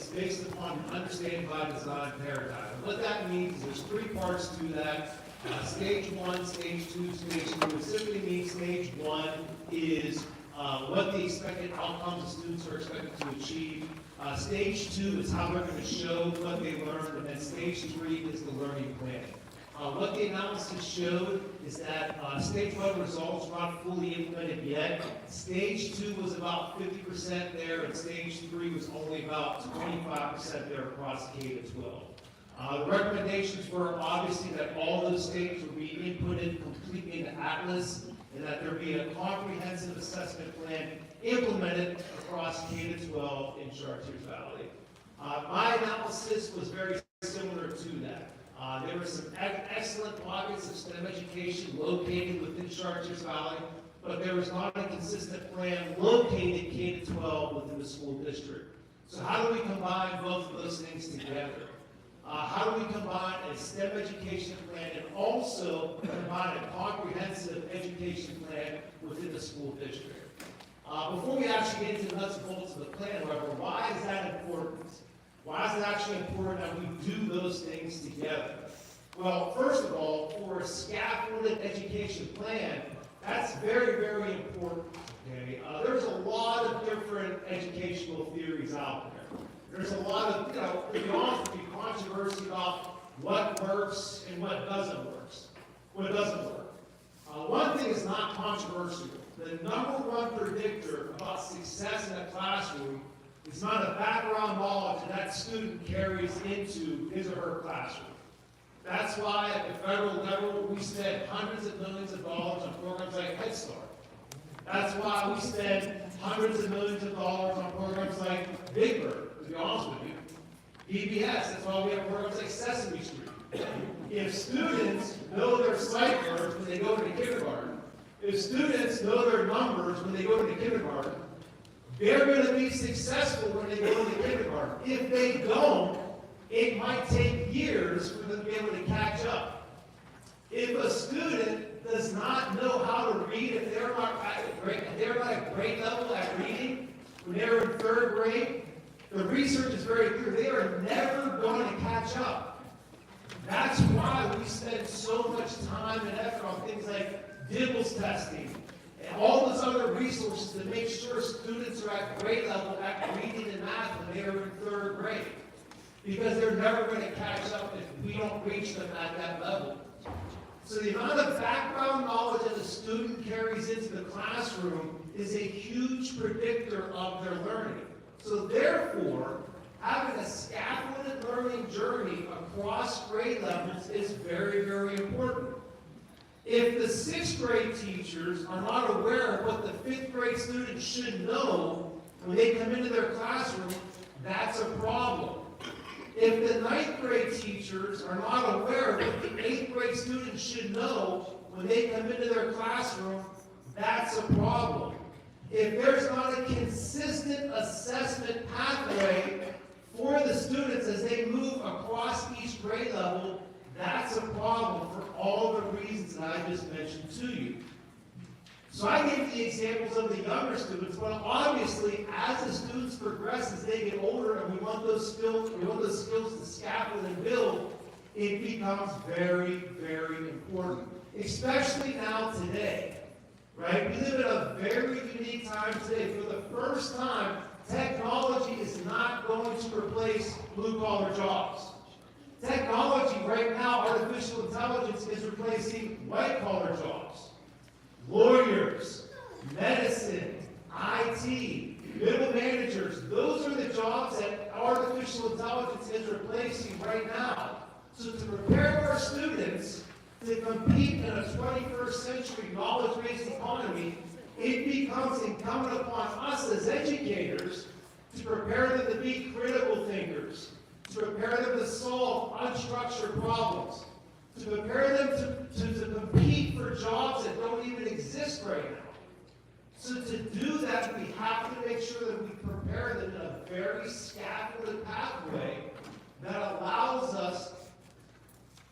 It's based upon an understanding by design paradigm. And what that means is there's three parts to that. Stage 1, Stage 2, Stage 3. It simply means Stage 1 is what the expected outcomes the students are expected to achieve. Stage 2 is how they're going to show what they learned, and then Stage 3 is the learning plan. What the analysis showed is that Stage 1 results were not fully implemented yet. Stage 2 was about 50% there, and Stage 3 was only about 25% there across K-12. The recommendations were obviously that all those stages would be inputted completely into Atlas, and that there be a comprehensive assessment plan implemented across K-12 in Chartiers Valley. My analysis was very similar to that. There were some excellent pockets of STEM education located within Chartiers Valley, but there was not a consistent plan located K-12 within the school district. So how do we combine both of those things together? How do we combine a STEM education plan and also combine a comprehensive education plan within the school district? Before we actually get into the nuts and bolts of the plan, however, why is that important? Why is it actually important that we do those things together? Well, first of all, for a scaffolded education plan, that's very, very important. Okay? There's a lot of different educational theories out there. There's a lot of, to be honest with you, controversy about what works and what doesn't work. One thing is not controversial. The number one predictor about success in a classroom is not a background knowledge that student carries into his or her classroom. That's why at the federal level we spend hundreds of millions of dollars on programs like Head Start. That's why we spend hundreds of millions of dollars on programs like Big Bird, to be honest with you. PBS, that's why we have programs like Sesame Street. If students know their sight words when they go to kindergarten, if students know their numbers when they go to kindergarten, they're going to be successful when they go to kindergarten. If they don't, it might take years for them to be able to catch up. If a student does not know how to read, if they're not at grade level at reading, when they're in third grade, the research is very clear. They are never going to catch up. That's why we spend so much time and effort on things like DIBELS testing and all those other resources to make sure students are at grade level at reading and math when they are in third grade. Because they're never going to catch up if we don't reach them at that level. So the amount of background knowledge that a student carries into the classroom is a huge predictor of their learning. So therefore, having a scaffolded learning journey across grade levels is very, very important. If the 6th grade teachers are not aware of what the 5th grade students should know when they come into their classroom, that's a problem. If the 9th grade teachers are not aware of what the 8th grade students should know when they come into their classroom, that's a problem. If there's not a consistent assessment pathway for the students as they move across each grade level, that's a problem for all the reasons that I just mentioned to you. So I gave the examples of the younger students, but obviously as the students progress, as they get older, and we want those skills to scaffold and build, it becomes very, very important. Especially now today. Right? We live in a very unique time today. For the first time, technology is not going to replace blue-collar jobs. Technology right now, artificial intelligence, is replacing white-collar jobs. Lawyers, medicine, IT, middle managers, those are the jobs that artificial intelligence is replacing right now. So to prepare our students to compete in a 21st century knowledge-based economy, it becomes incumbent upon us as educators to prepare them to be critical thinkers, to prepare them to solve unstructured problems, to prepare them to compete for jobs that don't even exist right now. So to do that, we have to make sure that we prepare them in a very scaffolded pathway that allows us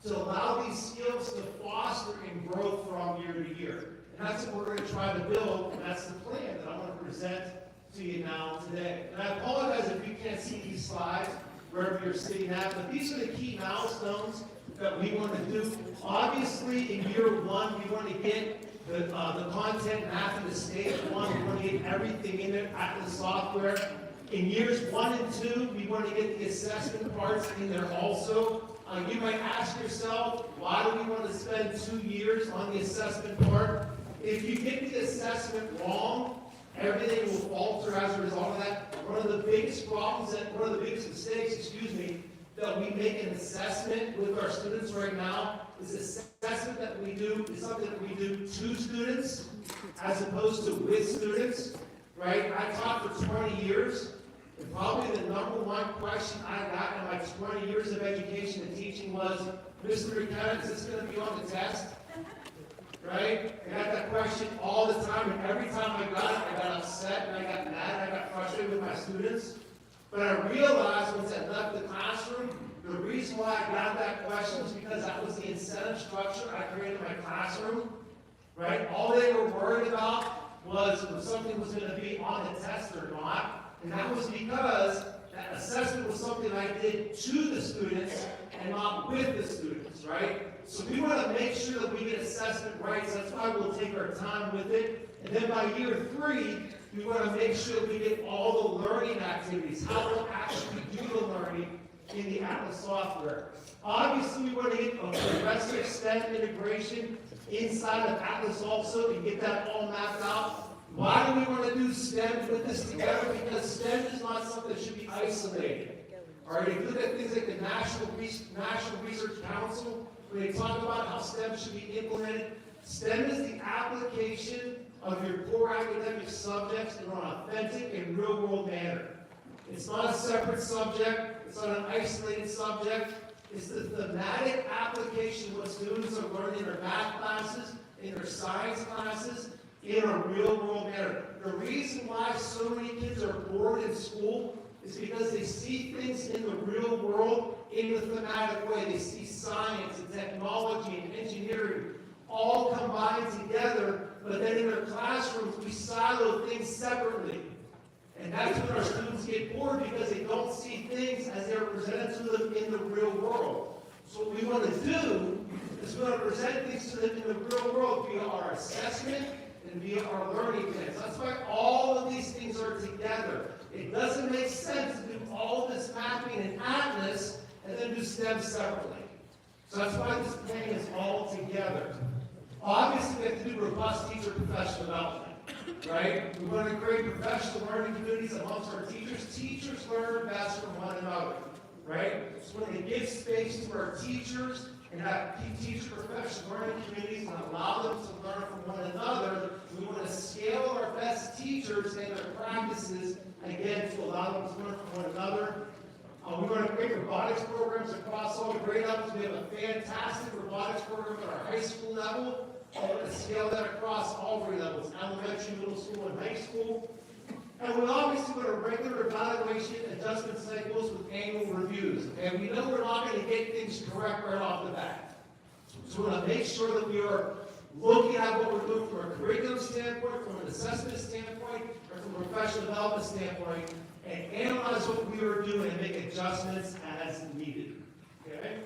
to allow these skills to foster and grow from year to year. And that's what we're going to try to build, and that's the plan that I want to present to you now today. And I apologize if you can't see these slides wherever you're sitting at, but these are the key milestones that we want to do. Obviously, in year one, we want to get the content mapped into stage one. We want to get everything in it at the software. In years 1 and 2, we want to get the assessment parts in there also. You might ask yourself, why do we want to spend 2 years on the assessment part? If you get the assessment wrong, everything will falter as a result of that. One of the biggest problems, one of the biggest mistakes, that we make an assessment with our students right now is assessment that we do is something that we do to students as opposed to with students, right? I taught for 20 years, and probably the number one question I got in my 20 years of education and teaching was, Mr. McKenna, is this going to be on the test? Right? I got that question all the time, and every time I got it, I got upset, and I got mad, and I got frustrated with my students. But I realized once I left the classroom, the reason why I got that question was because that was the incentive structure I created in my classroom, right? All they were worried about was if something was going to be on the test or not, and that was because that assessment was something I did to the students and not with the students, right? So we want to make sure that we get assessment right, so that's why we'll take our time with it. And then by year 3, we want to make sure we get all the learning activities, how we'll actually do the learning in the Atlas software. Obviously, we want to get a progressive STEM integration inside of Atlas also and get that all mapped out. Why do we want to do STEM with this together? Because STEM is not something that should be isolated. All right, if you look at things like the National Research Council, when they talk about how STEM should be implemented, STEM is the application of your core academic subjects in an authentic and real-world manner. It's not a separate subject. It's not an isolated subject. It's the thematic application of what students are learning in their math classes, in their science classes, in a real-world manner. The reason why so many kids are bored in school is because they see things in the real world in the thematic way. They see science and technology and engineering all combined together, but then in their classrooms, we silo things separately. And that's when our students get bored because they don't see things as they're presented to them in the real world. So what we want to do is we want to present things to them in the real world via our assessment and via our learning plans. That's why all of these things are together. It doesn't make sense to do all of this mapping in Atlas and then do STEM separately. So that's why this plan is all together. Obviously, we have to do robust teacher professional development, right? We want to create professional learning communities amongst our teachers. Teachers learn best from one another, right? So we want to give space to our teachers and have teacher professional learning communities and allow them to learn from one another. We want to scale our best teachers and their practices, again, to allow them to learn from one another. We want to create robotics programs across all the grade levels. We have a fantastic robotics program at our high school level. We're going to scale that across all grade levels, elementary, middle school, and high school. And we obviously want a regular evaluation adjustment cycles with annual reviews. And we know we're not going to get things correct right off the bat. So we want to make sure that we are looking at what we're doing from a curriculum standpoint, from an assessment standpoint, or from a professional development standpoint, and analyze what we are doing and make adjustments as needed. Okay?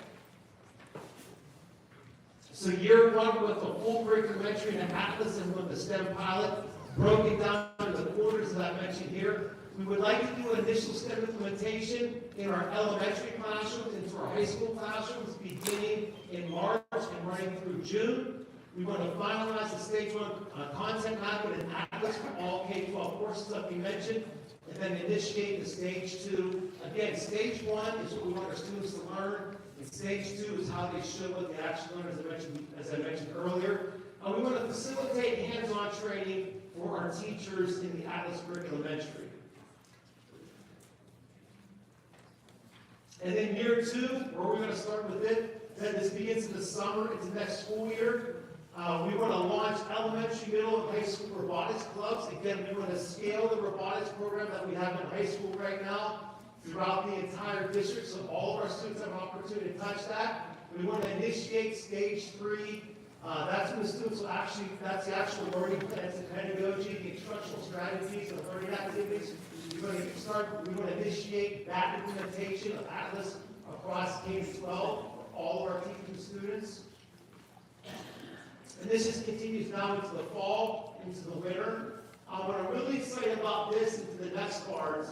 So year 1 with the full curriculum entry in Atlas and with the STEM pilot, broken down into the quarters that I mentioned here. We would like to do initial STEM implementation in our elementary classrooms, into our high school classrooms, beginning in March and running through June. We want to finalize the stage 1 content mapping in Atlas for all K-12 courses that we mentioned, and then initiate the stage 2. Again, stage 1 is what we want our students to learn, and stage 2 is how they show what they actually learn, as I mentioned earlier. We want to facilitate hands-on training for our teachers in the Atlas curriculum entry. And then year 2, where we're going to start with it, then this begins in the summer, it's the next school year. We want to launch elementary, middle, and high school robotics clubs. Again, we want to scale the robotics program that we have in high school right now throughout the entire district, so all of our students have an opportunity to touch that. We want to initiate stage 3 That's when the students will actually, that's the actual learning plans, the pedagogy, the instructional strategies, the learning activities. We're going to initiate that implementation of Atlas across K-12 for all of our teaching students. And this just continues now into the fall, into the winter. What I'm really excited about this into the next part.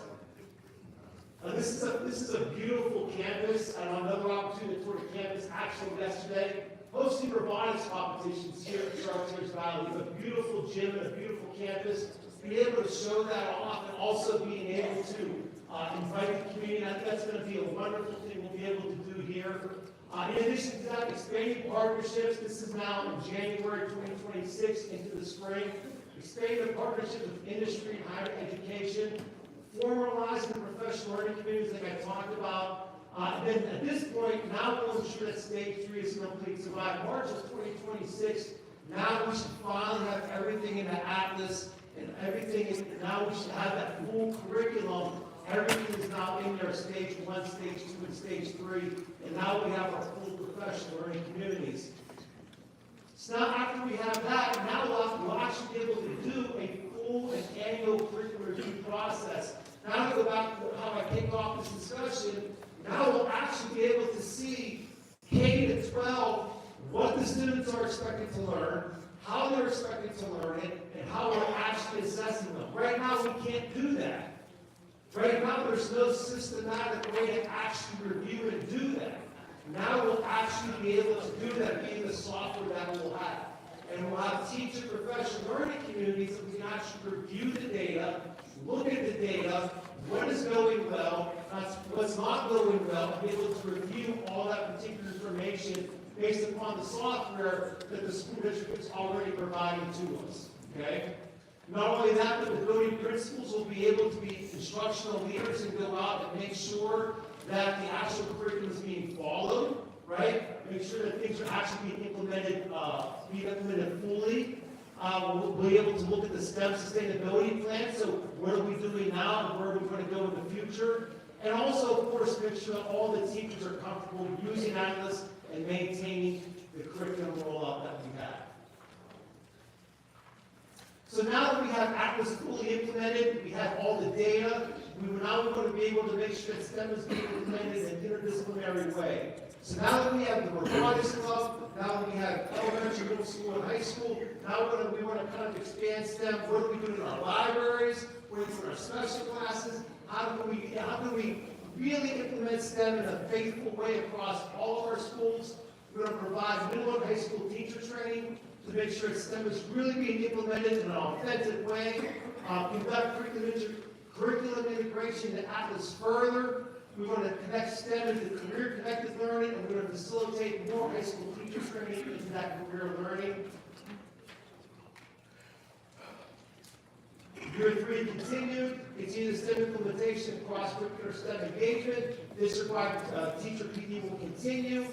This is a beautiful campus, and another opportunity to tour the campus actually yesterday. Hosting robotics competitions here at Chartiers Valley. We have a beautiful gym and a beautiful campus. Being able to show that off and also being able to invite the community, I think that's going to be a wonderful thing we'll be able to do here. In addition to that, expanding partnerships. This is now in January 2026 into the spring. Expanding the partnership with industry and higher education. Formalizing the professional learning communities like I talked about. Then at this point, now we'll ensure that stage 3 is complete. So by March of 2026, now we should finally have everything in the Atlas and everything, now we should have that full curriculum. Everything is now in there, stage 1, stage 2, and stage 3. And now we have our full professional learning communities. So now after we have that, now we'll actually be able to do a full and annual curriculum review process. Now to go back to how I kick off this discussion, now we'll actually be able to see K to 12, what the students are expected to learn, how they're expected to learn it, and how we're actually assessing them. Right now, we can't do that. Right now, there's no systematic way to actually review and do that. Now we'll actually be able to do that via the software that we'll have. And we'll have teacher professional learning communities that we can actually review the data, look at the data, what is going well, what's not going well, and be able to review all that particular information based upon the software that the school district is already providing to us. Okay? Not only that, but the building principals will be able to be instructional leaders and go out and make sure that the actual curriculum is being followed, right? Make sure that things are actually being implemented fully. We'll be able to look at the STEM sustainability plan. So what are we doing now and where are we going to go in the future? And also, of course, make sure that all the teachers are comfortable using Atlas and maintaining the curriculum rollout that we have. So now that we have Atlas fully implemented, we have all the data, we're now going to be able to make sure that STEM is being implemented in an interdisciplinary way. So now that we have the robotics club, now that we have elementary, middle school, and high school, now we want to kind of expand STEM. What do we do in our libraries? What do we do in our special classes? How do we really implement STEM in a faithful way across all of our schools? We're going to provide middle and high school teacher training to make sure STEM is really being implemented in an authentic way. Conduct curriculum integration to Atlas further. We want to connect STEM into career-connected learning, and we're going to facilitate more high school teacher training into that career learning. Year 3 continued. Continue the STEM implementation, cross-curricular STEM engagement. District-wide teacher PD will continue.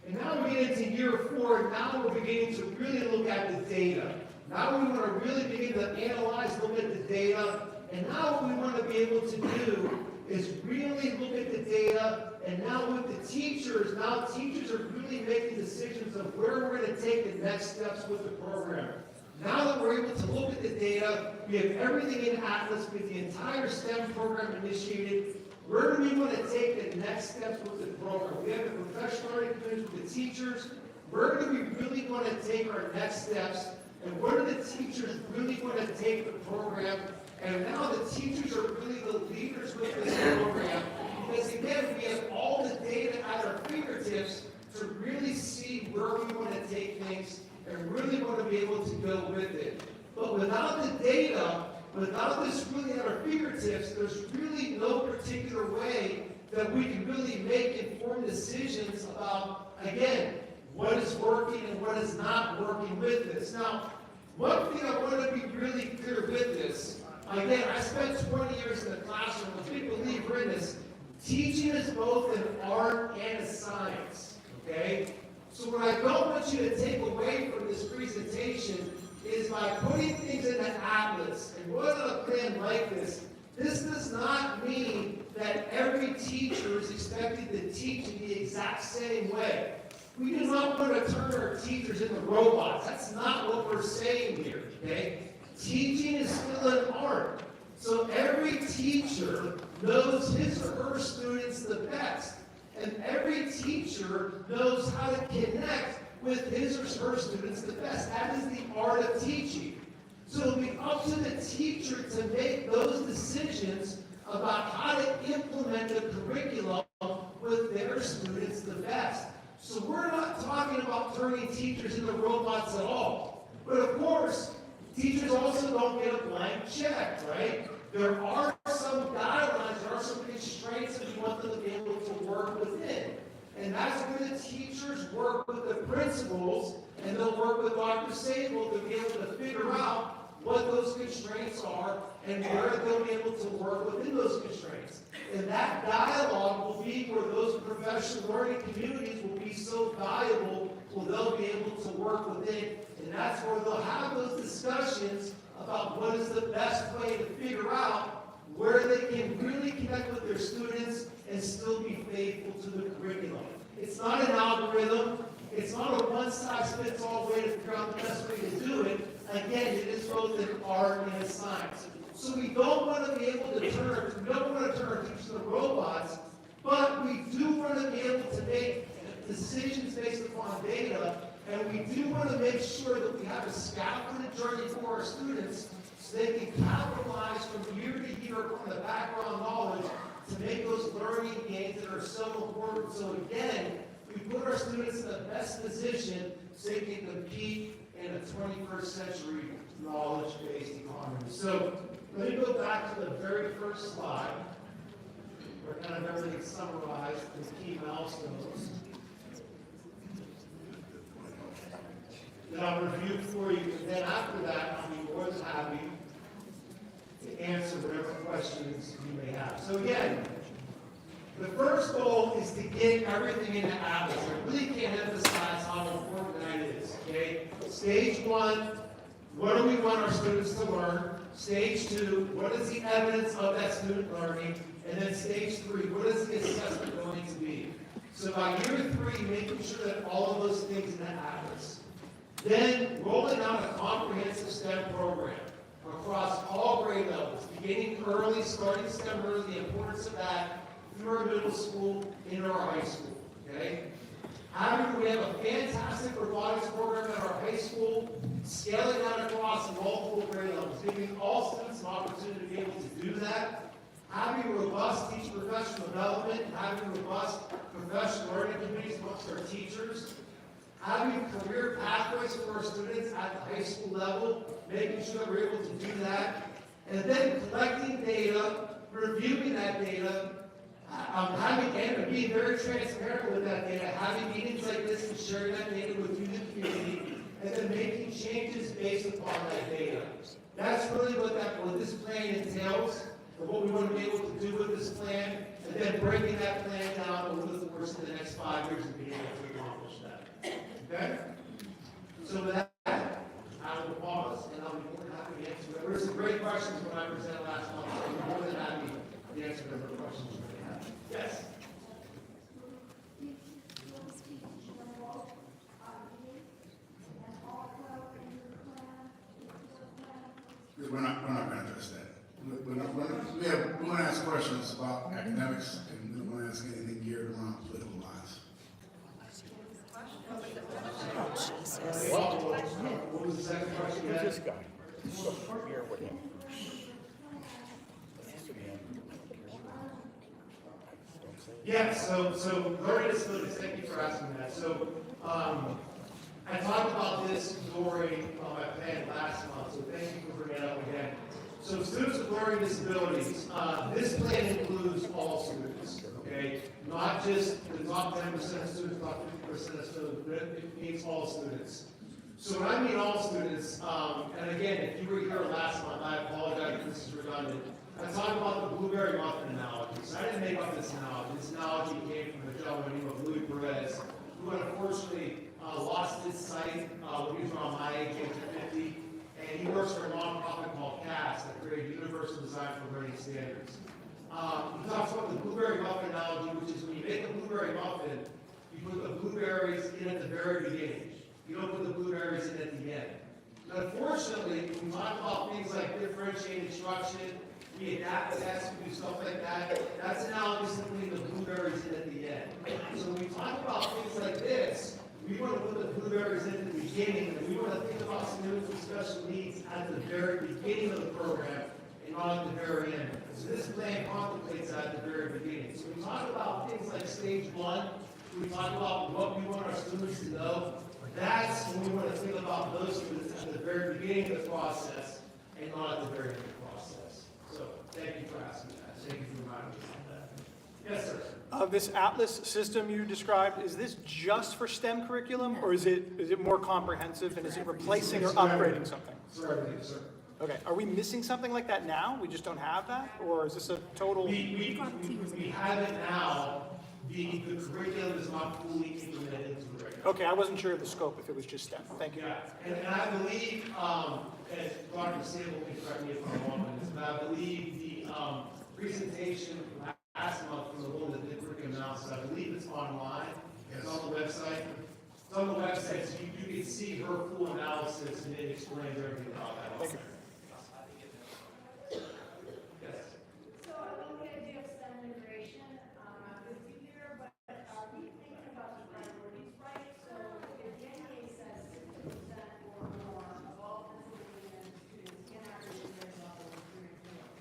And now we get into year 4, now we're beginning to really look at the data. Now we want to really begin to analyze, look at the data, and now what we want to be able to do is really look at the data, and now with the teachers, now teachers are really making decisions of where we're going to take the next steps with the program. Now that we're able to look at the data, we have everything in Atlas with the entire STEM program initiated. Where do we want to take the next steps with the program? We have the professional learning communities with the teachers. Where do we really want to take our next steps? And where do the teachers really want to take the program? And now the teachers are really the leaders with this program. Because again, we have all the data at our fingertips to really see where we want to take things and really want to be able to go with it. But without the data, without this really at our fingertips, there's really no particular way that we can really make informed decisions about, again, what is working and what is not working with this. Now, one thing I want to be really clear with this, again, I spent 20 years in the classroom. I'm a big believer in this. Teaching is both an art and a science, okay? So what I don't want you to take away from this presentation is by putting things in the Atlas and what a plan like this. This does not mean that every teacher is expected to teach in the exact same way. We do not want to turn our teachers into robots. That's not what we're saying here, okay? Teaching is still an art. So every teacher knows his or her students the best. And every teacher knows how to connect with his or her students the best. That is the art of teaching. So it'll be up to the teacher to make those decisions about how to implement the curriculum with their students the best. So we're not talking about turning teachers into robots at all. But of course, teachers also don't get a blank check, right? There are some guidelines, there are some constraints that we want them to be able to work within. And that's where the teachers work with the principals, and they'll work with Dr. Sable to be able to figure out what those constraints are and where they'll be able to work within those constraints. And that dialogue will be where those professional learning communities will be so valuable, where they'll be able to work within. And that's where they'll have those discussions about what is the best way to figure out where they can really connect with their students and still be faithful to the curriculum. It's not an algorithm. It's not a one-size-fits-all way to figure out the best way to do it. Again, it is both an art and a science. So we don't want to be able to turn our teachers into robots, but we do want to be able to make decisions based upon data, and we do want to make sure that we have a scaffolded journey for our students so they can capitalize from year to year from the background knowledge to make those learning gains that are so important. So again, we put our students in the best position so they can compete in a 21st century knowledge-based economy. So let me go back to the very first slide, where kind of everything summarized the key milestones. Then I'll review for you, and then after that, I'll be more than happy to answer whatever questions you may have. So again, the first goal is to get everything into Atlas. I really can't emphasize how important that is, okay? Stage one, what do we want our students to learn? Stage two, what is the evidence of that student learning? And then stage three, what is the assessment going to be? So by year three, making sure that all of those things in Atlas. Then rolling out a comprehensive STEM program across all grade levels, beginning early, starting STEM early, the importance of that, through our middle school, into our high school, okay? We have a fantastic robotics program at our high school, scaling that across multiple grade levels, giving all students an opportunity to be able to do that. Having robust teacher professional development, having robust professional learning communities amongst our teachers, having career pathways for our students at the high school level, making sure that we're able to do that, and then collecting data, reviewing that data, being very transparent with that data, having meetings like this and sharing that data with you, the community, and then making changes based upon that data. That's really what this plan entails, and what we want to be able to do with this plan, and then breaking that plan down over the course of the next 5 years and being able to accomplish that. Okay? So with that, I will pause, and I'll be more than happy to answer. There were some great questions when I presented last month, so I'm more than happy to answer whatever questions you may have. Yes? We're not going to address that. We want to ask questions about academics, and we don't want to ask anything geared around political lines. What was the second question? This guy. Here with him. Yeah, so learning disabilities, thank you for asking that. So, I talked about this during my plan last month, so thank you for bringing it up again. So students with learning disabilities, this plan includes all students, okay? Not just the top 10% of students, not 50% of students, but it means all students. So when I mean all students, and again, if you were here last month, I apologize if this is redundant. I talked about the blueberry muffin analogy. So I didn't make up this analogy. This analogy came from a gentleman named Louis Perez, who unfortunately lost his sight when he was around my age, age of 50. And he works for a nonprofit called CAS that created universal design for learning standards. He talks about the blueberry muffin analogy, which is when you make a blueberry muffin, you put the blueberries in at the very beginning. You don't put the blueberries in at the end. Unfortunately, when we talk about things like differentiated instruction, we adapt tests, we do stuff like that, that's analogous to putting the blueberries in at the end. So when we talk about things like this, we want to put the blueberries in at the beginning, and we want to think about students with special needs at the very beginning of the program and not at the very end. So this plan contemplates that at the very beginning. So we talk about things like stage 1, we talk about what we want our students to know. That's when we want to think about those students at the very beginning of the process and not at the very end of the process. So thank you for asking that. Thank you for reminding me of that. Yes, sir. This Atlas system you described, is this just for STEM curriculum, or is it more comprehensive, and is it replacing or upgrading something? Sorry, sir. Okay, are we missing something like that now? We just don't have that, or is this a total? We have it now. The curriculum is not fully implemented into the curriculum. Okay, I wasn't sure of the scope if it was just STEM. Thank you. Yeah, and I believe, and Dr. Sable can correct me if I'm wrong on this, but I believe the presentation last month from the woman that did curriculum analysis, I believe it's online. It's on the website. It's on the website, so you can see her full analysis and it explains everything about that. Thank you. Yes. So I love the idea of STEM integration. I'm with you here, but are we thinking about the priorities right? So if the NEA says 60% or more of all Pennsylvania students in our engineering level is career field,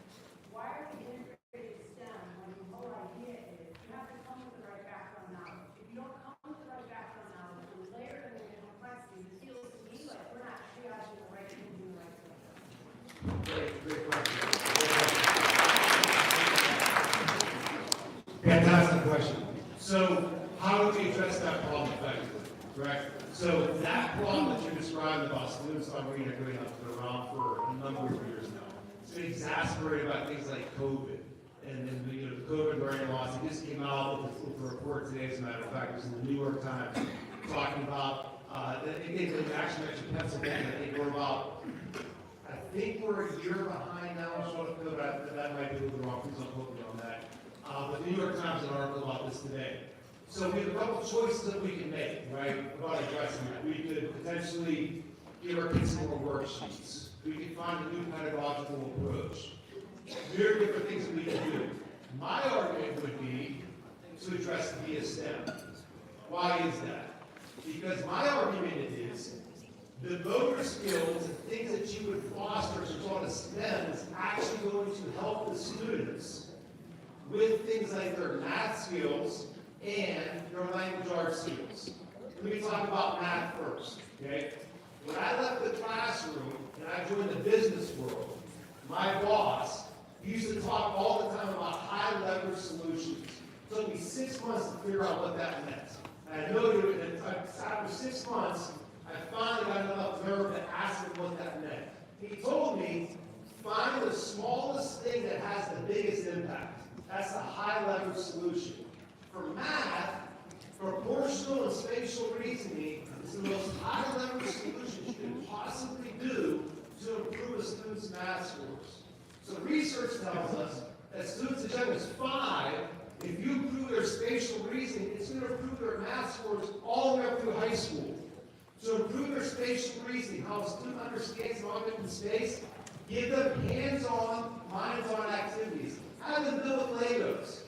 why are we integrating STEM when the whole idea is you have to come with the right background knowledge? If you don't come with the right background knowledge, and layer it in the complexity, it feels to me like we're not triaging the right thing, doing the right thing. Great question. Fantastic question. So how do we address that problem effectively, correct? So that problem that you described about students not reintegrating has been around for a number of years now. It's been exacerbated by things like COVID. And then, the COVID learning loss, it just came out with a report today, as a matter of fact, it was in the New York Times, talking about, they actually mentioned Pennsylvania. I think we're a year behind now on short of COVID. That might be a little wrong, please don't quote me on that. But the New York Times had an article about this today. So we have a couple of choices that we can make, right, about addressing that. We could potentially give our kids more worksheets. We could find a new pedagogical approach. There are different things that we can do. My argument would be to address via STEM. Why is that? Because my argument is the motor skills and things that you would foster as a result of STEM is actually going to help the students with things like their math skills and their language arts skills. Let me talk about math first, okay? When I left the classroom and I joined the business world, my boss used to talk all the time about high leverage solutions. It took me 6 months to figure out what that meant. And I know that after 6 months, I finally got enough nerve to ask him what that meant. He told me, find the smallest thing that has the biggest impact. That's a high leverage solution. For math, proportional and spatial reasoning is the most high leverage solution you can possibly do to improve a student's math scores. So research tells us that students as young as 5, if you improve their spatial reasoning, it's going to improve their math scores all the way up through high school. To improve their spatial reasoning, how a student understands an object in space, give them hands-on, minds-on activities. Have them build Legos,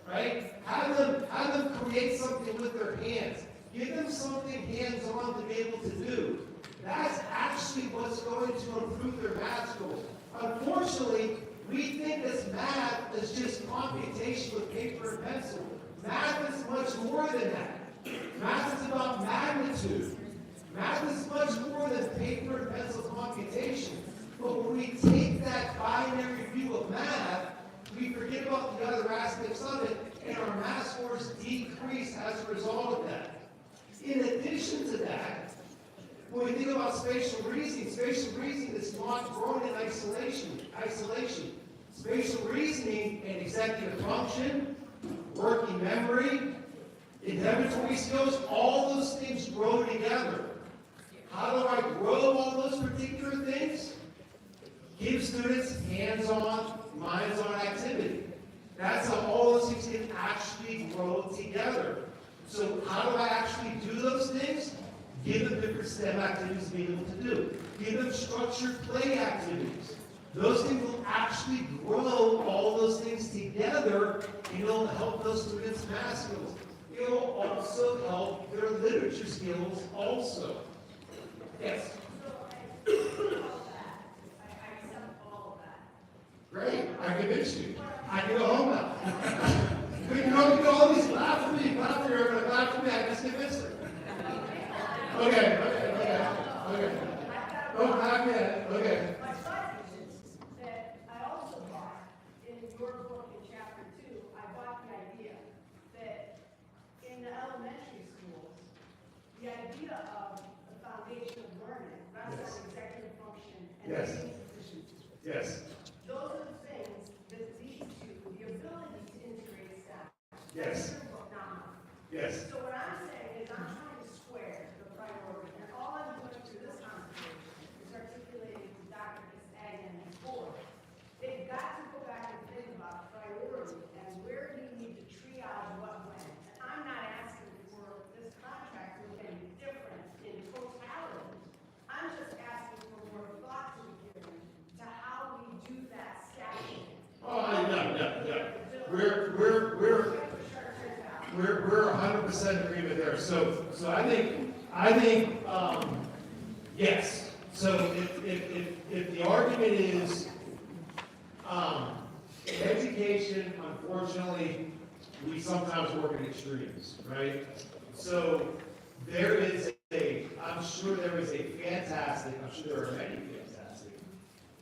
right? Have them create something with their hands. Give them something hands-on to be able to do. That's actually what's going to improve their math skills. Unfortunately, we think this math is just computation with paper and pencil. Math is much more than that. Math is about magnitude. Math is much more than paper and pencil computation. But when we take that binary view of math, we forget about the other aspects of it, and our math scores decrease as a result of that. In addition to that, when we think about spatial reasoning is not grown in isolation. Spatial reasoning and executive function, working memory, inhibitory skills, all those things grow together. How do I grow all those particular things? Give students hands-on, minds-on activity. That's how all those things can actually grow together. So how do I actually do those things? Give them different STEM activities to be able to do. Give them structured play activities. Those things will actually grow all those things together, and it'll help those students' math skills. It'll also help their literature skills also. Yes? So I accept all of that. Great, I convinced you. I can go home now. You know, you all these laugh at me, laugh at her, but laugh at me, I just convinced her. Okay. Don't laugh yet, okay. My side is that I also bought, in your book in chapter 2, I bought the idea that in the elementary schools, the idea of the foundation of learning, that's Yes. an executive function and Yes. leading positions. Yes, Those are the things that lead to the ability to integrate staff. Yes. That's your book, not mine. yes, So what I'm saying is I'm trying to square the priority, and all I'm doing through this conversation is articulating to Dr. Castagne and the board. They've got to go back and think about priority and where you need to triage what when. And I'm not asking for this contract to be different in totality. I'm just asking for more thought to be given to how we do that staffing. yeah. We're 100% agreement there. So I think, yes. So if the argument is, education, unfortunately, we sometimes work in extremes, right? So there is I'm sure there are many fantastic,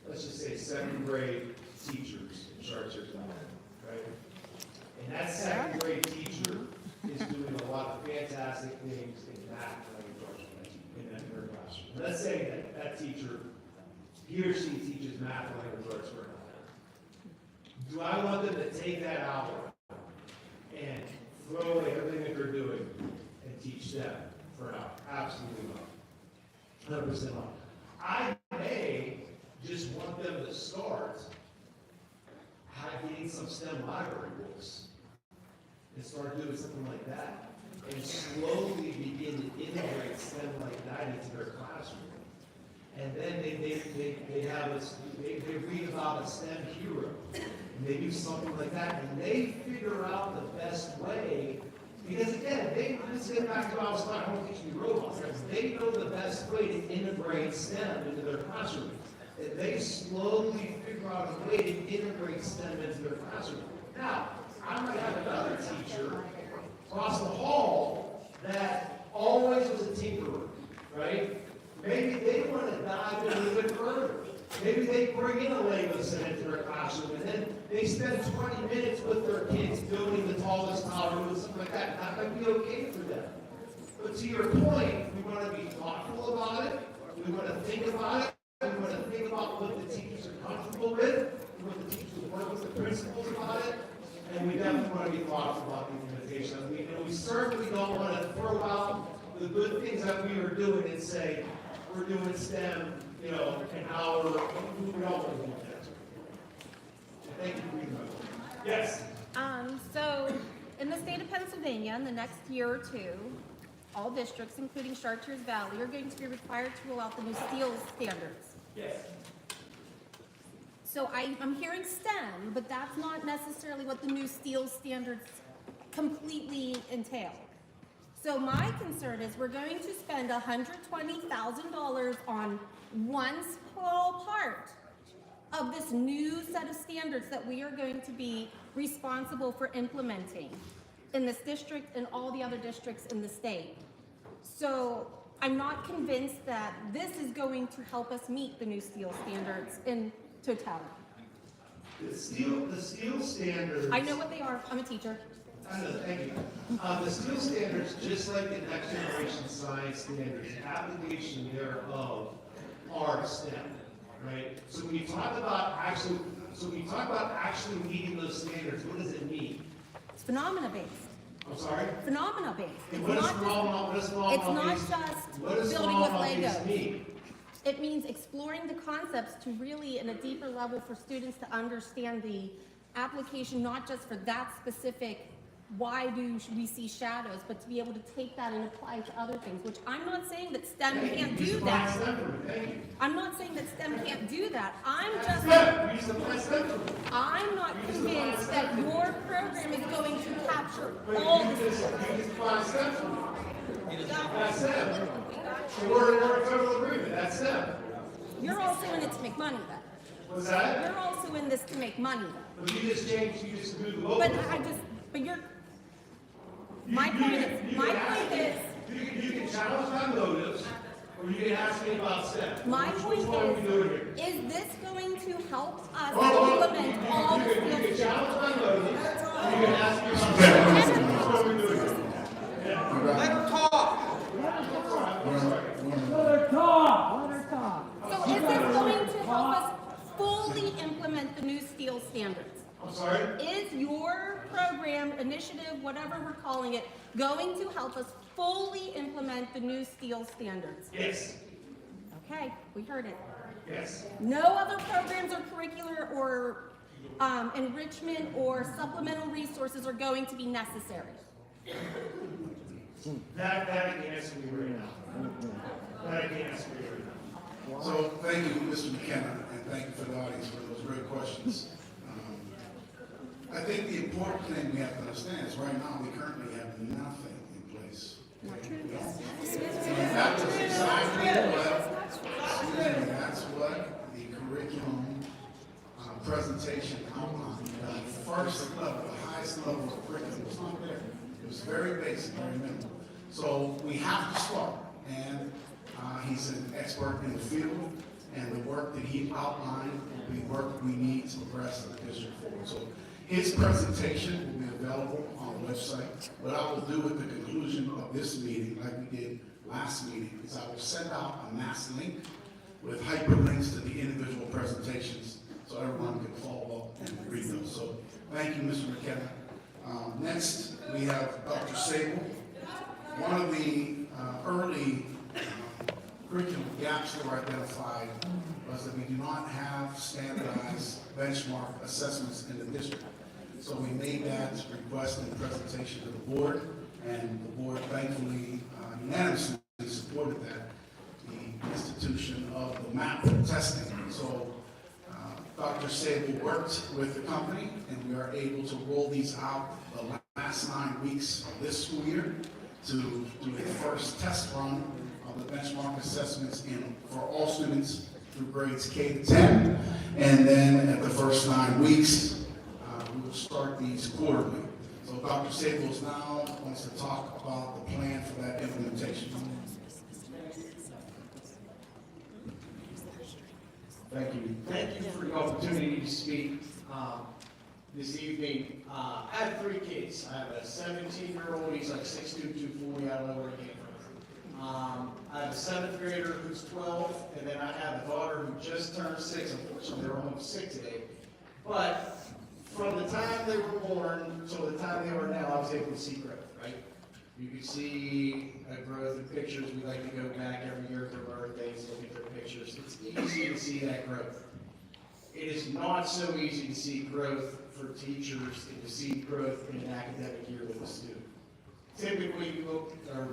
let's just say 7th grade teachers in Chartiers, right? And that 2nd grade teacher is doing a lot of fantastic things in math in her classroom. Let's say that teacher, he or she teaches math and language arts for an hour. Do I want them to take that hour and throw away everything that they're doing and teach them for an hour? Absolutely not. 100% not. I may just want them to start getting some STEM library books and start doing something like that and slowly begin to integrate STEM like that into their classroom. And then they read about a STEM hero and they do something like that and they figure out the best way. Because again, let's get back to what I was talking about teaching robots. They know the best way to integrate STEM into their classroom. And they slowly figure out a way to integrate STEM into their classroom. Now, I might have another teacher across the hall that always was a tinkerer, right? Maybe they want to dive in a little bit further. Maybe they bring in a Lego set into their classroom, and then they spend 20 minutes with their kids building the tallest tower and something like that. That might be okay for them. But to your point, we want to be thoughtful about it. We want to think about it. We want to think about what the teachers are comfortable with. We want the teachers to work with the principals about it. And we definitely want to be thoughtful about the implementation. And we certainly don't want to throw out the good things that we are doing and say, we're doing STEM, an hour, we all want to do that. Thank you for reading my book. Yes? So in the state of Pennsylvania, in the next year or two, all districts, including Chartiers Valley, are going to be required to roll out the new STEEL standards. Yes. So I'm hearing STEM, but that's not necessarily what the new STEEL standards completely entail. So my concern is we're going to spend $120,000 on one small part of this new set of standards that we are going to be responsible for implementing in this district and all the other districts in the state. So I'm not convinced that this is going to help us meet the new STEEL standards in totality. The STEEL standards. I know what they are. I'm a teacher. I know, thank you. The STEEL standards, just like the next generation science standards, application thereof are STEM, right? So when you talk about actually meeting those standards, what does it mean? It's phenomena-based. I'm sorry? Phenomena-based. And what does phenomenal It's not just building with Legos. mean? It means exploring the concepts to really, in a deeper level, for students to understand the application, not just for that specific, why do we see shadows, but to be able to take that and apply it to other things, which I'm not saying that STEM can't do that. I'm not saying that STEM can't do that. I'm not convinced that your program is going to capture all the That's them. So we're in total agreement, that's them. You're also in it to make money then. What's that? You're also in this to make money then. But you just moved the But goalpost. my point is, You can challenge my motives, or you can ask me about STEM. my Which one are we doing here? is this going to help us Oh, implement all the You can skills? challenge my motives, or you can ask me about STEM. Which one are we doing here? So is this going to help us fully implement the new steel standards? I'm sorry? Is your program, initiative, whatever we're calling it, going to help us fully implement the new steel standards? Yes. Okay, we heard it. Yes. No other programs or curricular or enrichment or supplemental resources are going to be necessary. That I can answer you right now. That I can answer you right now. So thank you, Mr. McKenna, and thank you for the audience for those great questions. I think the important thing we have to understand is right now we currently have nothing in place. That's what the curriculum presentation outlined. The first level, the highest level of curriculum was not there. It was very basic, very minimal. So we have to start, and he's an expert in the field, and the work that he outlined will be work we need to progress the district forward. So his presentation will be available on the website. What I will do at the conclusion of this meeting, like we did last meeting, is I will send out a mass link with hyperlinks to the individual presentations so everyone can follow up and read those. So thank you, Mr. McKenna. Next, we have Dr. Sable. One of the early curriculum gaps that were identified was that we do not have standardized benchmark assessments in the district. So we made that request and presentation to the board, and the board thankfully unanimously supported that, the institution of the MAP testing. So Dr. Sable worked with the company, and we are able to roll these out the last 9 weeks of this school year to do a first test run of the benchmark assessments for all students through grades K to 10. And then at the first 9 weeks, we will start these quarterly. So Dr. Sables now wants to talk about the plan for that implementation. Thank you. Thank you for the opportunity to speak this evening. I have 3 kids. I have a 17-year-old, he's like 6'2", 240, I don't know where he came from. I have a 7th grader who's 12, and then I have a daughter who just turned 6. Unfortunately, they're home sick today. But from the time they were born till the time they are now, I was able to see growth, right? You can see a growth in pictures. We like to go back every year to their birthdays, look at their pictures. It's easy to see that growth. It is not so easy to see growth for teachers and to see growth in an academic year with a student. Typically,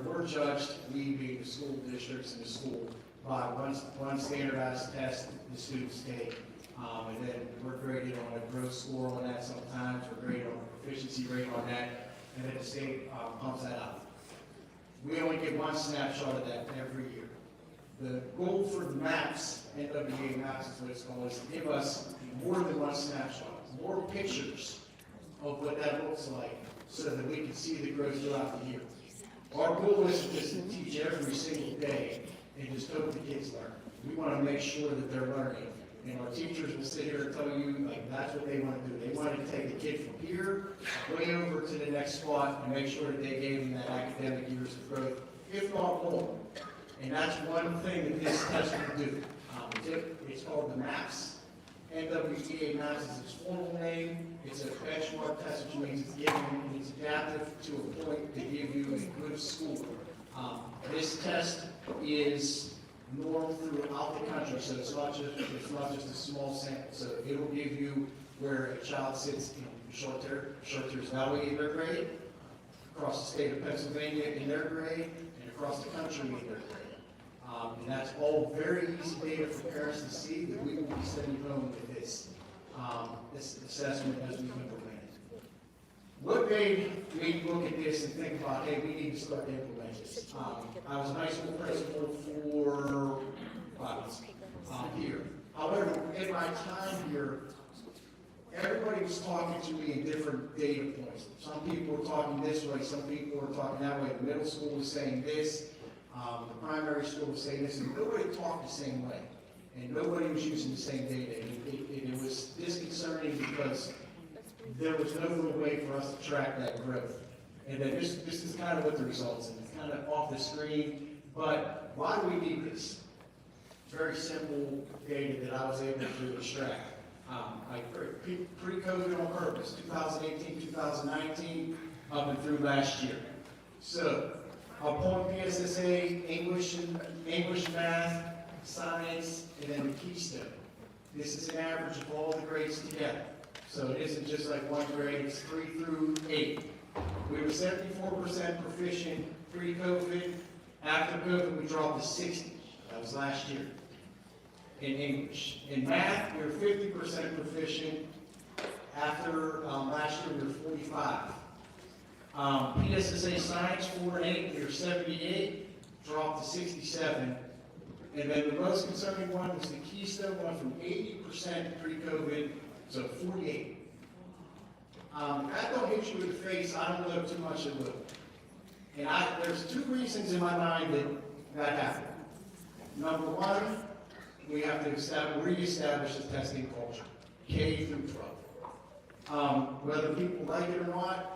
we're judged, we being the school districts and the school, by one standardized test the students take. And then we're graded on a growth score on that sometimes, we're graded on a proficiency rate on that, and then the state pumps that out. We only get one snapshot of that every year. The goal for the maps, NWA maps is what it's called, is to give us more than one snapshot, more pictures of what that looks like, so that we can see the growth throughout the year. Our goal isn't just to teach every single day and just hope the kids learn. We want to make sure that they're learning. And our teachers will sit here and tell you, like, that's what they want to do. They want to take the kid from here, way over to the next spot, and make sure that they gave them that academic years of growth, if not more. And that's one thing that this test will do. It's called the MAPS. NWEA MAPS is its formal name. It's a benchmark test, which means it's adaptive to a point to give you a good score. This test is norm throughout the country, so it's not just a small sample. So it will give you where a child sits in Chartiers Valley in their grade, across the state of Pennsylvania in their grade, and across the country in their grade. And that's all very easy data for parents to see that we will be sending home with this assessment as we implement it. What made me look at this and think about, hey, we need to start implementing this? I was a high school principal for 5 months here. However, in my time here, everybody was talking to me in different data points. Some people were talking this way, some people were talking that way. The middle school was saying this, the primary school was saying this, and nobody talked the same way. And nobody was using the same data. And it was disconcerting because there was no real way for us to track that growth. And then this is kind of what the results, and it's kind of off the screen. But why do we need this? Very simple data that I was able to extract. Pre-COVID on purpose, 2018, 2019, up and through last year. So, I'll point PSSA, English, math, science, and then the keystone. This is an average of all the grades together. So it isn't just like one grade, it's 3 through 8. We were 74% proficient pre-COVID. After COVID, we dropped to 60. That was last year. In English. In math, we were 50% proficient. After last year, we were 45. PSSA Science 4 and 8, we were 78, dropped to 67. And then the most concerning one was the keystone, went from 80% pre-COVID to 48. That don't hit you in the face, I don't know too much it will. And there's 2 reasons in my mind that happened. Number one, we have to reestablish the testing culture, K through 12. Whether people like it or not,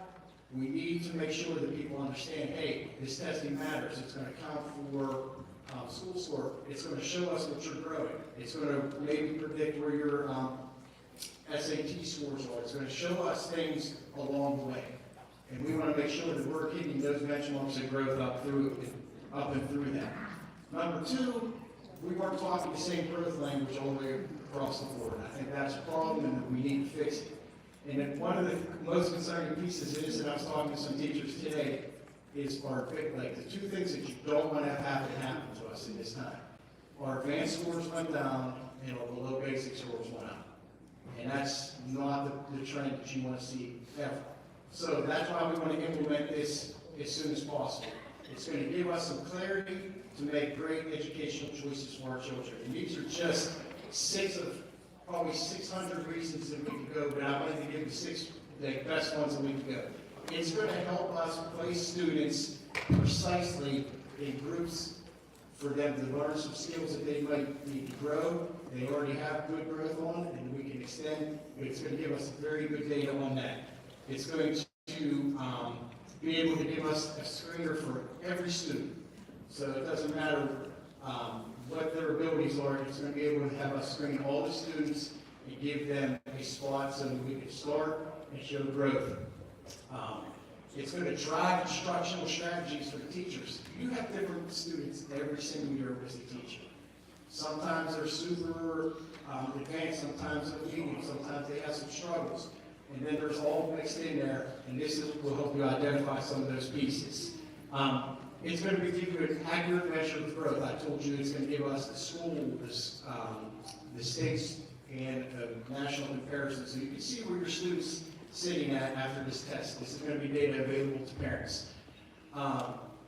we need to make sure that people understand, hey, this testing matters. It's going to count for school score. It's going to show us what you're growing. It's going to maybe predict where your SAT scores are. It's going to show us things along the way. And we want to make sure that we're hitting those benchmarks of growth up and through that. Number 2, we weren't talking the same growth language all the way across the board. I think that's a problem and we need to fix it. And then one of the most concerning pieces is, and I was talking to some teachers today, is the 2 things that you don't want to have happen to us in this time. Our advanced scores went down and our below basic scores went up. And that's not the trend that you want to see ever. So that's why we want to implement this as soon as possible. It's going to give us some clarity to make great educational choices for our children. And these are just 6 of probably 600 reasons that we could go, but I wanted to give the best ones that we could go. It's going to help us place students precisely in groups for them to learn some skills that they might need to grow. They already have good growth on, and we can extend, but it's going to give us very good data on that. It's going to be able to give us a screener for every student. So it doesn't matter what their abilities are, it's going to be able to have us screen all the students and give them a spot so that we can start and show growth. It's going to drive instructional strategies for the teachers. You have different students every single year as a teacher. Sometimes they're super advanced, sometimes they're medium, sometimes they have some struggles. And then there's all mixed in there, and this will help you identify some of those pieces. It's going to give you an accurate measure of growth. I told you it's going to give us the school, the states, and a national comparison, so you can see where your students sitting at after this test. This is going to be data available to parents.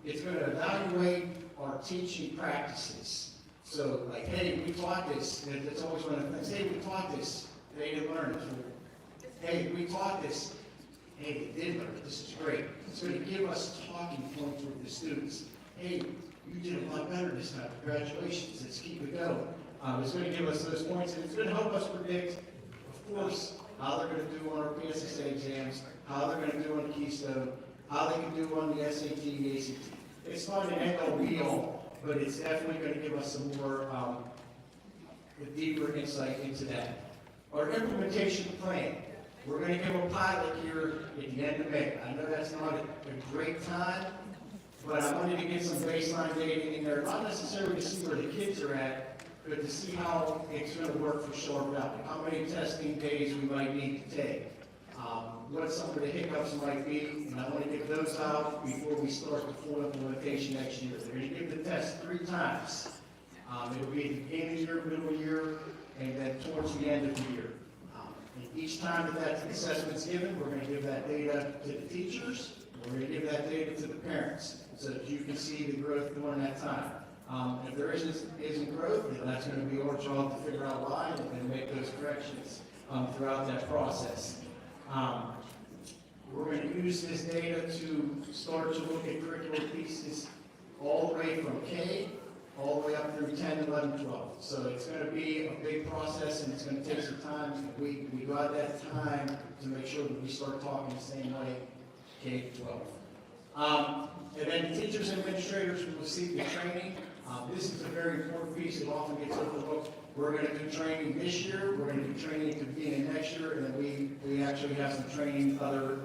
It's going to evaluate our teaching practices. So, like, hey, we taught this, and it's always one of the things, hey, we taught this, they didn't learn it. Hey, we taught this, hey, they did learn it, this is great. It's going to give us talking points with the students. Hey, you did a lot better this time, congratulations, let's keep it going. It's going to give us those points, and it's going to help us predict, of course, how they're going to do on our PSSA exams, how they're going to do on the Keystone, how they can do on the SAT and the ACT. It's not an end-all be-all, but it's definitely going to give us some more, a deeper insight into that. Our implementation plan. We're going to give a pilot here at the end of May. I know that's not a great time, but I wanted to get some baseline data in there, not necessarily to see where the kids are at, but to see how it's going to work for Shore Valley, how many testing days we might need to take, what some of the hiccups might be, and I want to get those out before we start the full implementation next year. They're going to give the test 3 times. It'll be at the beginning of the year, middle of the year, and then towards the end of the year. And each time that assessment's given, we're going to give that data to the teachers, we're going to give that data to the parents, so that you can see the growth during that time. If there isn't growth, then that's going to be our job to figure out why and make those corrections throughout that process. We're going to use this data to start to look at curriculum pieces all the way from K all the way up through 10, 11, 12. So it's going to be a big process and it's going to take some time. We got that time to make sure that we start talking the same way, K to 12. And then teachers and administrators will receive the training. This is a very important piece that often gets overlooked. We're going to do training this year, we're going to do training at the beginning of next year, and then we actually have some training, other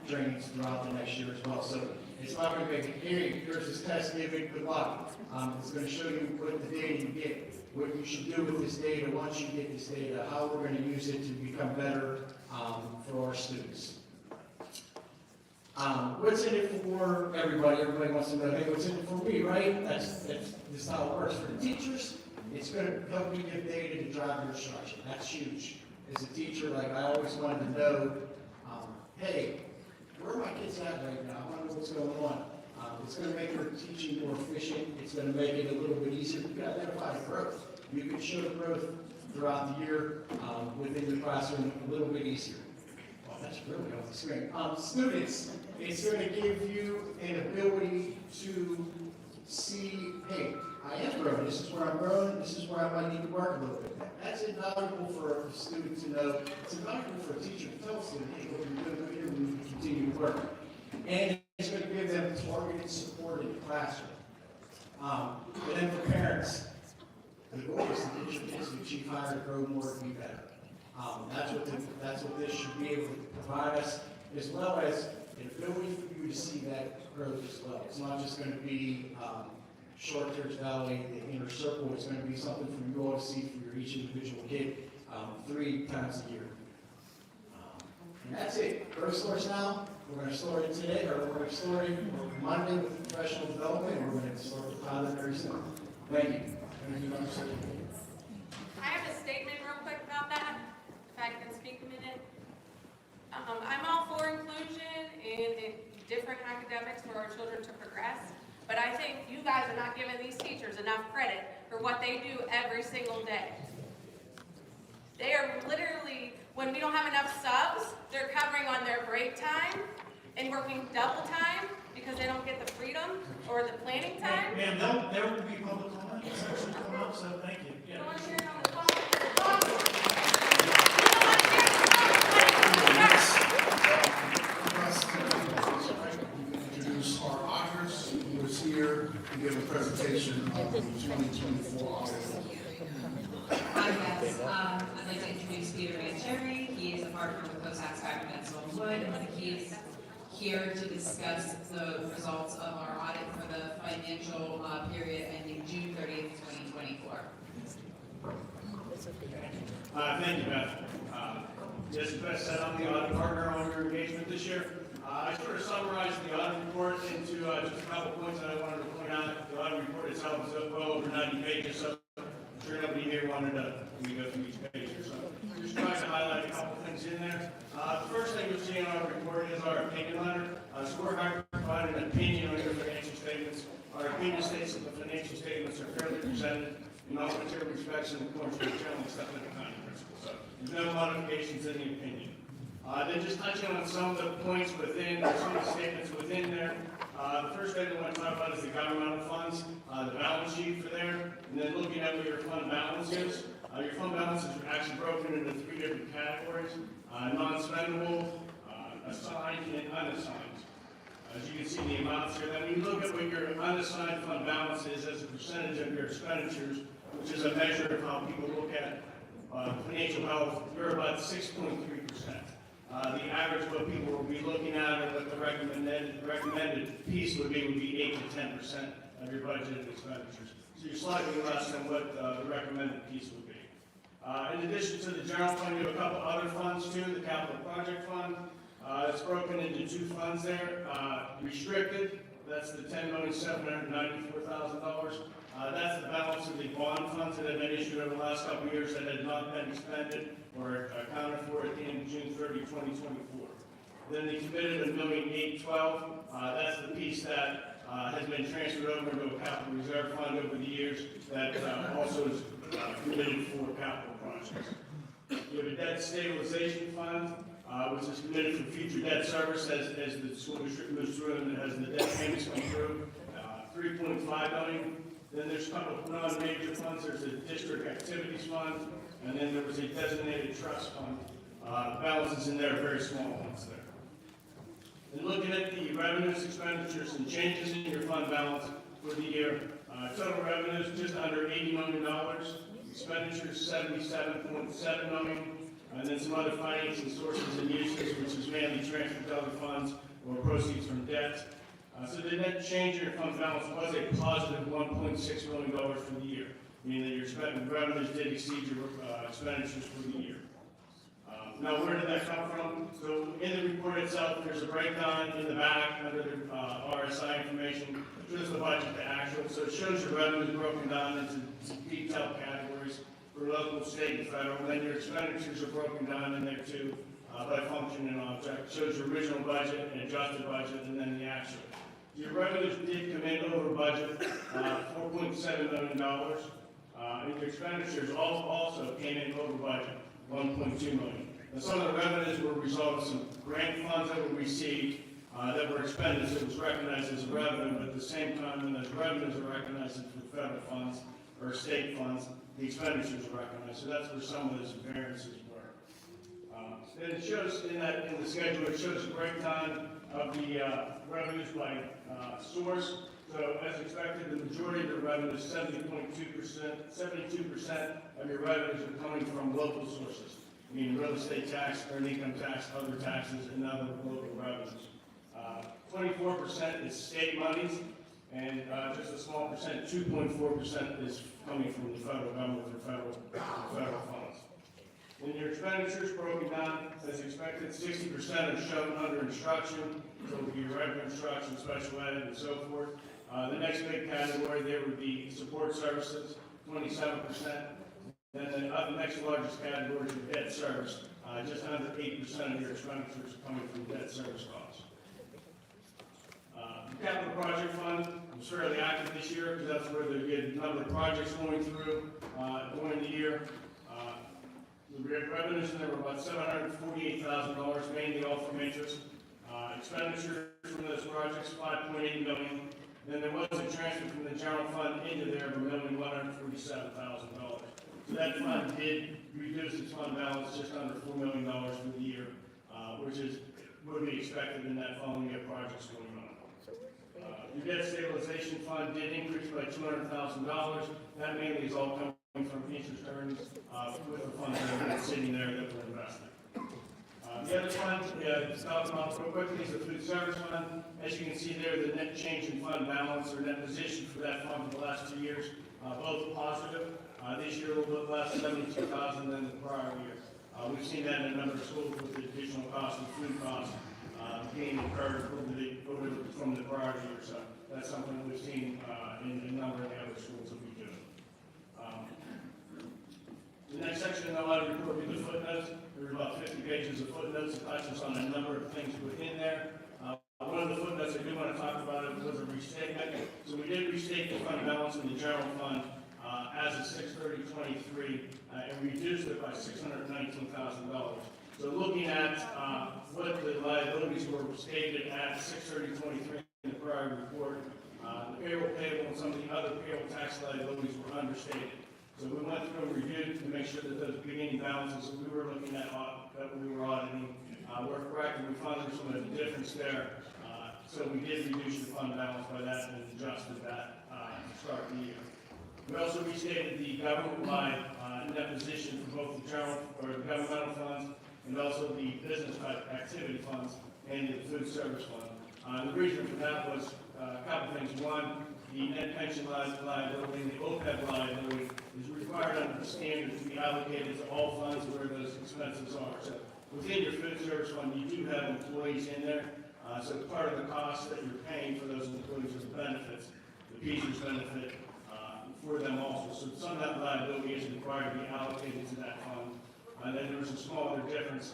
trainings throughout the next year as well. So it's not going to make it, here's this test, give it, good luck. It's going to show you what the data you get, what you should do with this data once you get this data, how we're going to use it to become better for our students. What's in it for everybody? Everybody wants to know, hey, what's in it for me, right? That's how it works. For the teachers, it's going to help you give data to drive your instruction. That's huge. As a teacher, like I always wanted to know, hey, where are my kids at right now? I want to know what's going on. It's going to make your teaching more efficient. It's going to make it a little bit easier. You can identify the growth. You can show the growth throughout the year within your classroom a little bit easier. Well, that's really off the screen. Students, it's going to give you an ability to see, hey, I am growing. This is where I'm growing. This is where I might need to work a little bit. That's invaluable for a student to know. It's invaluable for a teacher to tell a student, hey, what you're doing here, we need to continue to work. And it's going to give them targeted support in the classroom. And then for parents, the goal is to get your kids to achieve higher, to grow more, to be better. That's what this should be able to provide us, as well as an ability for you to see that growth as well. It's not just going to be Chartiers Valley, the inner circle. It's going to be something for you all to see for your each individual kid 3 times a year. And that's it. Growth starts now. We're going to start it today, or we're going to start it Monday with professional development, and we're going to start the pilot very soon. Thank you. I have a statement real quick about that, if I can speak a minute. I'm all for inclusion and different academics for our children to progress, but I think you guys are not giving these teachers enough credit for what they do every single day. They are literally, when we don't have enough subs, they're covering on their break time and working double time because they don't get the freedom or the planning time. Ma'am, there will be public comment, section come up, so thank you. You Yeah. don't want to hear it on the phone. You don't want to hear Introduce our auditors who is here to give a presentation of the 2024 audit. Hi, guys. I'd like to introduce Peter Mancheri. He is a partner with Post-Tax Factor Wood, and he's here to discuss the results of our audit for the financial period ending June 30th, 2024. Thank you, Beth. As Beth said, I'm the audit partner on your engagement this year. I sort of summarized the audit report into just a couple points that I wanted to point out. The audit report itself is well over 90 pages, so I'm sure nobody here wanted to go through each page or so. Just trying to highlight a couple things in there. The first thing you'll see in our report is our opinion letter. So we're hired to provide an opinion on your financial statements. Our opinion states that the financial statements are fairly presented in all material respects in accordance with general accepted accounting principles. So there's no modifications in the opinion. Then just touching on some of the points within, some of the statements within there. The first thing I want to talk about is the governmental funds, the balance sheet for there, and then looking at what your fund balance is. Your fund balance is actually broken into 3 different categories: non-spendable, assigned, and unassigned. As you can see the amounts here, then when you look at what your unassigned fund balance is as a percentage of your expenditures, which is a measure of how people look at financial health, you're about 6.3%. The average what people will be looking at, or what the recommended piece would be 8 to 10% of your budgeted expenditures. So you're slightly less than what the recommended piece would be. In addition to the general fund, you have a couple other funds too, the capital project fund. It's broken into two funds there. Restricted, that's the $10,794,000. That's the balance of the bond funds that have been issued over the last couple of years that had not been expended or accounted for at the end of June 30, 2024. Then they committed $1,812,000. That's the piece that has been transferred over into a capital reserve fund over the years that also is committed for capital projects. You have a debt stabilization fund, which is committed for future debt service as the school district moves through and as the debt payments come through. $3.5 million. Then there's a couple of non-major funds. There's a district activities fund, and then there was a designated trust fund. Balances in there, very small ones there. And looking at the revenues, expenditures, and changes in your fund balance for the year, total revenues just under $80 million, expenditures $77.7 million, and then some other financing sources and uses, which is mainly transferred to other funds or proceeds from debt. So the net change in your fund balance was a positive $1.6 million for the year, meaning that your revenues did exceed your expenditures for the year. Now, where did that come from? So in the report itself, there's a breakdown in the back under the RSI information, which is the budget to actual. So it shows your revenues broken down into some detailed categories for local, state, and federal. And then your expenditures are broken down in there too by function and object. It shows your original budget and adjusted budget, and then the actual. Your revenues did come in over budget, $4.7 million. And your expenditures also came in over budget, $1.2 million. And some of the revenues were a result of some grant funds that were received that were expended, so it was recognized as a revenue, but at the same time, when those revenues are recognized for federal funds or state funds, the expenditures are recognized. So that's where some of those variances were. Then it shows in the schedule, it shows a breakdown of the revenues by source. So as expected, the majority of the revenues, 72% of your revenues are coming from local sources, meaning real estate tax, earned income tax, other taxes, and other local revenues. 24% is state monies, and just a small percent, 2.4% is coming from the federal government for federal funds. In your expenditures broken down, as expected, 60% are shown under instruction, so it would be regular instruction, special ed, and so forth. The next big category there would be support services, 27%. Then the next largest category is your debt service. Just under 8% of your expenditures are coming from debt service costs. The capital project fund was fairly active this year because that's where you had a number of projects going through during the year. The revenues in there were about $748,000, mainly all from interest. Expenditures from those projects, $5.8 million. Then there was a transfer from the general fund into there of $1,147,000. So that fund did reduce its fund balance just under $4 million for the year, which would be expected in that fund when you have projects going on. Your debt stabilization fund did increase by $200,000. That mainly is all coming from interest earnings with the funds that are sitting there that we're investing. The other fund, just talking about real quickly, is the food service fund. As you can see there, the net change in fund balance or net position for that fund for the last 2 years, both positive. This year a little bit less, $72,000 than the prior year. We've seen that in a number of schools with the additional costs and food costs being incurred from the prior year. So that's something that we've seen in a number of the other schools that we do. The next section of the audit report will be the footnotes. There are about 50 pages of footnotes that touches on a number of things within there. One of the footnotes I do want to talk about was a restatement. So we did restate the fund balance in the general fund as of 6/30/23 and reduced it by $619,000. So looking at what the liabilities were stated at 6/30/23 in the prior report, the payroll payable and some of the other payroll tax liabilities were understated. So we went through and reviewed to make sure that those beginning balances that we were looking at, that we were auditing, were correct, and we found there was some of the difference there. So we did reduce the fund balance by that and adjusted that to start the year. We also restated the government-wide net position for both the general or the governmental funds and also the business type activity funds and the food service fund. The reason for that was a couple things. One, the net pension liability and the OPEB liability is required under the standard to be allocated to all funds where those expenses are. So within your food service fund, you do have employees in there. So part of the cost that you're paying for those employees are the benefits, the PSERS benefit for them also. So some of that liability is required to be allocated to that fund. And then there was a small other difference.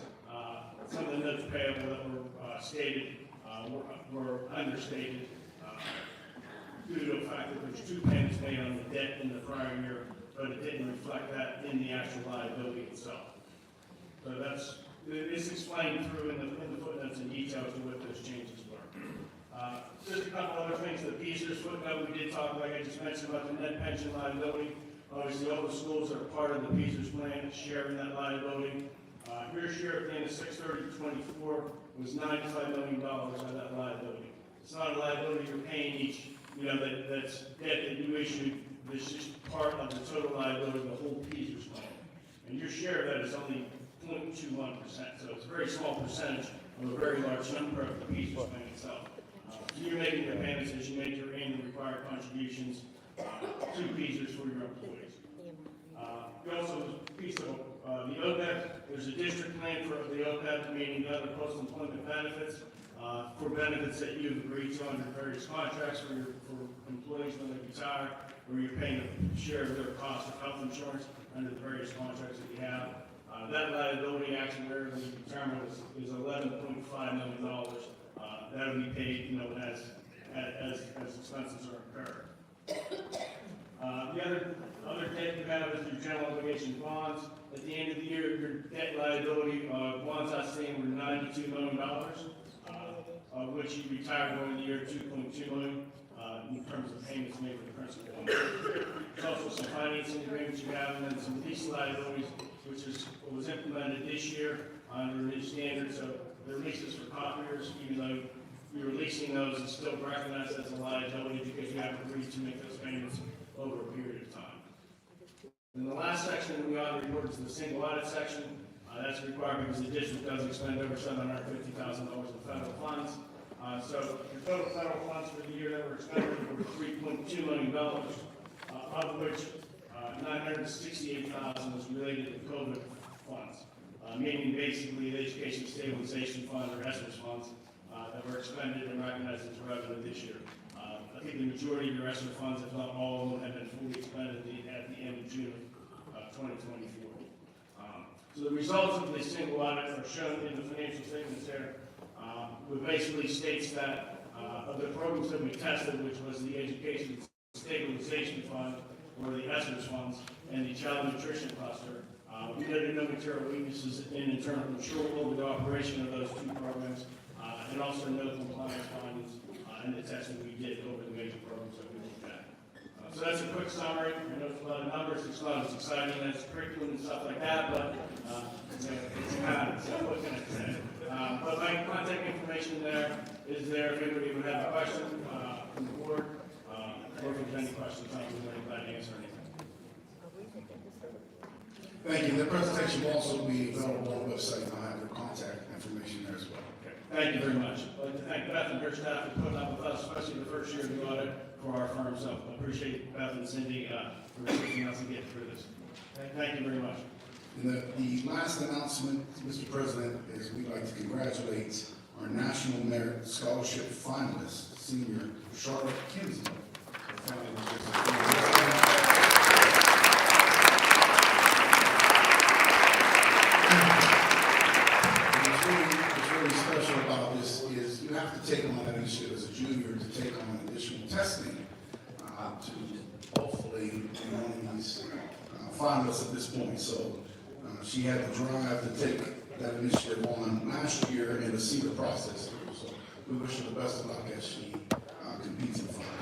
Some of the notes payable that were stated were understated due to the fact that there's 2 payments made on the debt in the prior year, but it didn't reflect that in the actual liability itself. So it's explained through in the footnotes in detail to what those changes were. Just a couple other things. The PSERS footnote, we did talk, like I just mentioned, about the net pension liability. Obviously, all the schools are part of the PSERS plan, sharing that liability. Your share at the end of 6/30/24 was $95 million of that liability. It's not a liability you're paying each, that's debt that you issued. This is part of the total liability of the whole PSERS plan. And your share of that is only 0.21%, so it's a very small percentage of a very large number of the PSERS plan itself. So you're making your payments as you make your annual required contributions to PSERS for your employees. You also, piece of the OPEB, there's a district plan for the OPEB, meaning the other post-employment benefits, for benefits that you've agreed to under various contracts for employees when they retire, where you're paying a share of their cost of health insurance under the various contracts that you have. That liability action there was determined is $11.5 million. That will be paid, as expenses are incurred. The other debt you have is your general obligation bonds. At the end of the year, your debt liability bonds outstanding were $92 million, of which you retired during the year $2.2 million in terms of payments made for the principal. There's also some financing agreements you have, and then some lease liabilities, which was implemented this year under new standards. So the leases for copiers, even though you're leasing those, it's still recognized as a liability because you have agreed to make those payments over a period of time. And the last section that we audit report is the single audit section. That's required because the district does expend over $750,000 in federal funds. So your total federal funds for the year that were expended were $3.2 million, of which $968,000 was related to COVID funds, meaning basically the Education Stabilization Fund or ESSER funds that were expended and recognized as revenue this year. I think the majority of your ESSER funds, if not all of them, have been fully expended at the end of June of 2024. So the results of the single audit are shown in the financial statements there. It basically states that of the programs that we tested, which was the Education Stabilization Fund, or the ESSER funds, and the Child Nutrition Cluster, we noted no material weaknesses in internal control over the operation of those 2 programs, and also no compliance findings in the testing we did over the major programs that we looked at. So that's a quick summary. I know it's a lot of numbers. It's not as exciting as curriculum and stuff like that, but it's kind of, so what can I say? But my contact information there is there if anybody would have a question from the board, or if there's any questions, I'm glad to answer anything. Thank you. The presentation will also be available on the website, and I'll have your contact information there as well. Thank you very much. I'd like to thank Beth and her staff for putting up with us, especially the first year of the audit for our firm. So I appreciate Beth and Cindy for assisting us in getting through this. Thank you very much. And the last announcement, Mr. President, is we'd like to congratulate our National Merit Scholarship finalist, Senior Charlotte Kinsey. What's really special about this is you have to take on that initiative as a junior to take on additional testing to hopefully be one of these finalists at this point. So she had the drive to take that initiative on last year and to see the process through. So we wish her the best of luck as she competes in the final.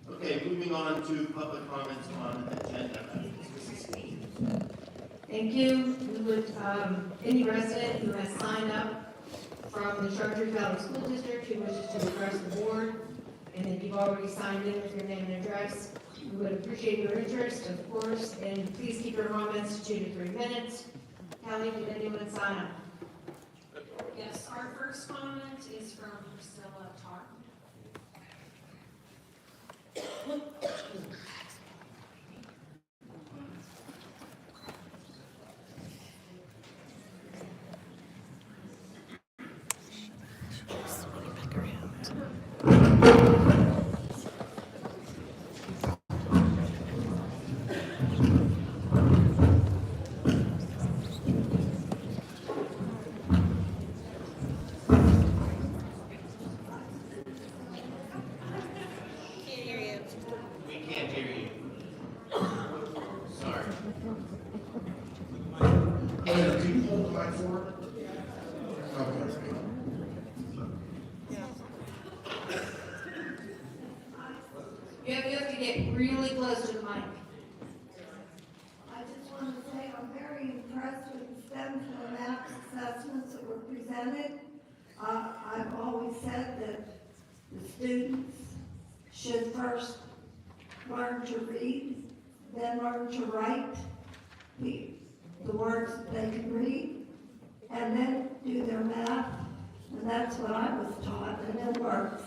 Okay, moving on to public comments on agenda items. Mrs. Steen. Thank you. We would, any resident who has signed up from the Chartiers Valley School District who wishes to address the board, and if you've already signed in with your name and address, we would appreciate your interest, of course, and please keep your comments to 2 to 3 minutes. Kelly, did anyone sign up? Yes, our first comment is from Priscilla Tarr. We can't hear you. Sorry. Anna, can you hold the mic for her? Okay. You have to get really close to the mic. I just want to say I'm very impressed with the STEM and math assessments that were presented. I've always said that the students should first learn to read, then learn to write the words that they can read, and then do their math, and that's what I was taught, and it works.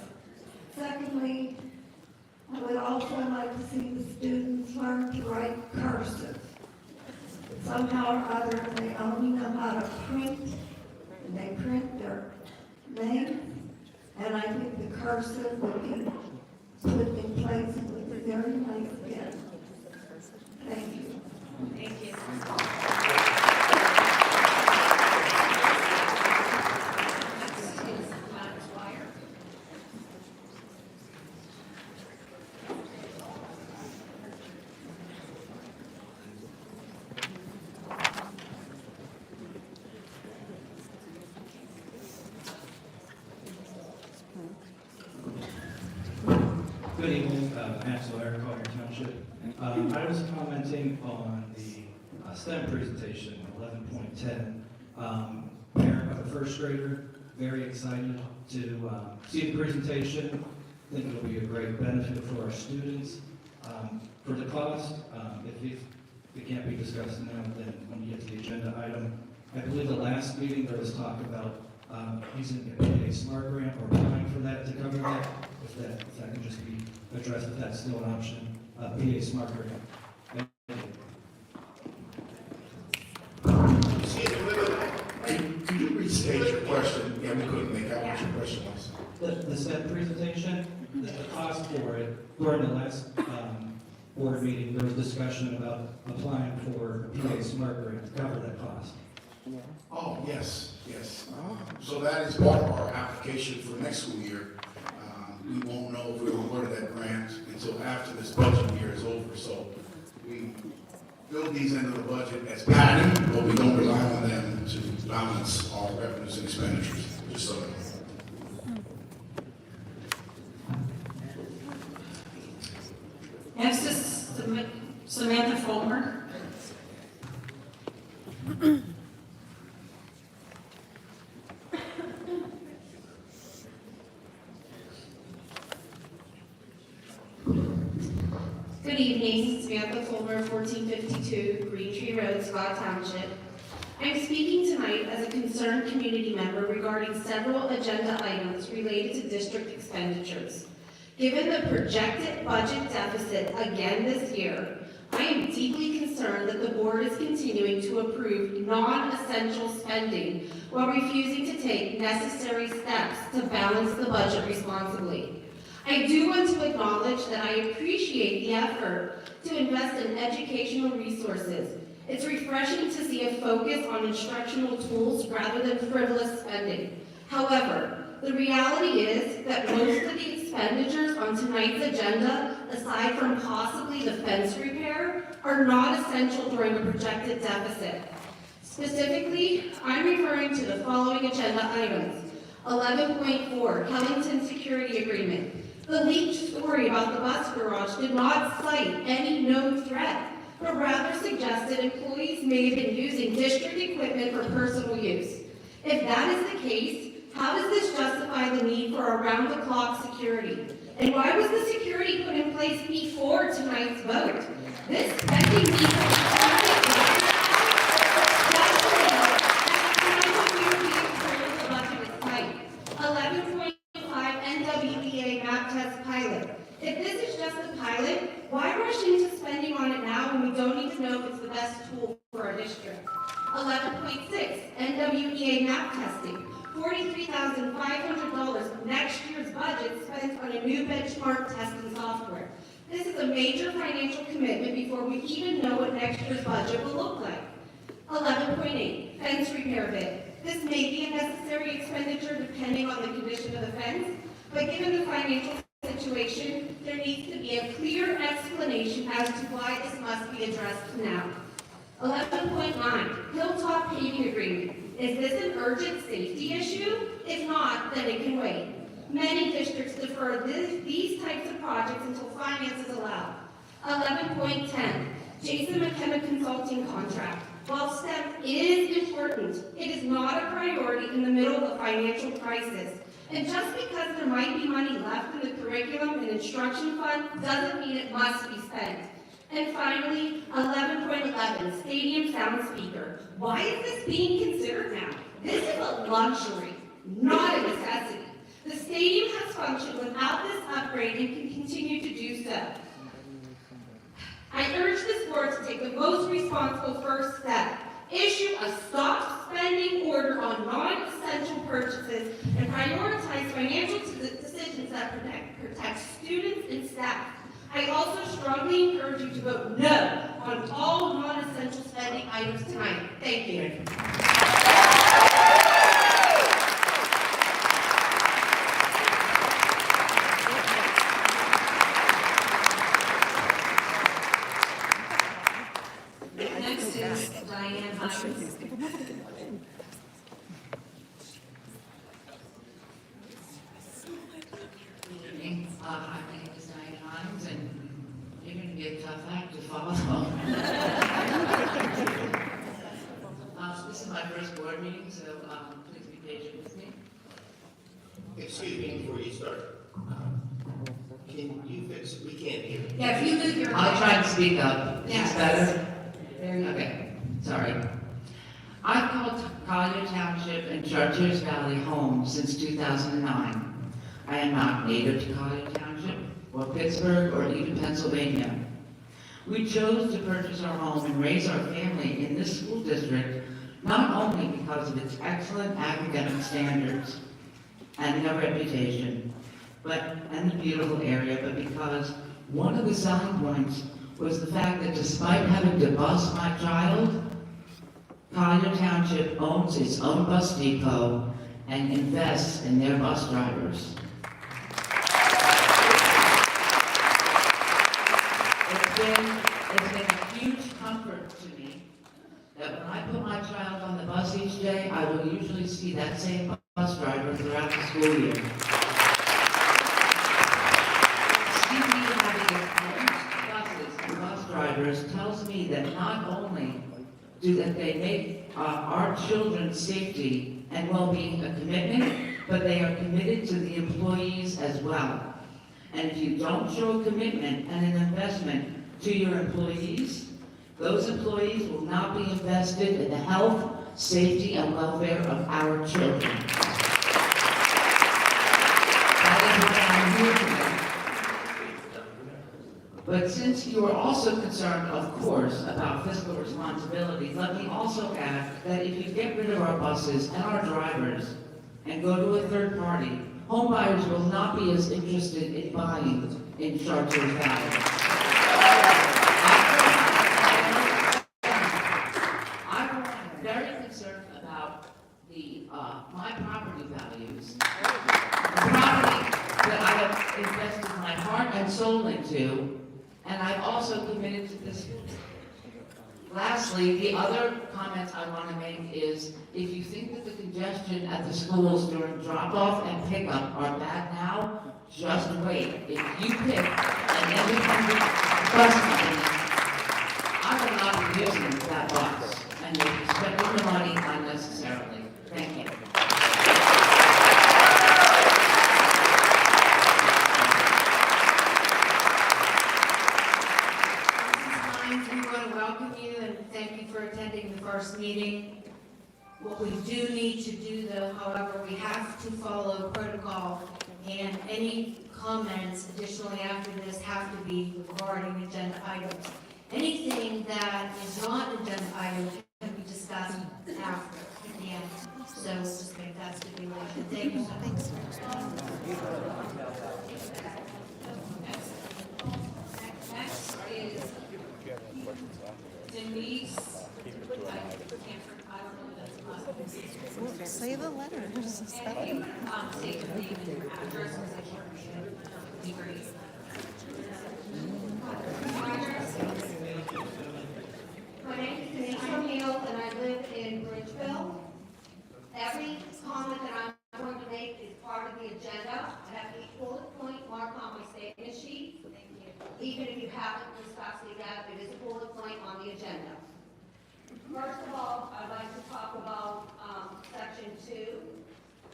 Secondly, I would also like to see the students learn to write cursive. Somehow or other, they only know how to print, and they print their names, and I think the cursive would be put in place and would be very nice again. Thank you. Thank you. Next is Matt Dwyer. Good evening, Matt Sawyer, Collier Township. I was commenting on the STEM presentation, 11.10. Parent of a first grader, very excited to see the presentation. Think it'll be a great benefit for our students. For the cost, if it can't be discussed now, then when you get to the agenda item, I believe the last meeting there was talk about using a PA Smart Grant or applying for that to cover that. If that can just be addressed, if that's still an option, PA Smart Grant. Could you restate your question? Yeah, we couldn't make out what your question was. The STEM presentation, the cost for it, during the last board meeting, there was discussion about applying for a PA Smart Grant to cover that cost. Oh, yes, yes. So that is part of our application for next school year. We won't know if we're awarded that grant until after this budget year is over. So we build these into the budget as padding, but we don't rely on them to balance our revenues and expenditures, just so you know. Next is Samantha Fulmer. Good evening, Samantha Fulmer, 1452 Green Tree Road, Scott Township. I'm speaking tonight as a concerned community member regarding several agenda items related to district expenditures. Given the projected budget deficit again this year, I am deeply concerned that the board is continuing to approve non-essential spending while refusing to take necessary steps to balance the budget responsibly. I do want to acknowledge that I appreciate the effort to invest in educational resources. It's refreshing to see a focus on instructional tools rather than frivolous spending. However, the reality is that most of the expenditures on tonight's agenda, aside from possibly the fence repair, are not essential during a projected deficit. Specifically, I'm referring to the following agenda items. 11.4, Kellington Security Agreement. The leaked story about the bus garage did not cite any known threat, but rather suggested employees may have been using district equipment for personal use. If that is the case, how does this justify the need for around-the-clock security? And why was the security put in place before tonight's vote? This spending needs rush into spending on it now when we don't even know if it's the best tool for our district. 11.6, NWEA map testing, $43,500 of next year's budget spent on a new benchmark testing software. This is a major financial commitment before we even know what next year's budget will look like. 11.8, fence repair bid. This may be a necessary expenditure depending on the condition of the fence, but given the financial situation, there needs to be a clear explanation as to why this must be addressed now. 11.9, Hilltop paving agreement. Is this an urgent safety issue? If not, then it can wait. Many districts defer these types of projects until finances allow. 11.10, Jason McKenna Consulting Contract. While STEM is important, it is not a priority in the middle of a financial crisis. And just because there might be money left in the curriculum and instruction fund doesn't mean it must be spent. And finally, 11.11, stadium sound speaker. Why is this being considered now? This is a luxury, not a necessity. The stadium has functioned without this upgrade and can continue to do so. I urge this board to take the most responsible first step. Issue a stop spending order on non-essential purchases and prioritize financial decisions that protect students and staff. I also strongly encourage you to vote no on all non-essential spending items tonight. Thank you. Next is Diane Hines. Good evening. My name is Diane Hines, and you're going to be a tough act to follow. This is my first board meeting, so please be patient with me. Excuse me before you start. Can you fix, we can't hear. Yeah, if you move your... I'll try and speak up. Is this better? There you go. Okay, sorry. I've called Collier Township and Chartiers Valley home since 2009. I am not native to Collier Township, or Pittsburgh, or even Pennsylvania. We chose to purchase our home and raise our family in this school district not only because of its excellent academic standards and their reputation, and the beautiful area, but because one of the selling points was the fact that despite having to bus my child, Collier Township owns its own bus depot and invests in their bus drivers. It's been a huge comfort to me that when I put my child on the bus each day, I will usually see that same bus driver throughout the school year. Seeing me having buses and bus drivers tells me that not only do that they make our children's safety and well-being a commitment, but they are committed to the employees as well. And if you don't show a commitment and an investment to your employees, those employees will not be invested in the health, safety, and welfare of our children. That is what I'm here to make. But since you are also concerned, of course, about fiscal responsibility, let me also add that if you get rid of our buses and our drivers and go to a third party, home buyers will not be as interested in buying in Chartiers Valley. I'm very concerned about my property values, the property that I have invested my heart and soul into, and I've also committed to this. Lastly, the other comment I want to make is, if you think that the congestion at the schools during drop-off and pickup are bad now, just wait. If you pick an independent bus company, I will not be using that bus, and you'll be spending your money unnecessarily. Thank you. We want to welcome you and thank you for attending the first meeting. What we do need to do though, however, we have to follow protocol, and any comments additionally after this have to be regarding agenda items. Anything that is not an agenda item can be discussed after, at the end. So we'll just make that stipulation. Thank you. Thanks. Next is Denise. Say the letters. And if you would state your name and your address, be great. My name is Denise O'Neill, and I live in Bridgeville. Every comment that I'm going to make is part of the agenda. I have a bullet point marked on my statement sheet. Thank you. Even if you haven't discussed it yet, it is a bullet point on the agenda. First of all, I'd like to talk about section 2.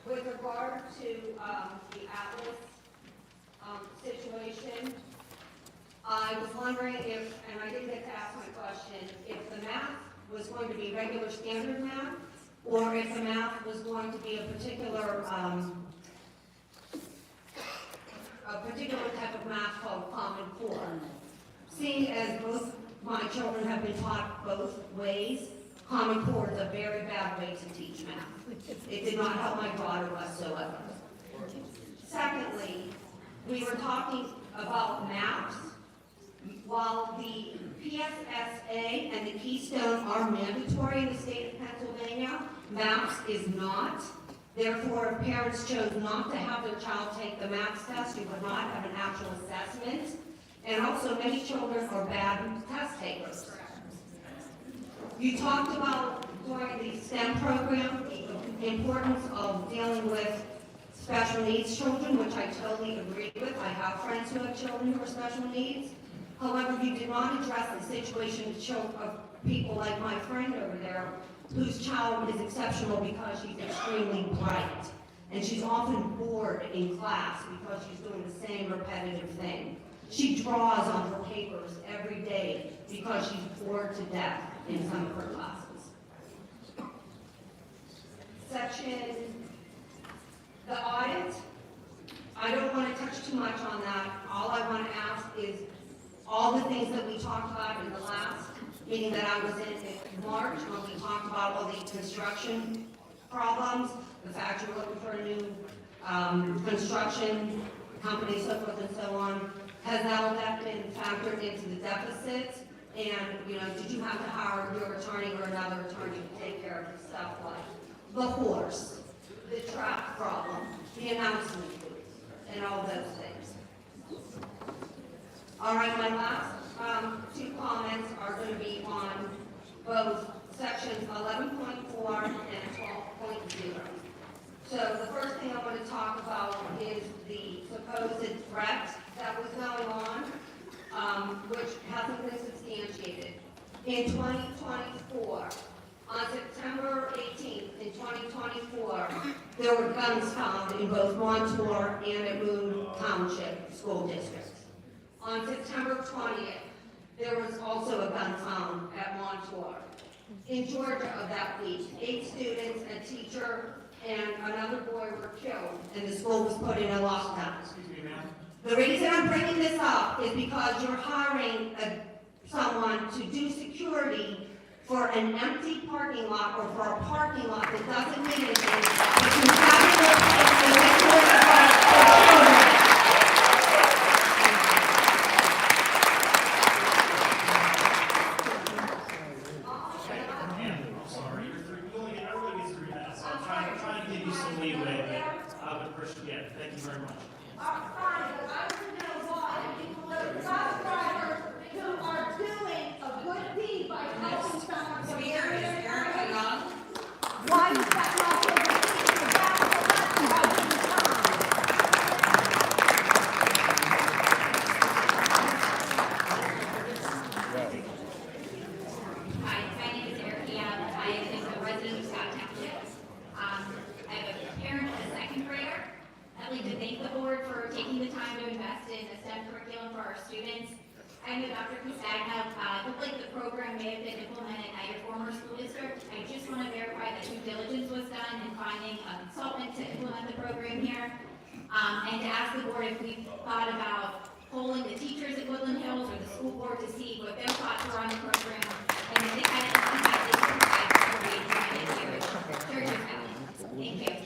With regard to the Atlas situation, I was wondering if, and I didn't get to ask my question, if the math was going to be regular standard math, or if the math was going to be a particular type of math called Common Core. Seeing as both my children have been taught both ways, Common Core is a very bad way to teach math. It did not help my daughter whatsoever. Secondly, we were talking about maps. While the PSSA and the Keystone are mandatory in the state of Pennsylvania, MAPS is not. Therefore, if parents chose not to have their child take the MAPS test, you would not have an actual assessment. And also, many children are bad test takers. You talked about, during the STEM program, the importance of dealing with special needs children, which I totally agree with. I have friends who have children who are special needs. However, you did not address the situation of people like my friend over there, whose child is exceptional because she's extremely bright. And she's often bored in class because she's doing the same repetitive thing. She draws on her papers every day because she's bored to death in some of her classes. The audit, I don't want to touch too much on that. All I want to ask is all the things that we talked about in the last meeting that I was in March, when we talked about all the construction problems, the fact you're looking for a new construction company, so forth and so on. Has all that been factored into the deficit? And, did you have to hire your attorney or another attorney to take care of stuff like the horse, the trap problem, the announcement booth, and all those things? All right, my last two comments are going to be on both sections 11.4 and 12.0. So the first thing I want to talk about is the supposed threat that was going on, which hasn't been substantiated. In 2024, on September 18th, in 2024, there were guns found in both Montour and at Moon Township school districts. On September 20th, there was also a gun found at Montour. In Georgia of that week, 8 students, a teacher, and another boy were killed, and the school was put in a lockdown. Excuse me, ma'am. The reason I'm bringing this up is because you're hiring someone to do security for an empty parking lot or for a parking lot that doesn't mean anything. But you I'm sorry, everybody gets 3 minutes. I'm trying to give you some leeway, but yeah, thank you very much. Fine, but I want to know why the bus drivers who are doing a good deed by helping someone from the area. Why is that not the Hi, my name is Erica. I am a resident of Scott Township. I have a parent and a second grader. I'd like to thank the board for taking the time to invest in a STEM curriculum for our students. I know Dr. Castagna, looked like the program may have been implemented at your former school district. I just want to verify that due diligence was done in finding a consultant to implement the program here. and to ask the board if we thought about polling the teachers at Woodland Hills or the school board to see what their thoughts were on the program, and if they had any feedback they could provide before we implement it here at Chartiers Valley. Thank you.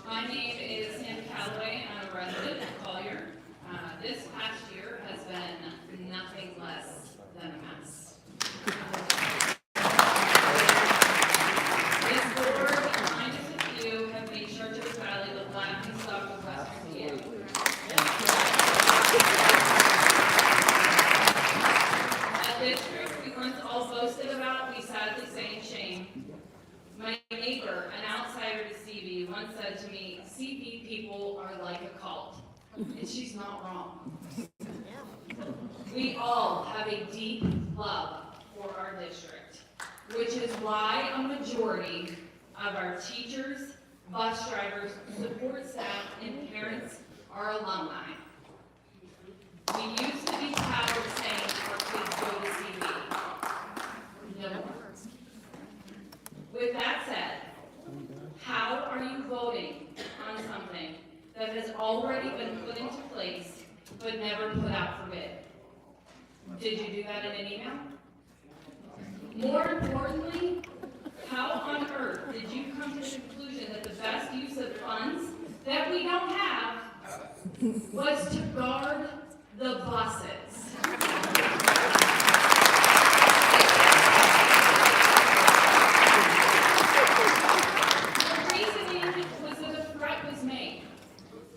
My name is Sam Calloway, I'm a resident of Collier. This past year has been nothing less than a mess. This board, kind of a few, have made Chartiers Valley the laughing stock of Western PA. A district we once all boasted about, we sadly say in shame. My neighbor, an outsider to CB, once said to me, CB people are like a cult. And she's not wrong. We all have a deep love for our district, which is why a majority of our teachers, bus drivers, support staff, and parents are alumni. We used to be proud of saying our kids go to CB. No more. With that said, how are you voting on something that has already been put into place but never put out for bid? Did you do that in an email? More importantly, how on earth did you come to the conclusion that the best use of funds that we don't have was to guard the buses?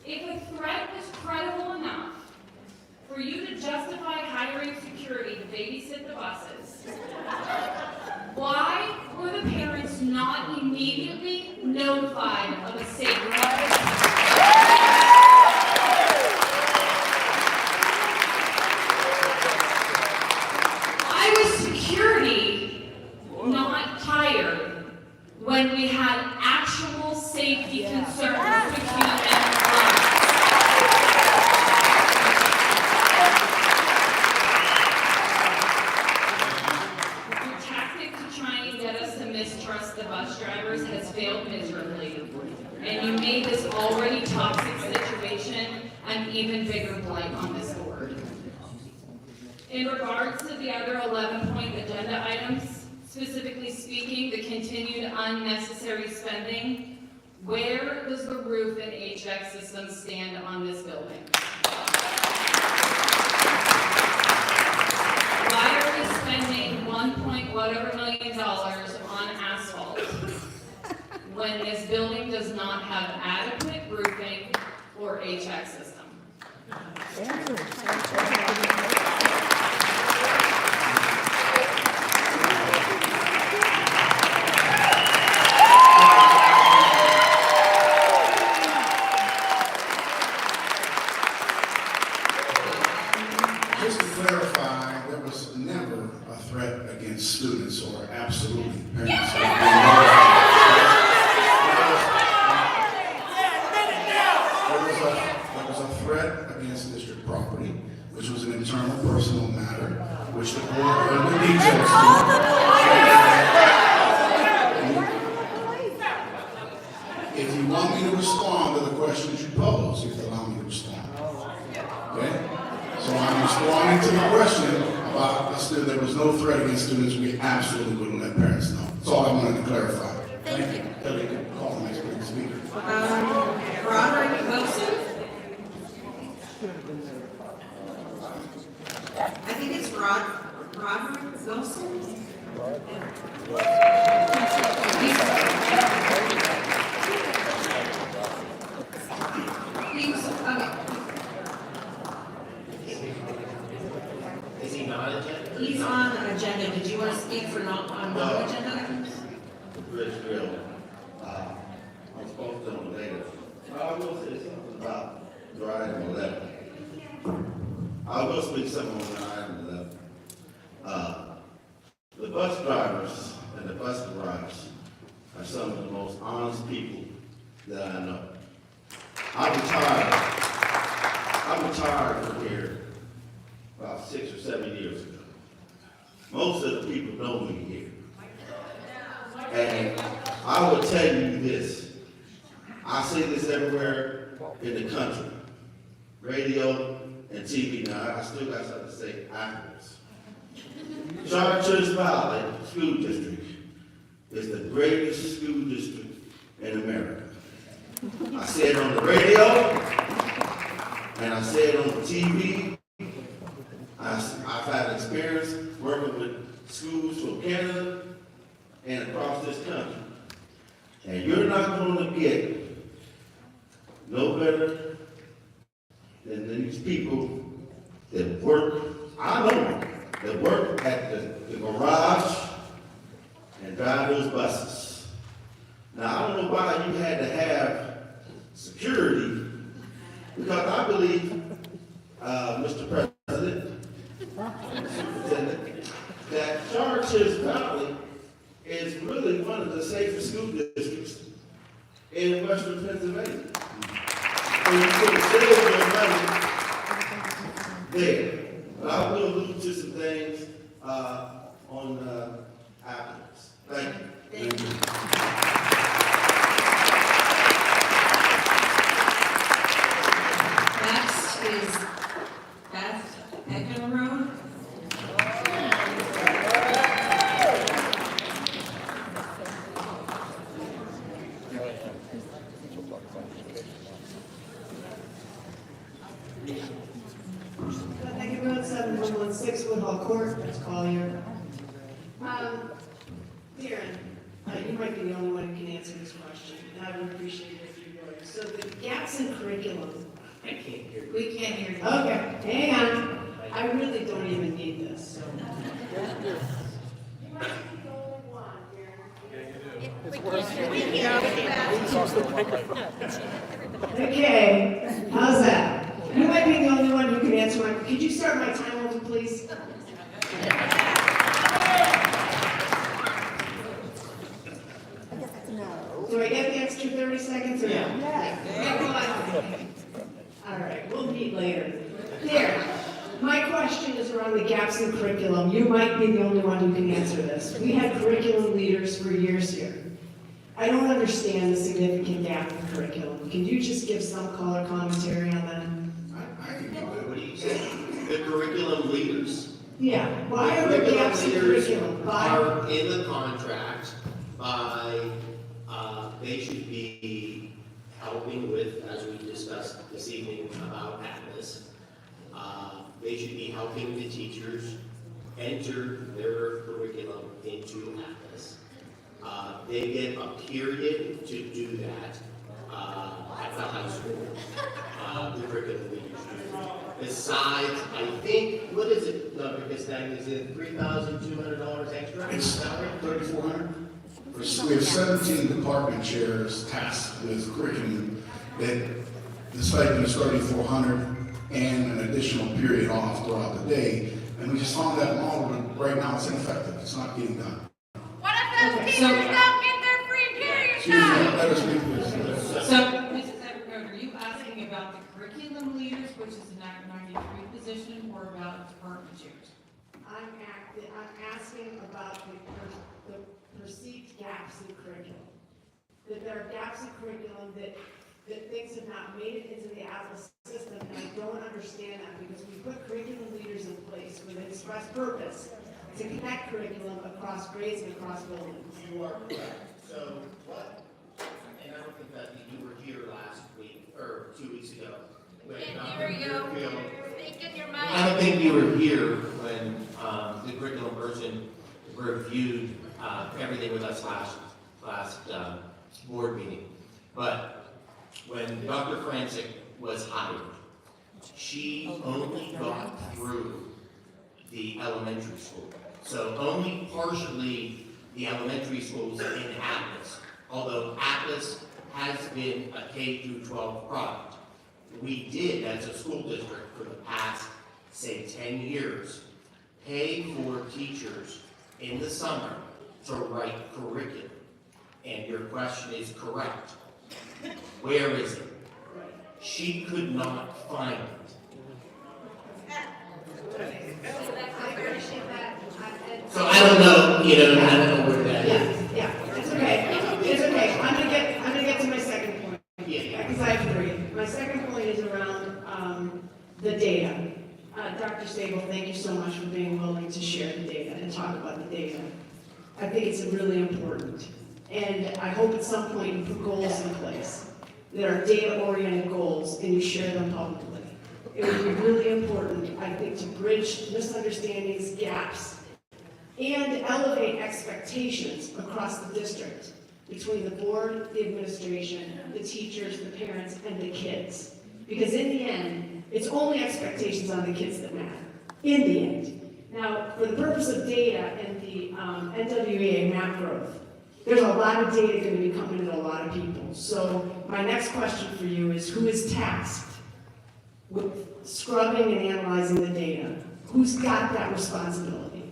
If a threat was credible enough for you to justify hiring security to babysit the buses, why were the parents not immediately notified of a safety risk? Why was security not tired when we had actual safety concerns with human lives? Your tactic to try and get us to mistrust the bus drivers has failed miserably, and you made this already toxic situation an even bigger blight on this board. In regards to the other 11-point agenda items, specifically speaking, the continued unnecessary spending, where does the roof and HVAC system stand on this building? Why are we spending $1.whatever million on asphalt when this building does not have adequate roofing or HVAC system? Just to clarify, there was never a threat against students or absolutely parents. There was a threat against district property, which was an internal personal matter, which the board heard the details to. If you want me to respond to the questions you pose, you have to allow me to respond. Okay? So I'm responding to the question about the student. There was no threat against students. We absolutely wouldn't let parents know. That's all I wanted to clarify. Thank you. Kelly, call the next speaker. Roderick Wilson? I think it's Roderick Wilson? Is he not agenda? He's on the agenda. Did you want to speak for on non-agenda items? Rich Grill. I'm supposed to know later. I will say something about your item 11. I will speak something on item 11. that I know. I retired from here about 6 or 7 years ago. Most of the people know me here. And I will tell you this. I say this everywhere in the country. Radio and TV. Now, I still got something to say afterwards. Chartiers Valley School District is the greatest school district in America. I say it on the radio, and I say it on the TV. I've had experience working with schools from Canada and across this country. And you're not going to get no better than these people that work, I know, that work at the garage and drive those buses. Now, I don't know why you had to have security, because I believe, Mr. President, that Chartiers Valley is really one of the safest school districts in Western Pennsylvania. So you could save your money there. But I will allude to some things on afterwards. Thank you. Thank you. Next is Beth Eckenrode. Thank you, Road 7116 Woodhall Court, that's Collier. Darren, you might be the only one who can answer this question, and I would appreciate it if you would. So the gaps in curriculum. I can't hear you. We can't hear you. Okay, hang on. I really don't even need this, so. Okay, how's that? You might be the only one who can answer my, could you start my time over, please? Do I get the extra 30 seconds or no? Yeah. All right, we'll meet later. There, my question is around the gaps in curriculum. You might be the only one who can answer this. We had curriculum leaders for years here. I don't understand the significant gap in curriculum. Can you just give some color commentary on that? I can do it. What do you say? The curriculum leaders. Yeah, why are there gaps in curriculum? Are in the contract by, they should be helping with, as we discussed this evening about Atlas. They should be helping the teachers enter their curriculum into Atlas. They get a period to do that at the high school. The curriculum leaders do. Besides, I think, what is it, Dr. Castagna, is it $3,200 extra? It's $3,400. We have 17 department chairs tasked with curriculum that the stipend is $3,400 and an additional period off throughout the day. And we just found that model, but right now it's ineffective. It's not getting done. What if those teachers don't get their free period Excuse me, time? let us speak this. So, Mrs. Eckenrode, are you asking about the curriculum leaders, which is an Act 93 position, or about department chairs? I'm asking about the perceived gaps in curriculum. That there are gaps in curriculum that things have not made it into the Atlas system, and I don't understand that because we put curriculum leaders in place with an express purpose to connect curriculum across grades and across buildings. You are correct. So what, and I don't think that you were here last week, or 2 weeks ago. when Can't hear you. Speak in your mic. I don't think you were here when the curriculum person reviewed everything with us last board meeting. But when Dr. Franczyk was hired, she only got through the elementary school. So only partially the elementary schools in Atlas, although Atlas has been a K-12 product. We did, as a school district, for the past, say, 10 years, pay for teachers in the summer to write curriculum. And your question is correct. Where is it? She could not find it. So I don't know, I don't know where that is. Yeah, it's okay, it's okay. I'm gonna get to my second point. Yeah. Because I have three. My second point is around, the data. Dr. Sable, thank you so much for being willing to share the data and talk about the data. I think it's really important. And I hope at some point you put goals in place that are data-oriented goals and you share them publicly. It would be really important, I think, to bridge misunderstandings, gaps, and elevate expectations across the district between the board, the administration, the teachers, the parents, and the kids. Because in the end, it's only expectations on the kids that matter, in the end. Now, for the purpose of data and the NWEA map growth, there's a lot of data going to be coming to a lot of people. So my next question for you is, who is tasked with scrubbing and analyzing the data? Who's got that responsibility?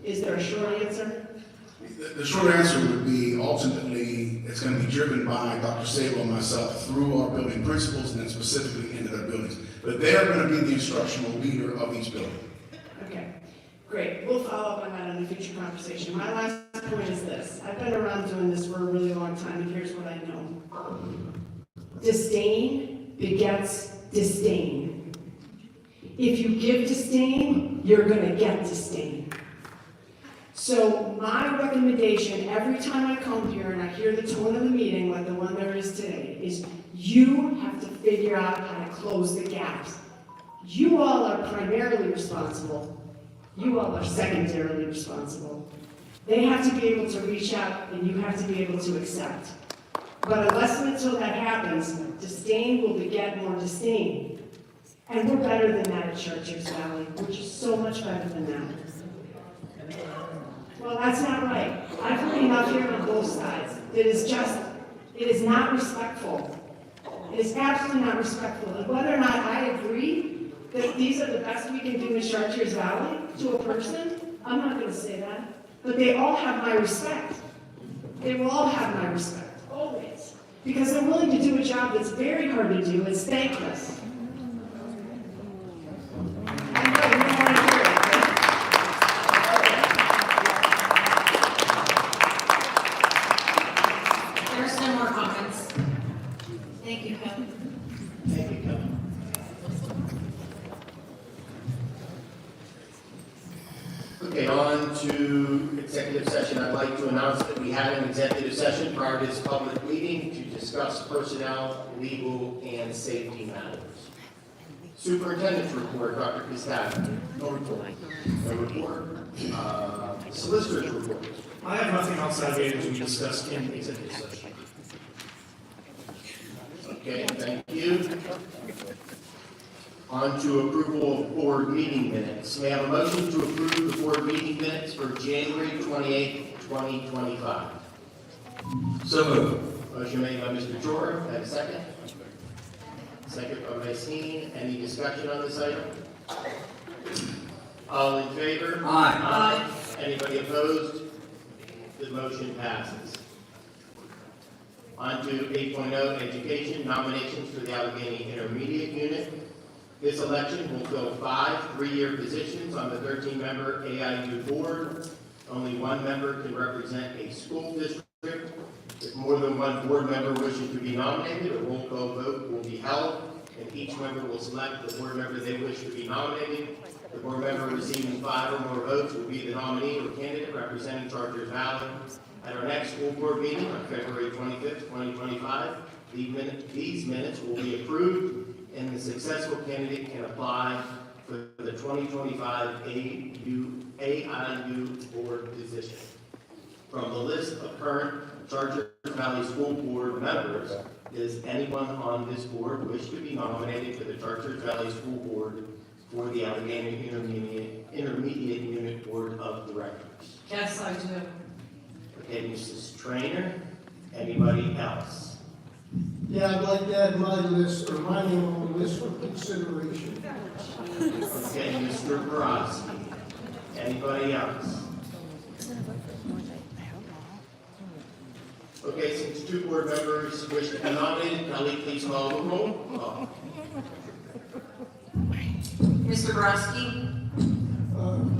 Is there a short answer? The short answer would be ultimately it's going to be driven by Dr. Sable and myself through our building principals and then specifically into their buildings. But they are going to be the instructional leader of each building. Okay, great. We'll follow up on that in a future conversation. My last point is this. I've been around doing this for a really long time, and here's what I know. Disdain begets disdain. If you give disdain, you're going to get disdain. So my recommendation every time I come here and I hear the tone of the meeting like the one there is today is you have to figure out how to close the gaps. You all are primarily responsible. You all are secondarily responsible. They have to be able to reach out and you have to be able to accept. But unless and until that happens, disdain will beget more disdain. And we're better than that at Chartiers Valley. We're just so much better than that. Well, that's not right. I've heard enough here on both sides. It is not respectful. It is absolutely not respectful. And whether or not I agree that these are the best we can do in Chartiers Valley to a person, I'm not going to say that. But they all have my respect. They will all have my respect, always. Because they're willing to do a job that's very hard to do. It's thankless. There's no more comments. Thank you, Kevin. Thank you, Kevin. Okay, on to executive session. I'd like to announce that we had an executive session prior to this public meeting to discuss personnel, legal, and safety matters. Superintendent's report, Dr. Pistache. No report. No report. Solicitor's report. I have nothing outside of items we discussed in the executive session. Okay, thank you. On to approval of board meeting minutes. May I have a motion to approve the board meeting minutes for January 28th, 2025? So moved. Motion made by Mr. Jora. Have a second? Second by Ms. Heen. Any discussion on this item? All in favor? Aye. Anybody opposed? The motion passes. On to 8.0, education, nominations for the Allegheny Intermediate Unit. This election will fill 5 3-year positions on the 13-member AIU board. Only one member can represent a school district. If more than one board member wishes to be nominated, a roll call vote will be held, and each member will select the board member they wish to be nominated. The board member receiving 5 or more votes will be the nominee or candidate representing Chartiers Valley. At our next school board meeting on February 25th, 2025, these minutes will be approved, and the successful candidate can apply for the 2025 AIU board position. From the list of current Chartiers Valley School Board members, does anyone on this board wish to be nominated for the Chartiers Valley School Board for the Allegheny Intermediate Unit Board of Directors? Yes, I do. Okay, Mrs. Trainer. Anybody else? Yeah, I'd like to add my list, or my name on the list for consideration. Okay, Mr. Borowski. Anybody else? Okay, since two board members wish to be nominated, Kelly, please call the roll. Mr. Brodsky?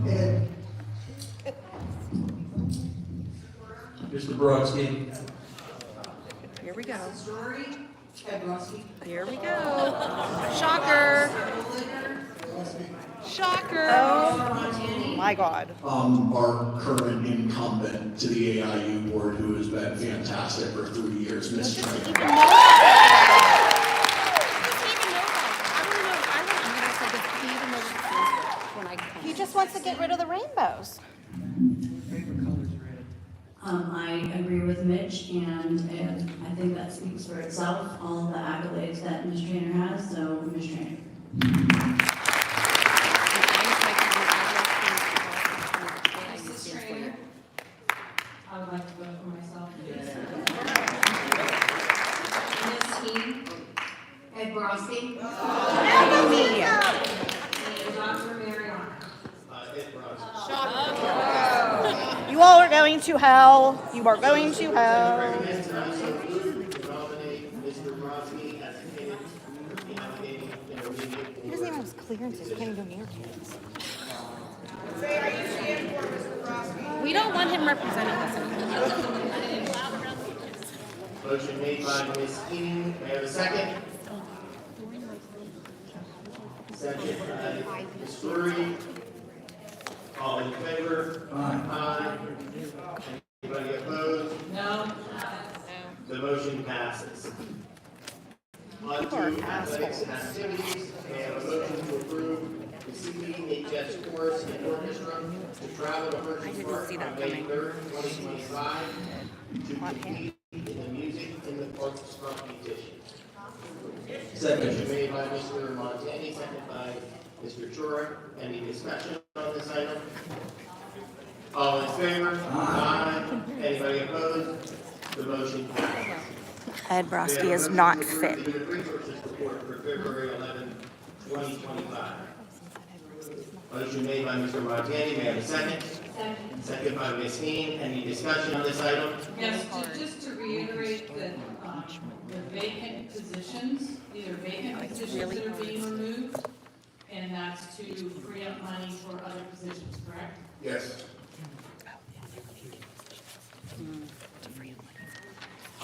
Ed, Mr. Brodsky. Here we go. Mrs. Drury? Ed Brodsky? Here we go. Shocker. Shocker. Oh, my God. Our current incumbent to the AIU board, who has been fantastic for 3 years, Ms. Trainer. He just wants to get rid of the rainbows. I agree with Mitch, and I think that speaks for itself, all the accolades that Ms. Trainer has, so Ms. Trainer. Mrs. Trainer? I would like to vote for myself. Ms. Heen? Ed Brodsky. And Dr. Mary Arnold? Ed Brodsky. You all are going to hell. You are going to hell. Recommends that I so move to nominate Mr. Brodsky as a candidate for the allocating intermediate. He doesn't even have clearances. He can't even go near kids. Say, are you standing for Mr. Brodsky? We don't want him representing us anymore. Motion made by Ms. Keating, may I have a second? Second by Ms. Fleury. All in favor? Aye. Anybody opposed? No. The motion passes. On to athletics and activities, may I have a motion to approve the CBHS chorus and orchestra to travel to Hershey Park on May 3rd, 2025 to compete in the music in the parks competition. Second. Motion made by Mr. Montani, second by Mr. Chora. Any discussion on this item? All in favor? Aye. Anybody opposed? The motion passes. Ed Brodsky is not fit. The human resources report for February 11, 2025. Motion made by Mr. Montani, may I have a second? Second by Ms. Heen. Any discussion on this item? Yes, just to reiterate that, the vacant positions, these are vacant positions that are being removed, and that's to free up money for other positions, correct? Yes.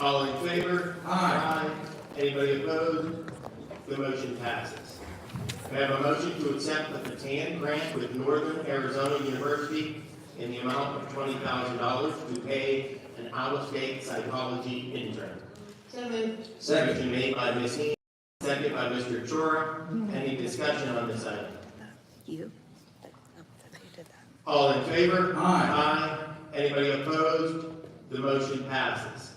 All in favor? Aye. Anybody opposed? The motion passes. May I have a motion to accept the Patan grant with Northern Arizona University in the amount of $20,000 to pay an out-of-state psychology intern? So moved. Second. Motion made by Ms. Heen, second by Mr. Chora. Any discussion on this item? You. All in favor? Aye. Anybody opposed? The motion passes.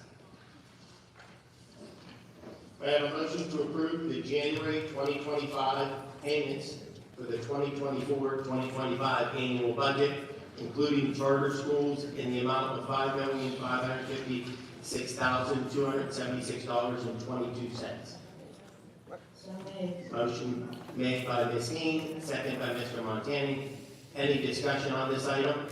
May I have a motion to approve the January 2025 payments for the 2024-2025 annual budget, including charter schools in the amount of $5,556,276.22. So moved. Motion made by Ms. Heen, second by Mr. Montani. Any discussion on this item?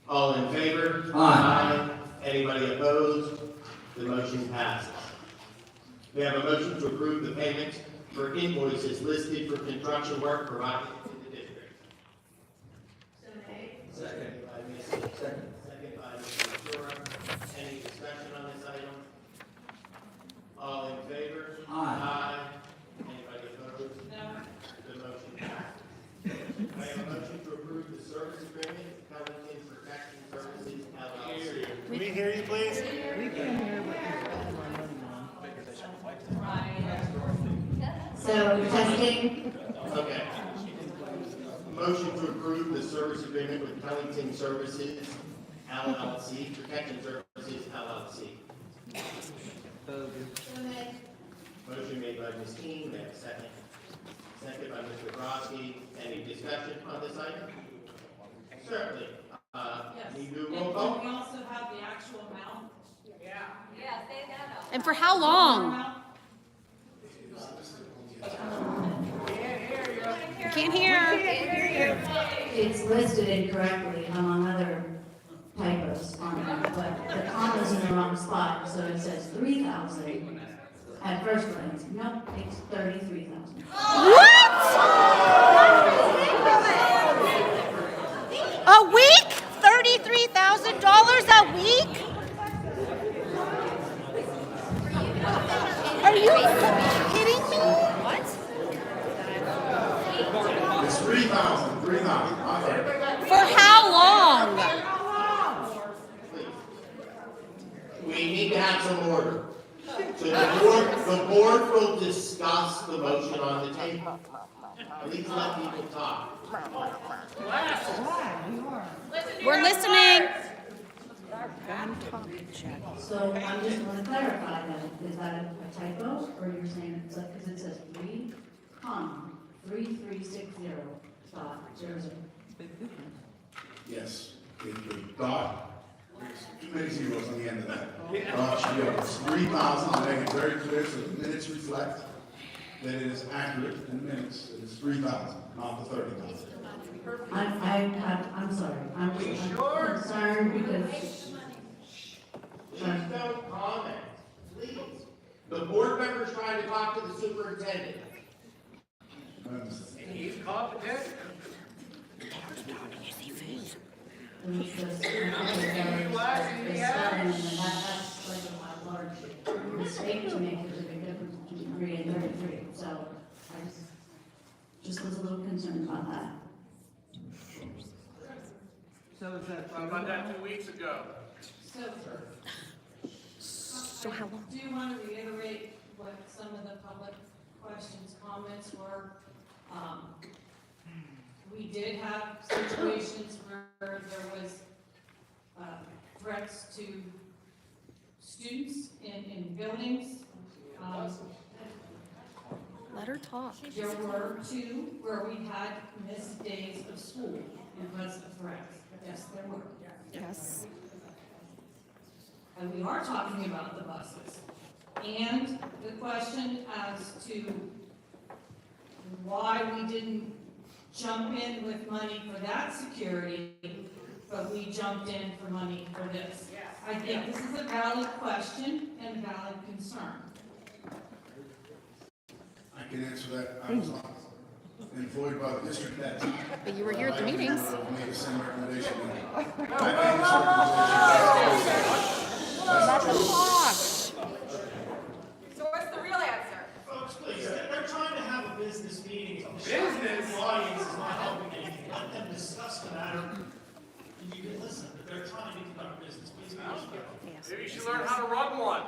All in favor? Aye. Anybody opposed? The motion passes. We have a motion to approve the payments for invoices listed for construction work provided in the district. So made. Second. By Ms. Heen, second by Mr. Shura. Any discussion on this item? All in favor? Aye. Anybody opposed? No. The motion passes. I have a motion to approve the service agreement with Paving Protection Services LLC. Can we hear you, please? So testing. Okay. Motion to approve the service agreement with Pellington Services LLC, Protection Services LLC. So made. Motion made by Ms. King, may I have a second? Second by Mr. Brodsky. Any discussion on this item? Certainly. Yes. Need to do a And roll we call? also have the actual amount. Yeah, say that out. And for how long? Can't hear. It's listed incorrectly among other typos on it, but the common was in the wrong spot, so it says 3,000 at first glance. Nope, it's 33,000. A week? $33,000 a week? Are you kidding me? What? It's 3,000. For how long? We need to have some order. So the board will discuss the motion on the table. Please let people talk. We're listening. So I just want to clarify that. Is that a typo, or you're saying it's like, because it says 3,3360.00. Yes, the dot, there's too many zeros on the end of that. It's 3,000, I'll make it very clear so the minutes reflect that it is accurate in the minutes. It is 3,000, not the 30,000. I'm sorry. I'm concerned because. Please don't comment, please. The board member's trying to talk to the superintendent. He's competent. That's like a large mistake to make. There's a big difference between 3 and 33. So I just was a little concerned about that. So is that? About that 2 weeks ago. So how long? Do you want to reiterate what some of the public questions, comments were? We did have situations where there was threats to students in buildings. Let her talk. There were 2 where we had missed days of school because of threats. Yes, there were. Yes. And we are talking about the buses. And the question as to why we didn't jump in with money for that security, but we jumped in for money for this. I think this is a valid question and a valid concern. I can answer that. I was employed by the district at that time. But you were here at the meetings. I made the same recommendation. Let them talk. So what's the real answer? Folks, please, they're trying to have a business meeting. Business? The audience is not helping anything. Let them discuss the matter. And you can listen, but they're trying to conduct business. Please be respectful. Maybe you should learn how to run one.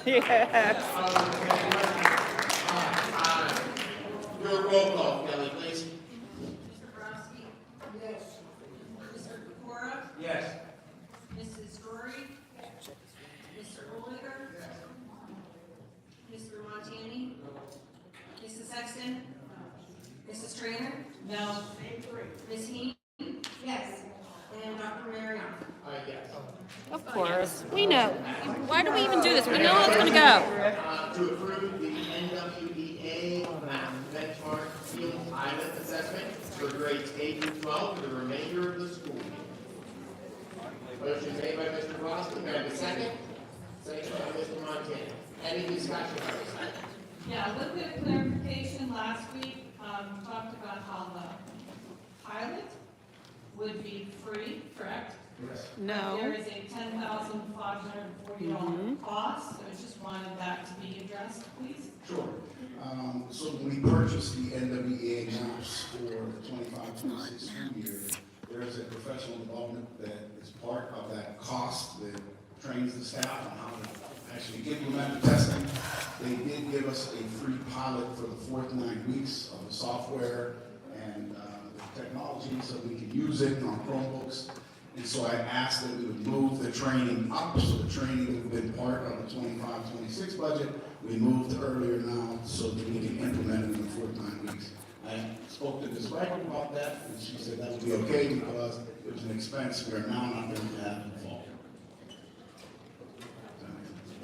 Yes. Do a roll call, Kelly, please. Mr. Brodsky? Yes. Mr. Pecora? Yes. Mrs. Drury? Mr. Oliver? Mr. Montani? Mrs. Sexton? Mrs. Trainer? No. Ms. Heath? Yes. And Dr. Marion? Yes. Of course. We know. Why do we even do this? We know how it's going to go. To approve the NWEA math benchmark field pilot assessment for grades 8 through 12 for the remainder of the school year. Motion made by Mr. Boston, may I have a second? Second by Mr. Montana. Any discussion on this item? Yeah, a little bit of clarification. Last week, we talked about how the pilot would be free, correct? Yes. No. There is a $10,540 cost, so I just wanted that to be addressed, please. Sure. So when we purchased the NWEA maps for the 25-26 school year, there is a professional development that is part of that cost that trains the staff on how to actually implement the testing. They did give us a free pilot for the 4th 9 weeks of the software and the technology so we could use it on Chromebooks. And so I asked that we would move the training up, so the training that would have been part of the 25-26 budget, we moved earlier now so that we can implement it in the 4th 9 weeks. I spoke to Ms. Wagner about that, and she said that would be okay because it was an expense we are now not going to have in the fall.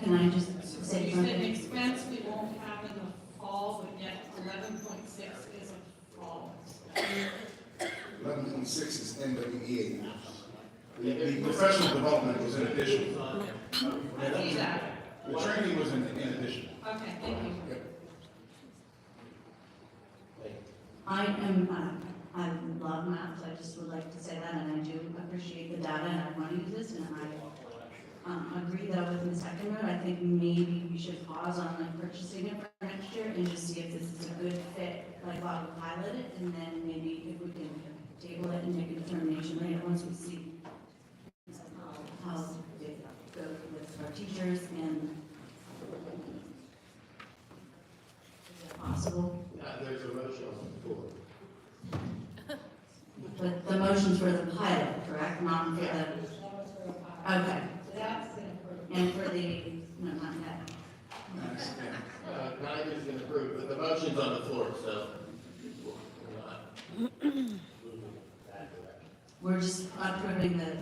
Can I just say You said something? expense we won't have in the fall, but yet 11.6 is a fall. 11.6 is NWEA maps. The professional development was in addition. I see that. The training was in addition. Okay, thank you. I love math, so I just would like to say that, and I do appreciate the data, and I want to use this, and I agree though with Ms. Heckenroth. I think maybe we should pause on like purchasing it for next year and just see if this is a good fit, like while we pilot it, and then maybe if we can table it and make a determination later, once we see how they go with our teachers and is it possible? There's a motion on the floor. But the motion's for the pilot, correct? Not for the, okay. And for the, no, not yet. Neither's been approved, but the motion's on the floor, so we're not moving that direction. We're just approving the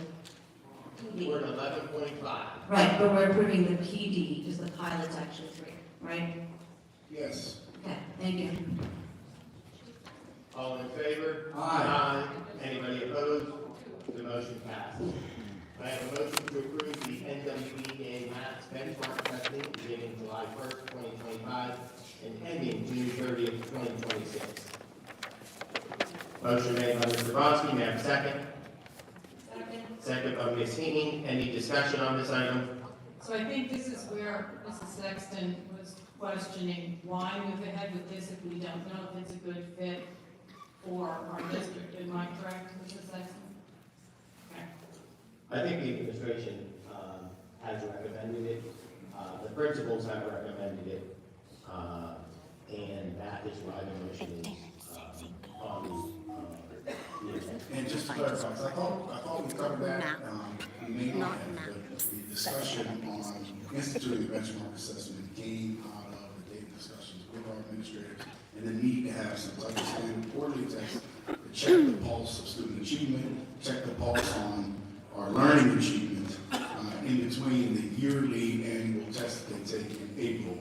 We're at 11.5. right, but we're approving the PD, because the pilot's actually 3, right? Yes. Okay, thank you. All in favor? Aye. Anybody opposed? The motion passes. I have a motion to approve the NWEA math benchmark testing beginning July 1st, 2025 and ending June 30th, 2026. Motion made by Mr. Brodsky. May I have a second? Second by Ms. Heaney. Any discussion on this item? So I think this is where Mrs. Sexton was questioning why move ahead with this if we don't know if it's a good fit for our district. Am I correct, Mrs. Sexton? Okay. I think the administration has recommended it. The principals have recommended it. And that is why the motion is on the agenda. And just to clarify, 'cause I thought we covered that, we may not have, but the discussion on instituting the benchmark assessment came out of the data discussions with our administrators, and the need to have some type of standard quarterly test to check the pulse of student achievement, check the pulse on our learning achievement, in between the yearly annual test that they take in April.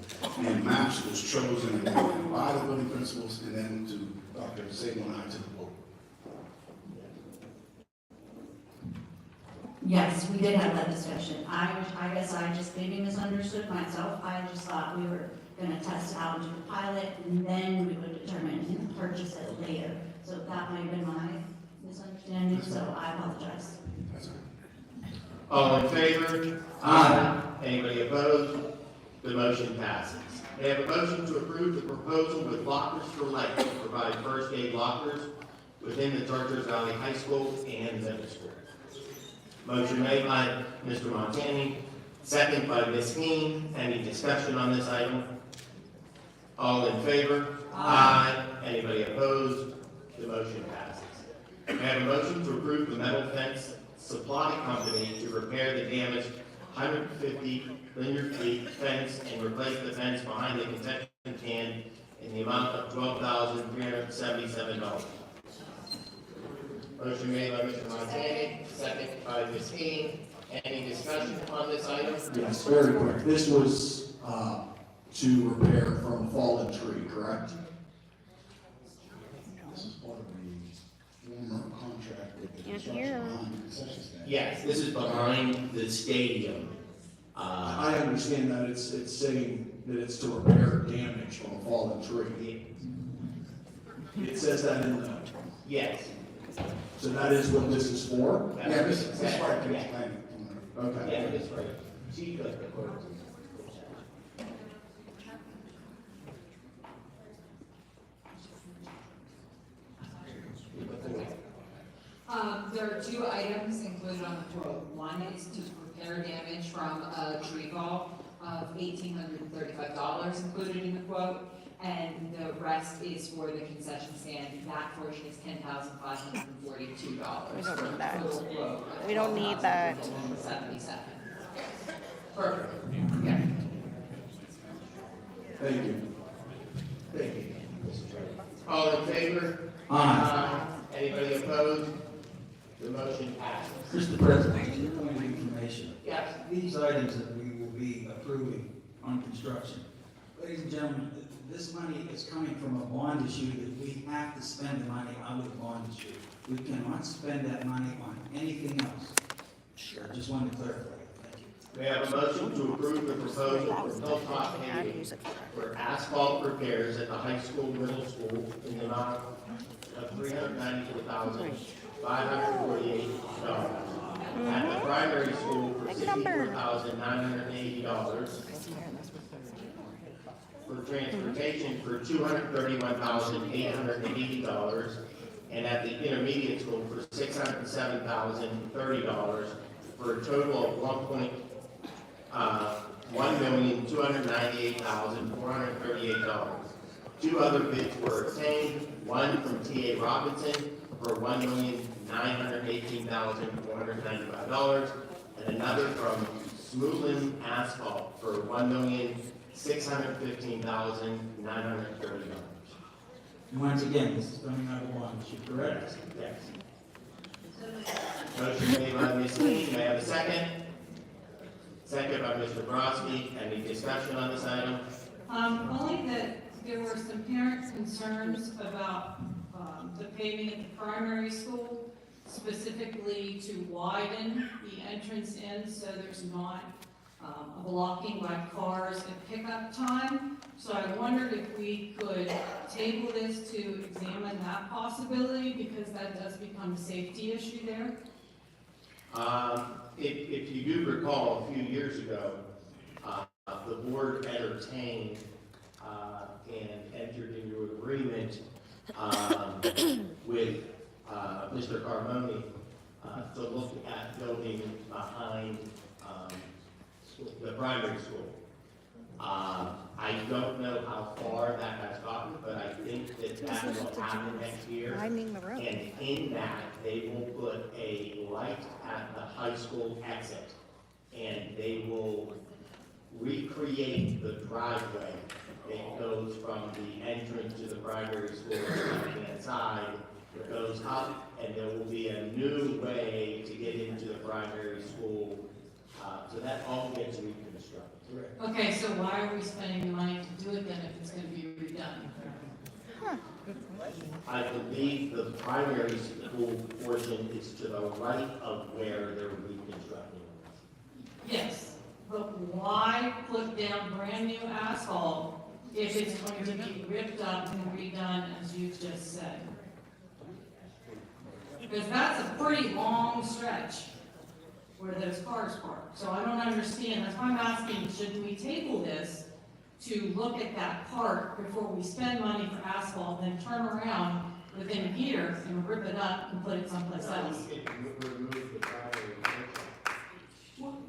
And MAPS was chosen by the building principals and then to Dr. Sable and I to the board. Yes, we did have that discussion. I guess I just maybe misunderstood myself. I just thought we were gonna test it out and do the pilot, and then we would determine and purchase it later. So that might have been my misunderstanding, so I apologize. All in favor? Aye. Anybody opposed? The motion passes. May I have a motion to approve the proposal with Lockers for Life to provide first aid lockers within the Chartiers Valley High School and middle school? Motion made by Mr. Montani, second by Ms. Heen. Any discussion on this item? All in favor? Aye. Anybody opposed? The motion passes. May I have a motion to approve the metal fence supply company to repair the damaged 150 linear feet fence and replace the fence behind the concession stand in the amount of $12,377. Motion made by Mr. Montani, second by Ms. Heen. Any discussion on this item? Yes, very quick. This was to repair from a fallen tree, correct? This is part of the former contract with the Can't construction hear. behind the concession stand. Yes, this is behind the stadium. I understand that it's saying that it's to repair damage from a fallen tree. It says that in the, Yes. so that is what this is for? Yeah, this is right. Yeah. Okay. Yeah, that's right. She got the quote. There are 2 items included on the quote. One is to repair damage from a tree fall of $1,835 included in the quote, and the rest is for the concession stand. That portion is $10,542. We don't need that. Total quote of We don't need that. $12,177. Perfect. Yeah. Thank you. Thank you. All in favor? Aye. Anybody opposed? The motion passes. Mr. President, just a point of information. Yes. These items that we will be approving on construction, ladies and gentlemen, this money is coming from a bond issue that we have to spend the money out of the bond issue. We cannot spend that money on anything else. Sure. I just wanted to clarify. Thank you. We have a motion to approve the proposal from Hilltop Paving for asphalt repairs at the high school, middle school in the amount of $394,548. At the primary school for $64,980. For transportation for $231,880. And at the intermediate school for $607,030, for a total of $1,298,438. Two other bids were obtained, one from T.A. Robinson for $1,918,495, and another from Smootland Asphalt for $1,615,930. Once again, this is coming out of the bond issue, correct? Yes. Motion made by Ms. Lee, may I have a second? Second by Mr. Brodsky. Any discussion on this item? Only that there were some parents' concerns about the paving at the primary school, specifically to widen the entrance in so there's not a blocking by cars at pickup time. So I wondered if we could table this to examine that possibility, because that does become a safety issue there. If you do recall, a few years ago, the board entertained and entered into an agreement with Mr. Carboni to look at building behind the primary school. I don't know how far that has gotten, but I think that will happen next year. And in that, they will put a light at the high school exit, and they will recreate the driveway that goes from the entrance to the primary school on the left-hand side. It goes up, and there will be a new way to get into the primary school. So that all gets reconstructed. Okay, so why are we spending the money to do it then if it's going to be redone? I believe the primary school portion is to the right of where they're reconstructing. Yes, but why put down brand new asphalt if it's going to be ripped up and redone as you just said? Because that's a pretty long stretch where those cars park. So I don't understand. That's why I'm asking, should we table this to look at that part before we spend money for asphalt, then turn around within a year and rip it up and put it someplace else?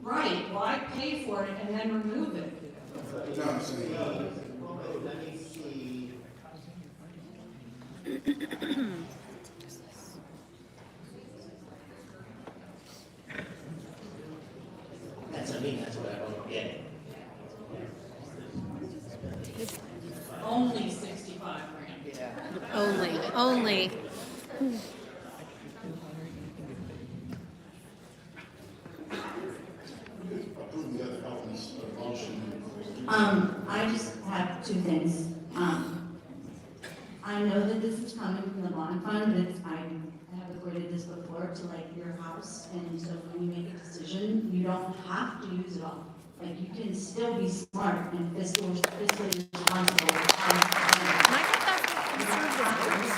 Right, why pay for it and then remove it? Let me see. That's what I don't get. Only 65 grand. Only. Approve the other elements of the motion. I just have two things. I know that this is coming from the bond fund, but I have equated this before to like your house, and so when you make a decision, you don't have to use it all. Like, you can still be smart and fiscally responsible.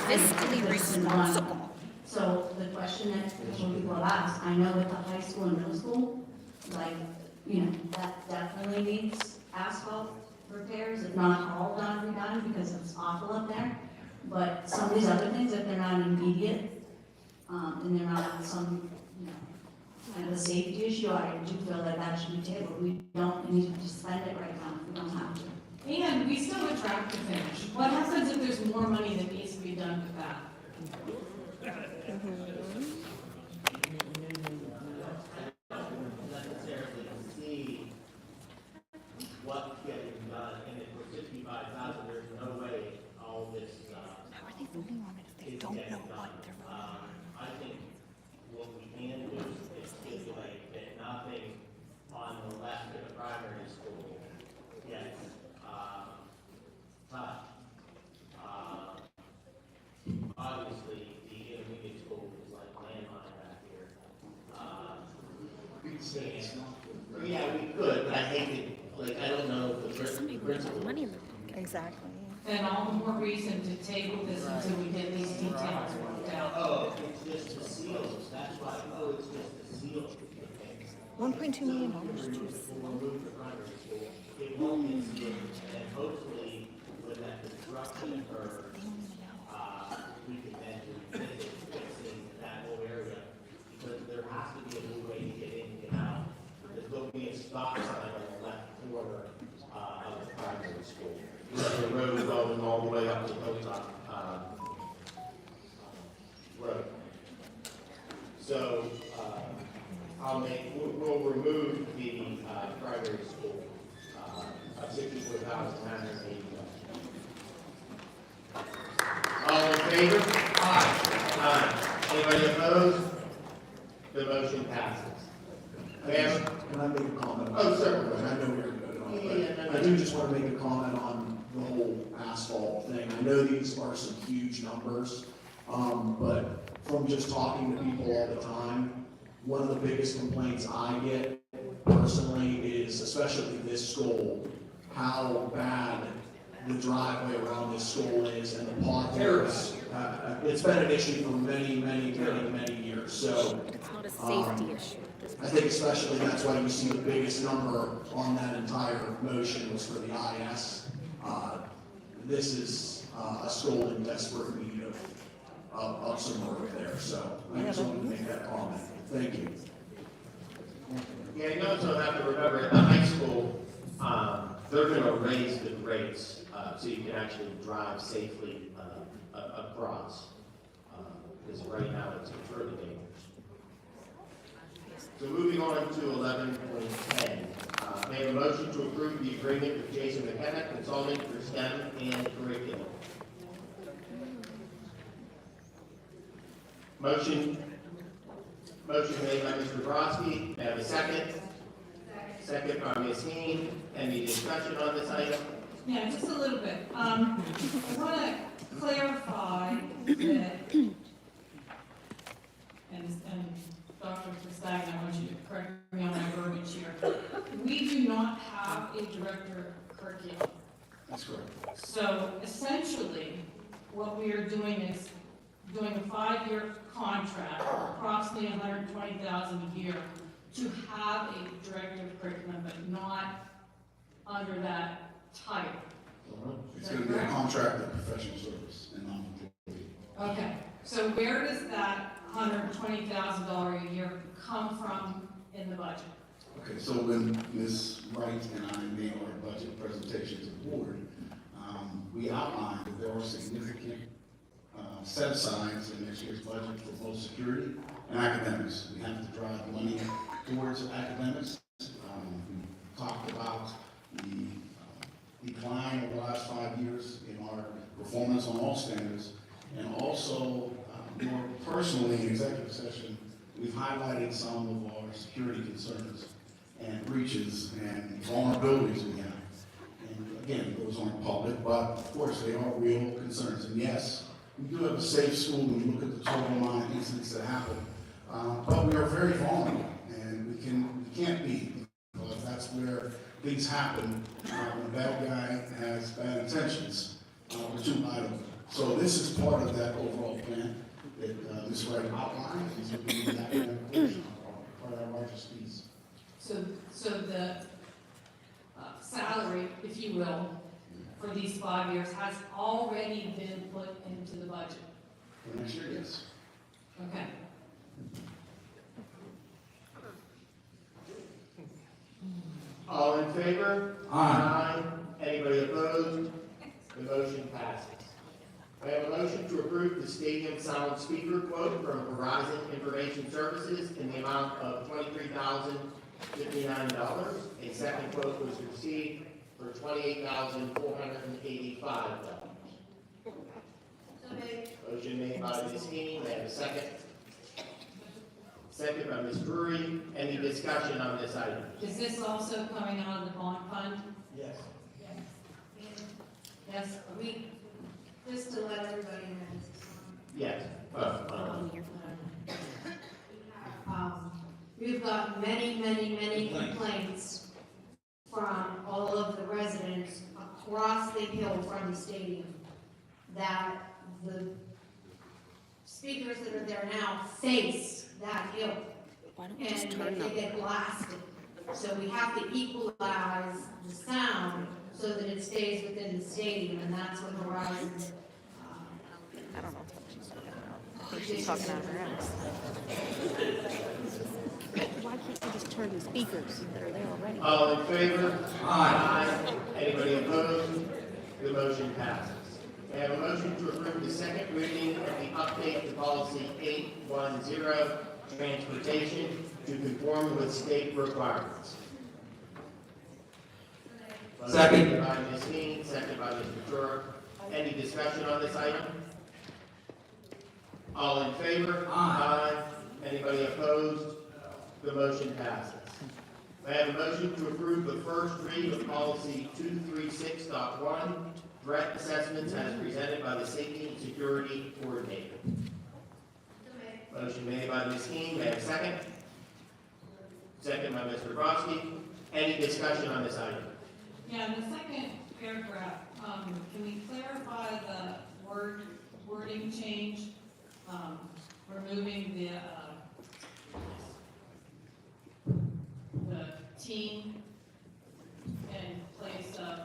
Fiscally responsible. So the question that people have asked, I know with the high school and middle school, like, that definitely needs asphalt repairs, if not all redone, because it's awful up there. But some of these other things, if they're not immediate, and they're not some, kind of a safety issue, I do feel that should be tabled. We don't need to spend it right now if we don't have to. And we still have track to finish. What happens if there's more money that needs to be done with that? See what's getting done, and if we're 65,000, there's no way all this How are they voting on it if they don't know what they're voting on? I think what we can do is stipulate that nothing on the left of the primary school gets touched. Obviously, the intermediate school is like landmine back here. Yeah, we could, but I hate to, like, I don't know the principle. Money in the Exactly. And all the more reason to table this until we get these details worked out. Oh, it's just the seals, that's why, oh, it's just the seal. $1.2 million We'll move the primary school, it won't be sealed, and hopefully, when that construction occurs, we can then do fixing that whole area, because there has to be a new way to get in and get out. There's going to be a stop sign on the left corner, of the primary school. The road going all the way up to Hilltop, road. So, we'll remove the, primary school, of $64,980. All in favor? Aye. Anybody opposed? The motion passes. Ma'am? Can I make a comment? Oh, certainly. I know we're good on Yeah, it, but I do just want to make a comment on the whole asphalt thing. I know these are some huge numbers, but from just talking to people all the time, one of the biggest complaints I get personally is, especially this school, how bad the driveway around this school is and the potholes. It's been an issue for many years, so. It's not a safety issue. I think especially that's why you see the biggest number on that entire motion was for the IS. This is a school in desperate need of some work there, so I just wanted to make that comment. Thank you. Yeah, you also have to remember at the high school, they're gonna raise the grades, so you can actually drive safely, across. Because right now it's really dangerous. So moving on to 11.10, may I have a motion to approve the agreement with Jason McKenna Consulting for STEM and curriculum. Motion made by Mr. Brodsky. May I have a second? Second by Ms. Heen. Any discussion on this item? Yeah, just a little bit. I want to clarify that, and Dr. Stagg, I want you to correct me on my verbiage here. We do not have a director of curriculum. That's correct. So essentially, what we are doing is doing a 5-year contract, approximately $120,000 a year, to have a director of curriculum, but not under that title. It's going to be a contract of professional service and non-employee. Okay, so where does that $120,000 a year come from in the budget? Okay, so when Ms. Wright and I made our budget presentation to the board, we outlined that there are significant set-asides in next year's budget for both security and academics. We have to drive money towards academics. We talked about the decline over the last 5 years in our performance on all standards, and also more personally in executive session, we've highlighted some of our security concerns and breaches and vulnerabilities we have. And again, those aren't public, but of course they are real concerns. And yes, we do have a safe school when you look at the total amount of incidents that happen, but we are very vulnerable, and we can't be, because that's where things happen when a bad guy has bad intentions. We're too vital. So this is part of that overall plan that Ms. Wright outlined. These will be the academic portion, part of our largest piece. So the salary, if you will, for these 5 years has already been put into the budget? For next year, yes. Okay. All in favor? Aye. Anybody opposed? The motion passes. I have a motion to approve the stadium sound speaker quote from Verizon Information Services in the amount of $23,059. A second quote was received for $28,485. Motion made by Ms. Heen. May I have a second? Second by Ms. Drury. Any discussion on this item? Is this also coming out of the bond fund? Yes. Yes, Just to let everybody know. Yes. We We've got many complaints from all of the residents across the hill from the stadium that the speakers that are there now face that hill. Why don't we just turn And them? they get blasted. So we have to equalize the sound so that it stays within the stadium, and that's what Horizon. I don't know what she's talking about. I think she's talking out of her ass. Why can't you just turn the speakers that are there already? All in favor? Aye. Anybody opposed? The motion passes. I have a motion to approve the second reading of the update to policy 810, transportation, to conform with state requirements. Second. Motion by Ms. King, second by Mr. Turk. Any discussion on this item? All in favor? Aye. Anybody opposed? The motion passes. I have a motion to approve the first read of policy 236.1, threat assessments as presented by the safety and security coordinator. Motion made by Ms. King, may I have a second? Second by Mr. Brodsky. Any discussion on this item? Yeah, in the second paragraph, can we clarify the wording change? Removing the team in place of.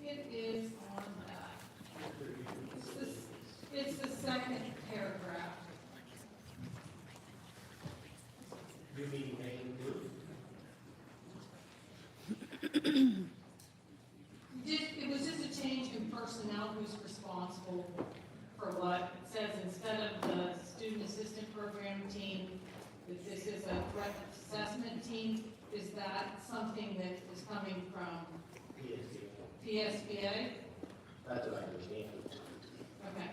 It is on that. It's the second paragraph. You mean name It was just a change in personnel who's responsible for what. It says instead of the student assistant program team, that this is a threat assessment team. Is that something that is coming from PSBA? That's what I understand. Okay.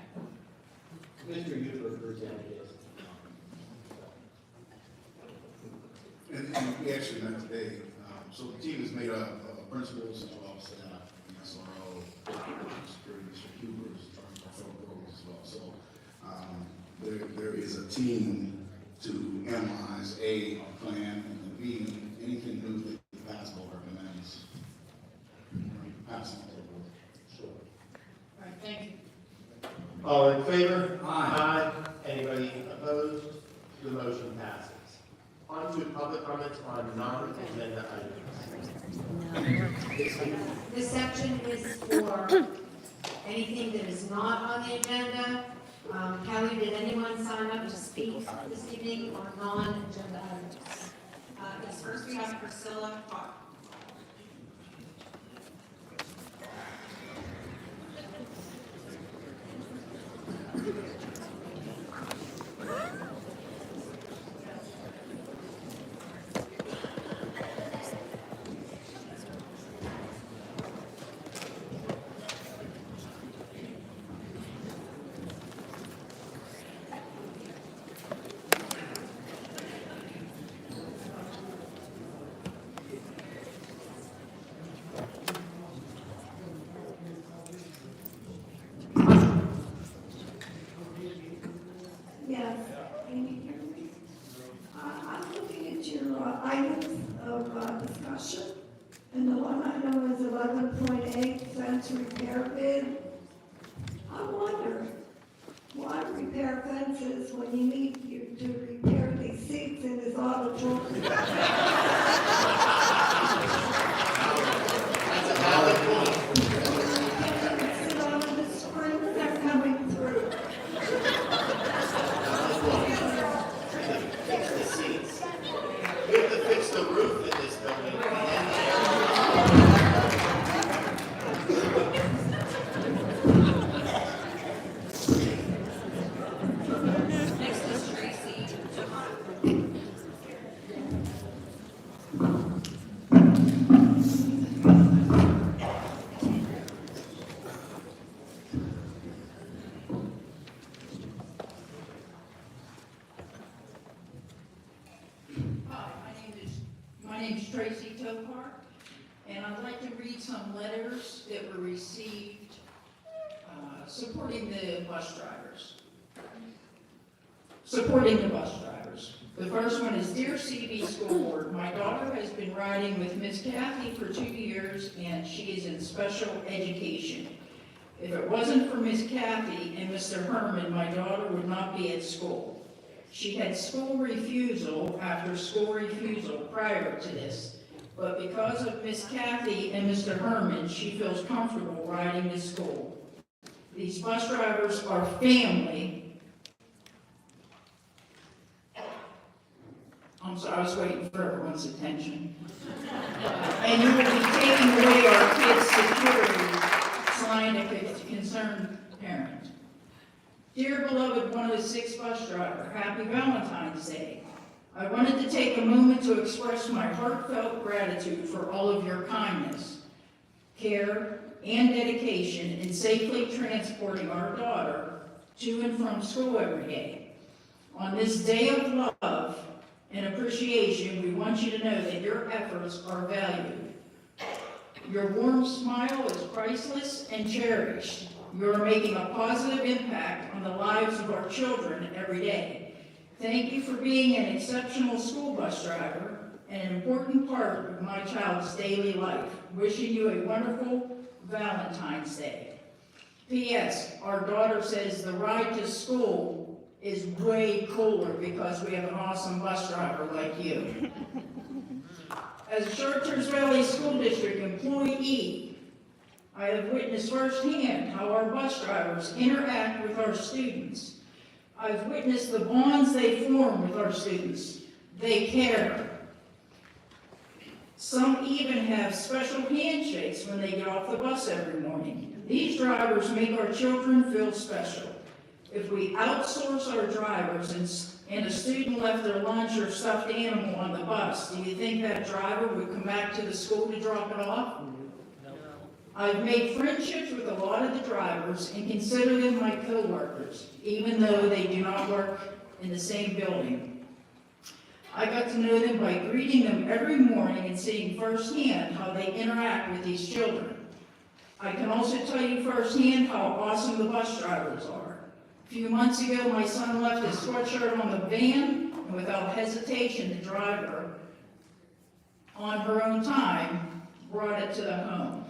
Mr. Euler presented this. And we actually met today, so the team is made up of principals, central office staff, SRO, security, Mr. Huber is trying to fill programs as well. So there is a team to analyze A, our plan, and B, anything new that the basketball recommends. Pass on to the board. Sure. All right, thank you. All in favor? Aye. Anybody opposed? The motion passes. On to public comments on non-agenda items. This section is for anything that is not on the agenda. Kelly, did anyone sign up to speak this evening on non-agenda items? Yes, first we have Priscilla Clark. Yes, can you hear me? I'm looking at your items of discussion, and the one I know is 11.8 fence repair bid. I wonder why repair fences when you need you to repair these seats in this auditorium? That's a valid point. Sit on the springs that are coming through. Fix the seats. We have to fix the roof in this building. Next is Tracy. Hi, my name is Tracy Topar, and I'd like to read some letters that were received supporting the bus drivers. supporting the bus drivers. The first one is, Dear CV School Board, my daughter has been riding with Miss Kathy for 2 years and she is in special education. If it wasn't for Miss Kathy and Mr. Herman, my daughter would not be at school. She had school refusal after school refusal prior to this, but because of Miss Kathy and Mr. Herman, she feels comfortable riding to school. These bus drivers are family. I'm sorry, I was waiting for everyone's attention. And you will be taking away our kids' security, signed a concerned parent. Dear beloved 106 bus driver, happy Valentine's Day. I wanted to take a moment to express my heartfelt gratitude for all of your kindness, care, and dedication in safely transporting our daughter to and from school every day. On this day of love and appreciation, we want you to know that your efforts are valued. Your warm smile is priceless and cherished. You are making a positive impact on the lives of our children every day. Thank you for being an exceptional school bus driver and an important part of my child's daily life. Wishing you a wonderful Valentine's Day. P.S. Our daughter says the ride to school is way cooler because we have an awesome bus driver like you. As a Chartiers Valley School District employee, I have witnessed firsthand how our bus drivers interact with our students. I've witnessed the bonds they form with our students. They care. Some even have special handshakes when they get off the bus every morning. These drivers make our children feel special. If we outsource our drivers and a student left their lunch or stuffed animal on the bus, do you think that driver would come back to the school to drop it off? I've made friendships with a lot of the drivers and consider them my co-workers, even though they do not work in the same building. I got to know them by greeting them every morning and seeing firsthand how they interact with these children. I can also tell you firsthand how awesome the bus drivers are. A few months ago, my son left his sweatshirt on the van, and without hesitation, the driver, on her own time, brought it to the home.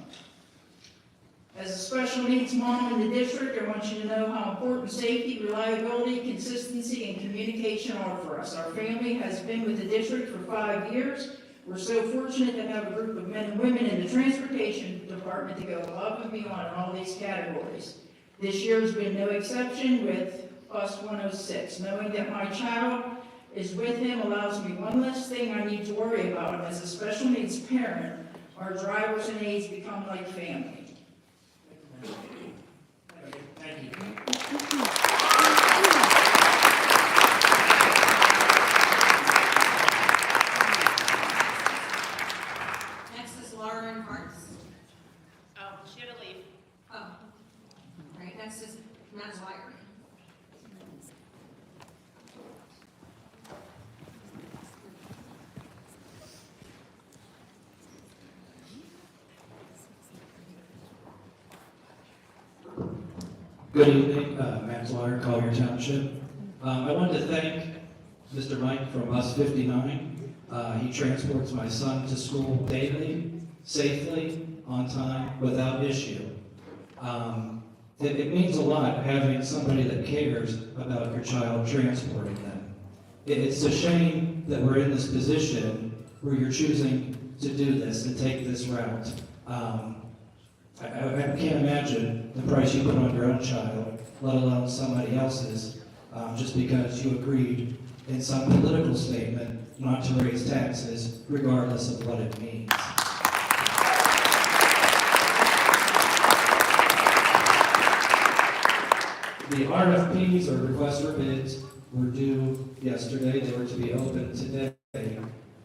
As a special needs mom in the district, I want you to know how important safety, reliability, consistency, and communication are for us. Our family has been with the district for 5 years. We're so fortunate to have a group of men and women in the transportation department to go above and beyond in all these categories. This year has been no exception with Bus 106. Knowing that my child is with him allows me one less thing I need to worry about. As a special needs parent, our drivers and aides become like family. Thank you. Next is Lauren Hartz. Oh, she had to leave. Oh. All right, next is Matt Dwyer. Good evening, Matt Dwyer, Collier Township. I wanted to thank Mr. Mike from Bus 59. He transports my son to school daily, safely, on time, without issue. It means a lot having somebody that cares about your child transporting them. It's a shame that we're in this position where you're choosing to do this and take this route. I can't imagine the price you put on your own child, let alone somebody else's, just because you agreed in some political statement not to raise taxes, regardless of what it means. The RFPs, or requests for bids, were due yesterday. They were to be open today.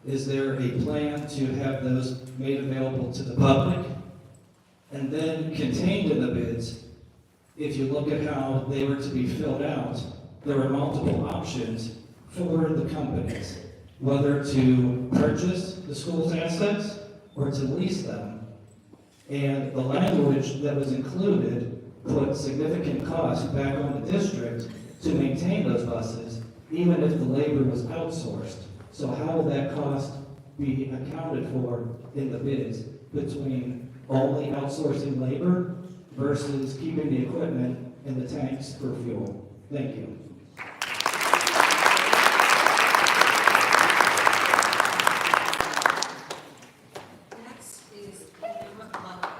Is there a plan to have those made available to the public? And then contained in the bids, if you look at how they were to be filled out, there were multiple options for the companies, whether to purchase the school's assets or to lease them. And the language that was included put significant cost back on the district to maintain those buses even if the labor was outsourced. So how will that cost be accounted for in the bids between only outsourcing labor versus keeping the equipment and the tanks for fuel? Thank you. Next is Pamela Ludwig.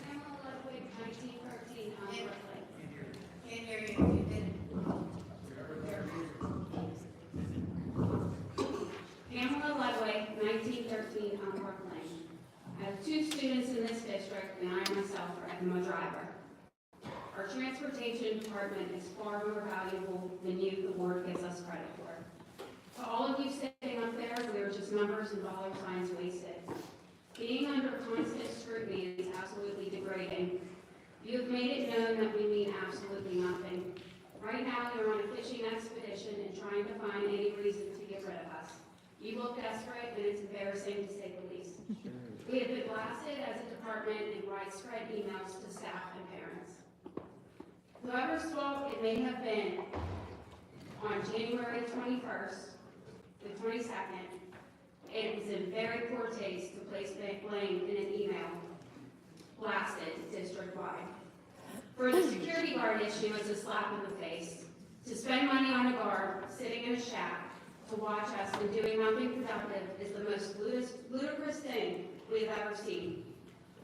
Pamela Ludwig, 1913, Brooklyn. Can't hear you. You did. Pamela Ludwig, 1913, Brooklyn. I have 2 students in this district, and I myself am a driver. Our transportation department is far more valuable than the board gives us credit for. To all of you sitting up there, we are just numbers and dollar signs wasted. Being under constant scrutiny is absolutely degrading. You have made it known that we mean absolutely nothing. Right now, you're on a fishing expedition and trying to find any reason to get rid of us. You look desperate, and it's embarrassing to say the least. We have been blasted as a department and widespread emails to staff and parents. Whoever's fault it may have been, on January 21st, the 22nd, it was in very poor taste to place blame in an email blasted district-wide. For the security guard issue, it's a slap in the face. To spend money on a guard sitting in a shack to watch us and doing nothing productive is the most ludicrous thing we've ever seen.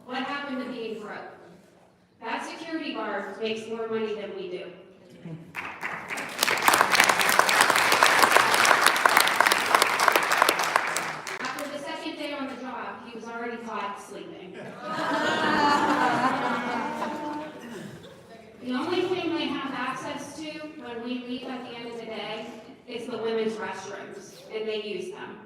What happened to being broke? That security guard makes more money than we do. After the second day on the job, he was already caught sleeping. The only thing they have access to when we leave at the end of the day is the women's restrooms, and they use them.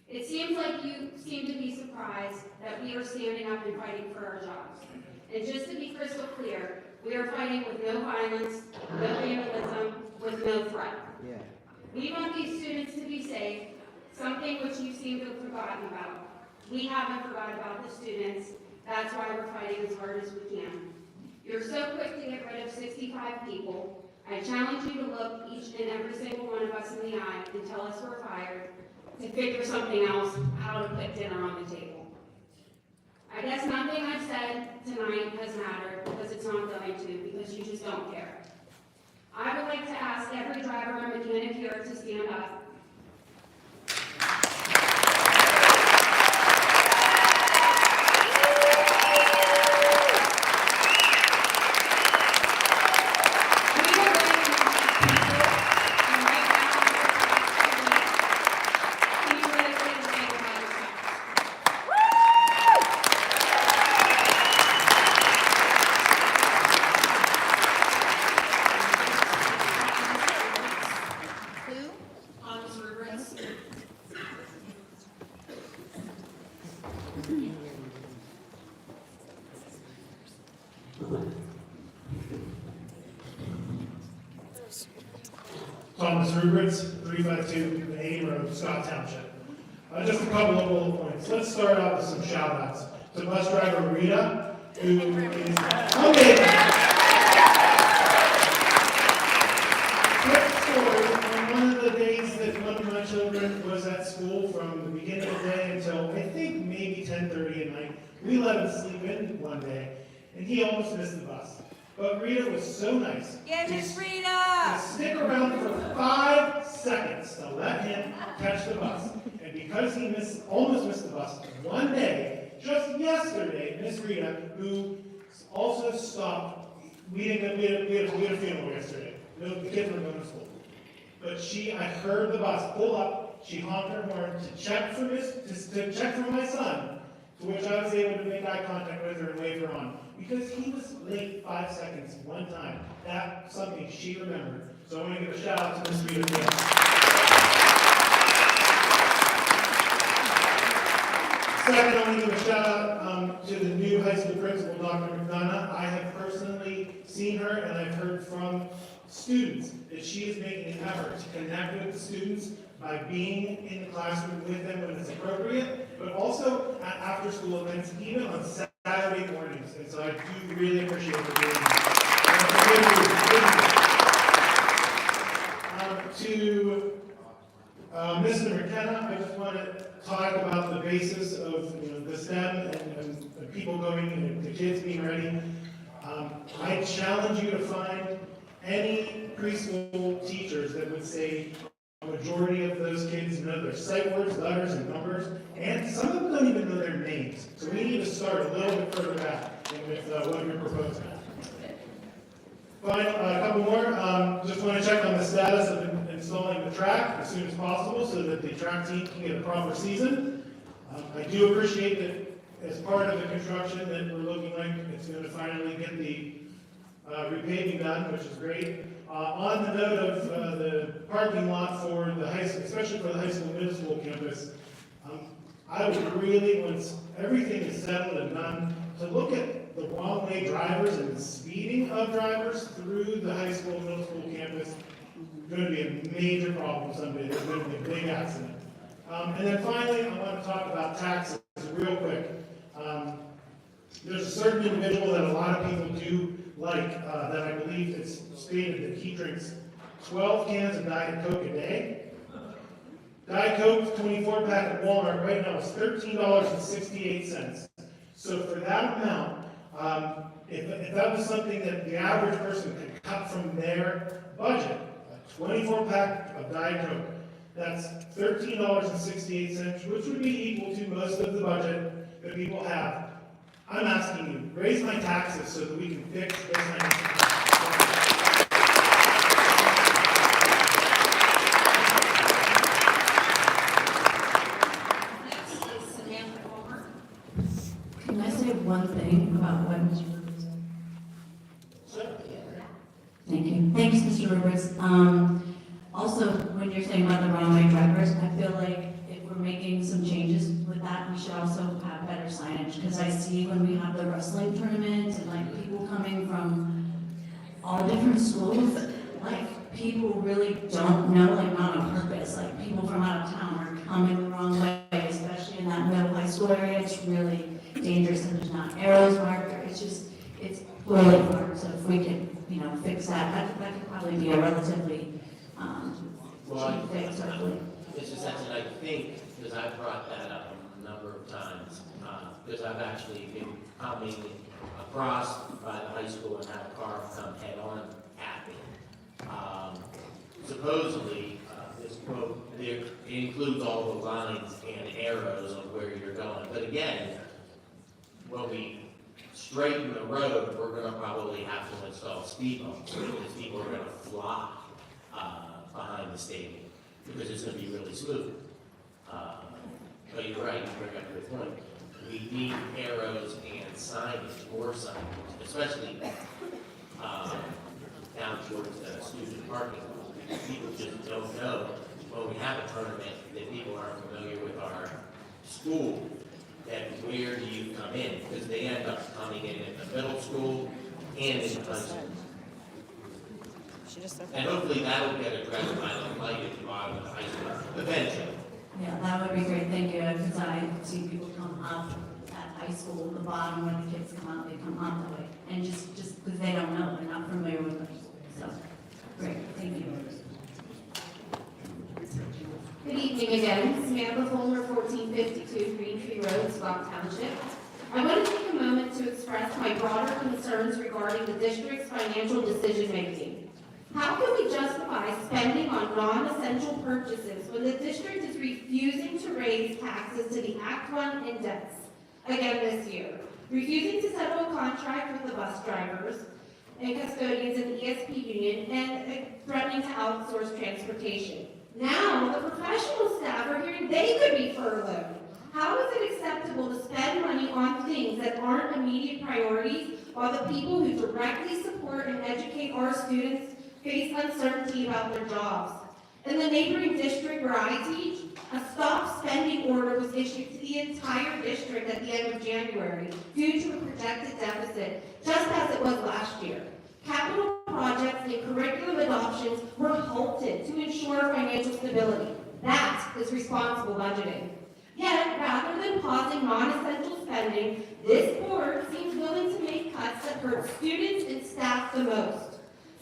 It seems like you seem to be surprised that we are standing up and fighting for our jobs. And just to be crystal clear, we are fighting with no violence, no vandalism, with no threat. We want these students to be safe, something which you seem to have forgotten about. We haven't forgotten about the students. That's why we're fighting as hard as we can. You're so quick to get rid of 65 people. I challenge you to look each and every single one of us in the eye and tell us we're fired, to figure something else, how to put dinner on the table. I guess nothing I've said tonight has mattered because it's not going to, because you just don't care. I would like to ask every driver and mechanic here to stand up. Thomas Rubrits, 352 Main Road, Scott Township. Just a couple of bullet points. Let's start out with some shout outs to bus driver Rita, who is, okay. Quick story, on one of the days that one of my children was at school from the beginning of the day until I think maybe 10:30 at night, we let him sleep in one day, and he almost missed the bus. But Rita was so nice. Yeah, Miss Rita! To stick around for 5 seconds to let him catch the bus. And because he almost missed the bus one day, just yesterday, Miss Rita, who also stopped, we had a funeral yesterday. The kids were going to school. But I heard the bus pull up, she honked her horn to check for my son, to which I was able to make eye contact with her and wave her on. Because he was late 5 seconds one time. That's something she remembered. So I want to give a shout out to Miss Rita again. Second, I want to give a shout out to the new high school principal, Dr. McDonough. I have personally seen her and I've heard from students, that she is making an effort to connect with the students by being in the classroom with them when it's appropriate, but also at after-school events, even on Saturday mornings. And so I do really appreciate her doing that. To Mr. McKenna, I just want to talk about the basis of the STEM and people going and the kids being ready. I challenge you to find any preschool teachers that would say a majority of those kids know their sight words, letters, and numbers, and some of them don't even know their names. So we need to start a little bit further back than with what you're proposing. Final, a couple more. Just want to check on the status of installing the track as soon as possible so that the track team can get a proper season. I do appreciate that as part of the construction that we're looking like it's going to finally get the repaving done, which is great. On the note of the parking lot for the high school, especially for the high school, middle school campus, I would really, once everything is settled and done, to look at the wrong way drivers and the speeding of drivers through the high school, middle school campus. Going to be a major problem someday. There's going to be a big accident. And then finally, I want to talk about taxes real quick. There's a certain individual that a lot of people do like, that I believe it's stated that he drinks 12 cans of Diet Coke a day. Diet Coke 24-pack at Walmart right now is $13.68. So for that amount, if that was something that the average person could cut from their budget, a 24-pack of Diet Coke, that's $13.68, which would be equal to most of the budget that people have. I'm asking you, raise my taxes so that we can fix this financial problem. Can I say one thing about what Mr. Rivers said? Thank you. Thanks, Mr. Rivers. Also, when you're saying about the wrong way drivers, I feel like if we're making some changes with that, we should also have better signage. Because I see when we have the wrestling tournament and like people coming from all different schools, like people really don't know, like not on purpose, like people from out of town are coming the wrong way, especially in that middle high school area. It's really dangerous and there's not arrows marked. It's poorly marked. So if we can, fix that could probably be a relatively cheap fix, hopefully. Mr. Sexton, I think, because I've brought that up a number of times, because I've actually been coming across by the high school and had a car come head-on at me. Supposedly, this quote, it includes all the lines and arrows of where you're going. But again, when we straighten the road, we're going to probably have to install speed bumps because people are going to fly behind the stadium because it's going to be really smooth. But you're right, you bring up a good point. We need arrows and signage, more signage, especially down towards the student parking lot. People just don't know when we have a tournament that people aren't familiar with our school, that where do you come in? Because they end up coming in the middle school and in the high school. And hopefully that'll get addressed by the light at the bottom of the high school eventually. Yeah, that would be great, thank you, because I see people come up at high school, the bottom where the kids come out, they come up that way. And just because they don't know, they're not familiar with the school, so, great, thank you. Good evening again. Samantha Fulmer, 1452 Green Tree Road, Scott Township. I want to take a moment to express my broader concerns regarding the district's financial decision-making. How can we justify spending on non-essential purchases when the district is refusing to raise taxes to the Act 1 index again this year, refusing to settle a contract with the bus drivers and custodians in the ESP union, and threatening to outsource transportation? Now, the professional staff are hearing they could be furloughed. How is it acceptable to spend money on things that aren't immediate priorities while the people who directly support and educate our students face uncertainty about their jobs? In the neighboring district where I teach, a stop spending order was issued to the entire district at the end of January due to a projected deficit, just as it was last year. Capital projects and curriculum adoptions were halted to ensure financial stability. That is responsible budgeting. Yet, rather than pausing non-essential spending, this board seems willing to make cuts that hurt students and staff the most.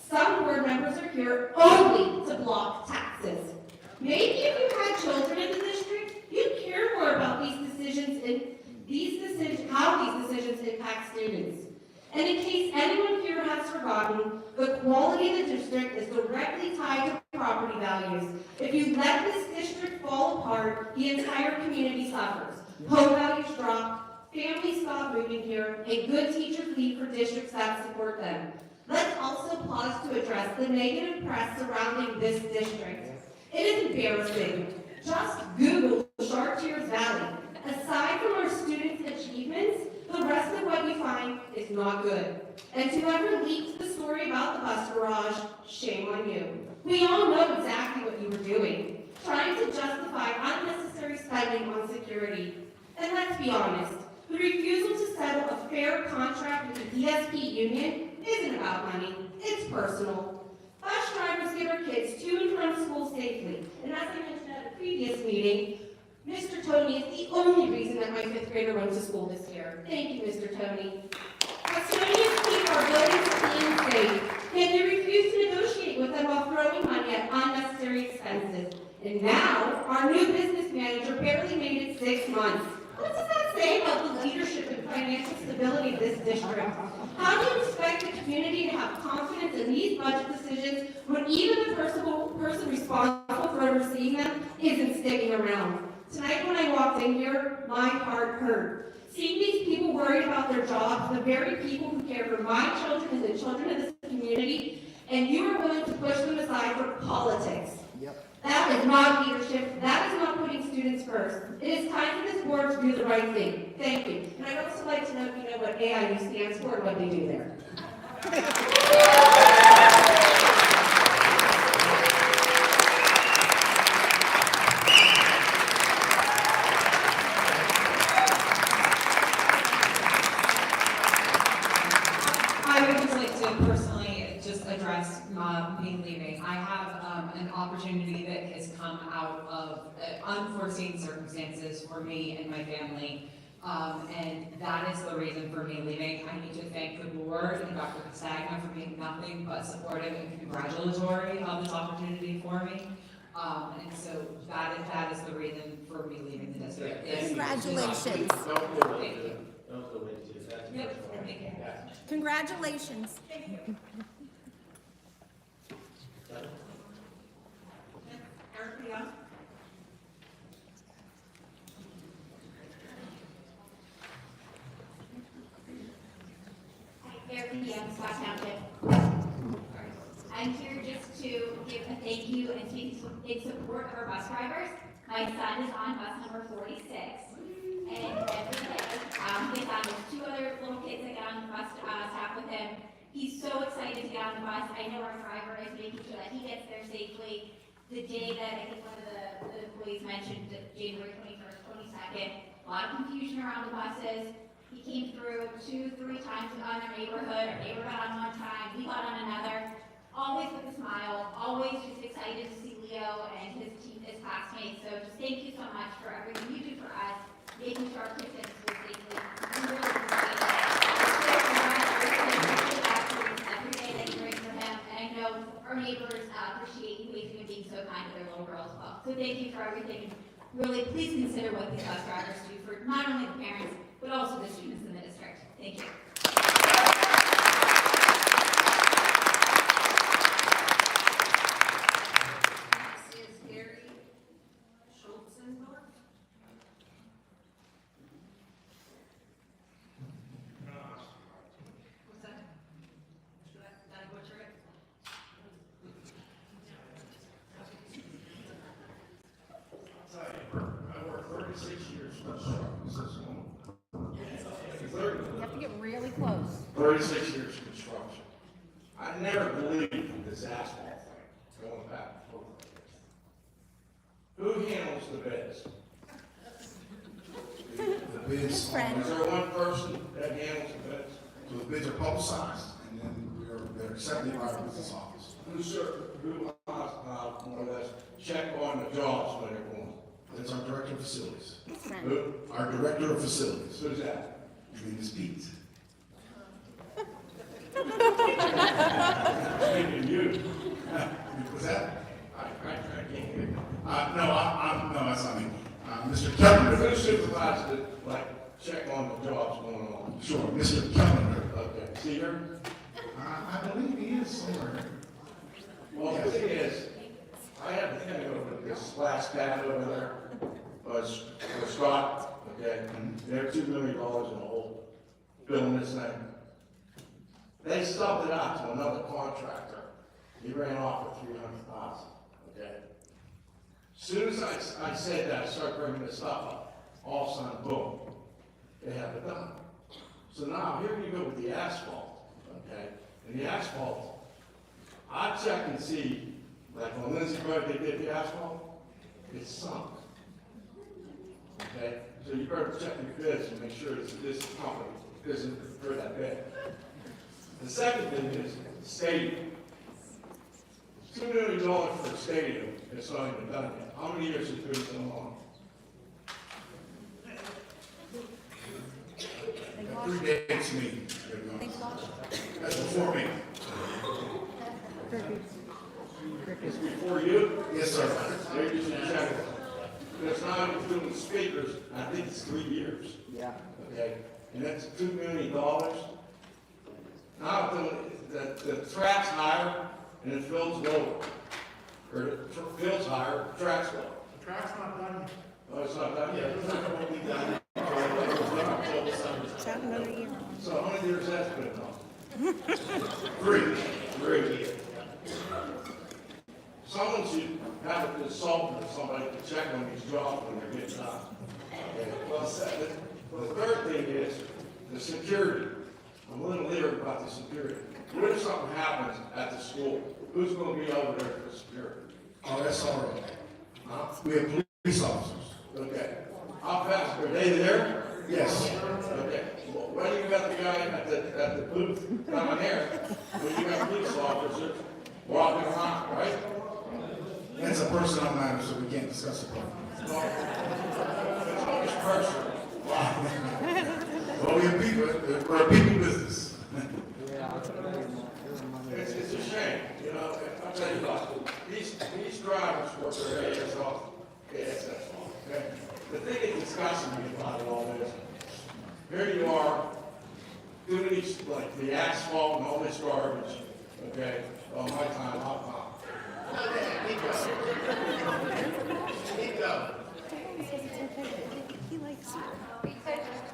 Some board members are here only to block taxes. Maybe if you had children in the district, you'd care more about how these decisions impact students. And in case anyone here has forgotten, the quality of the district is directly tied to property values. If you let this district fall apart, the entire community suffers. Home values drop, families stop moving here, and good teachers leave for districts that support them. Let's also pause to address the negative press surrounding this district. It is embarrassing. Just Google Chartiers Valley. Aside from our students' achievements, the rest of what you find is not good. And to whoever leaked the story about the bus garage, shame on you. We all know exactly what you were doing, trying to justify unnecessary spending on security. And let's be honest, the refusal to settle a fair contract with the ESP union isn't about money, it's personal. Bus drivers get our kids to and from school safely, and as I mentioned at a previous meeting, Mr. Tony is the only reason that my 5th grader went to school this year. Thank you, Mr. Tony. Custodians keep our buildings clean safe, yet they refuse to negotiate with them while throwing money at unnecessary expenses. And now, our new business manager barely made it 6 months. What does that say about the leadership and financial stability of this district? How do you expect the community to have confidence in these budget decisions when even the person responsible for overseeing them isn't sticking around? Tonight when I walked in here, my heart hurt. Seeing these people worried about their jobs, the very people who care for my children and the children of this community, and you are willing to push them aside for politics. That is not leadership. That is not putting students first. It is time for this board to do the right thing. Thank you. And I'd also like to know if you know what AIU stands for and what they do there. I would just like to personally just address me leaving. I have an opportunity that has come out of unforeseen circumstances for me and my family, and that is the reason for me leaving. I need to thank the board and Dr. Castagna for being nothing but supportive and congratulatory of this opportunity for me. And so that is the reason for me leaving the district. Congratulations. Don't go into it. Don't go into it. That's Yep, thank you. Congratulations. I'm here just to give a thank you and in support of our bus drivers. My son is on bus number 46, and every day, there's 2 other little kids that get on the bus staff with him. He's so excited to get on the bus. I know our driver is making sure that he gets there safely. The day that I think one of the employees mentioned, that January 21st, 22nd, a lot of confusion around the buses. He came through 2-3 times on our neighborhood. Our neighbor got on one time, we got on another. Always with a smile, always just excited to see Leo and his classmates. So just thank you so much for everything you do for us, making sure our kids get to school safely. We really appreciate it. Every day that you bring for him, and I know our neighbors appreciate you waving and being so kind to their little girl as well. So thank you for everything. Really, please consider what these bus drivers do for not only the parents, but also the students in the district. Thank you. I worked 36 years for the construction system. You have to get really close. 36 years of construction. I never believed this asphalt thing going back and forth like this. Who handles the bids? The bids, Is there one person that handles the bids? so the bids are publicized, and then they're accepted by our business office. Who, more or less, check on the jobs when they're going? That's our director of facilities. Who? Our director of facilities. Who's that? His name is Pete. Speaking to you. Was that? I can't hear you. No, that's not me. Mr. Kellner. Who supervises it, like, check on the jobs going on? Sure, Mr. Kellner. Okay, see her? I believe he is somewhere. Well, the thing is, I have to think over this splash pad over there, was Scott, okay? They're $2 million in the hole, building this thing. They subbed it out to another contractor. He ran off with $300,000, okay? Soon as I said that, I started bringing this stuff up, all of a sudden, boom, they have it done. So now, here you go with the asphalt, okay? And the asphalt, I check and see, like on Lindsay Road, they did the asphalt, it's sunk. Okay, so you better check your bids and make sure that this company isn't for that bad. The second thing is stadium. $2 million for a stadium, it's not even done yet. How many years has it been going on? 3 days to me. That's before me. It's before you? Yes, sir. Maybe you should check it. It's not even doing speakers, I think it's 3 years. Yeah. Okay, and that's $2 million. Now, the track's higher and it fills lower. Or the field's higher, the track's lower. The track's not done yet. Oh, it's not done yet? It's not going to be done. So how many years has been on? 3. 3. Someone should have a consultant or somebody to check on these jobs when they're getting done. Okay. Well, the third thing is the security. I'm a little leery about the security. What if something happens at the school? Who's going to be over there for security? Oh, that's all right. Huh? We have police officers. Okay. How fast, are they there? Yes. Okay. Well, when you got the guy at the booth down there, when you got police officers walking around, right? That's a personnel matter, so we can't discuss it. It's always personal. Wow. Well, we're a people business. It's a shame, you know, I'll tell you what, these drivers work their ass off, ASS off, okay? The thing that disgusts me about it all is, here you are, doing these, like, the asphalt and all this garbage, okay? On my time, hot time. Keep going. He likes you.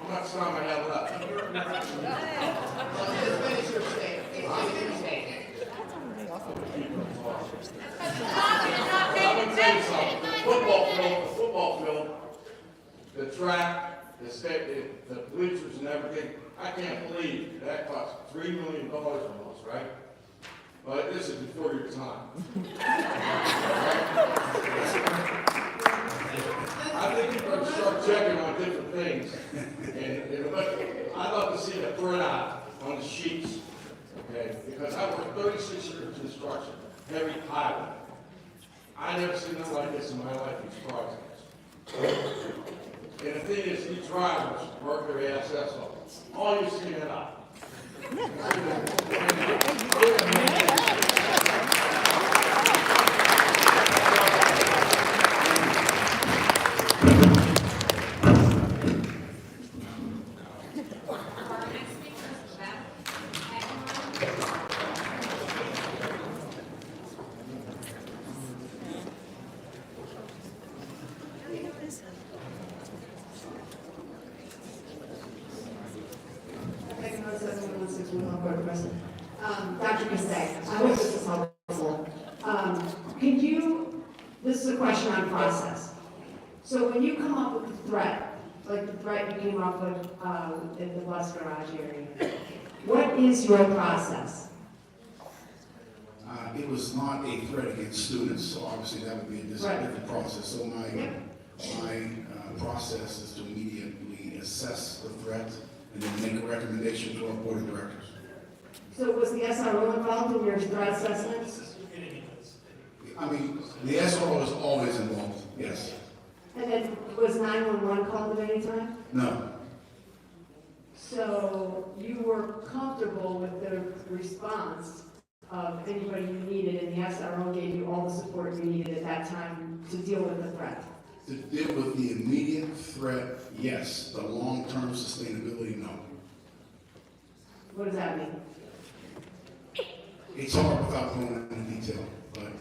How much time I have left? Just finish your statement. I'm gonna tell you something. The football field, the track, the bleachers and everything, I can't believe that cost $3 million almost, right? But this is before your time. I think you better start checking on different things. And I'd love to see the printout on the sheets, okay? Because I worked 36 years in construction, heavy highway. I never seen nothing like this in my life, these projects. And the thing is, these drivers work their asses off. All you see it up. Dr. Cassay, I hope this is helpful. This is a question on process. So when you come up with a threat, like the threat you came up with in the bus garage area, what is your process? It was not a threat against students, so obviously that would be a different process. So my process is to immediately assess the threat and then make a recommendation to our board of directors. So was the SRO involved in your threat assessments? I mean, the SRO is always involved, yes. And then was 911 called at any time? No, So you were comfortable with the response of anybody you needed, and the SRO gave you all the support you needed at that time to deal with the threat? to deal with the immediate threat, yes. The long-term sustainability, no. What does that mean? It's hard without going into detail, but.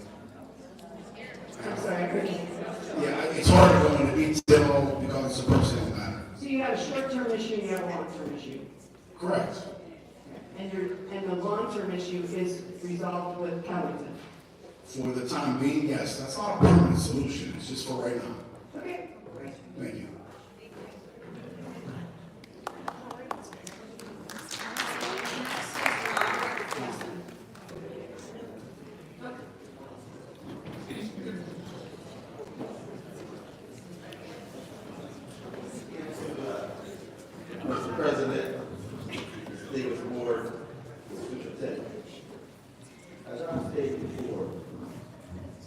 I'm sorry, I couldn't. Yeah, it's hard to go into detail because it's a personal matter. So you have a short-term issue and you have a long-term issue? Correct. And the long-term issue is resolved with Covington? For the time being, yes. That's not a permanent solution. It's just for right now. Okay. Thank you. Mr. President, distinguished board, superintendent. As I stated before,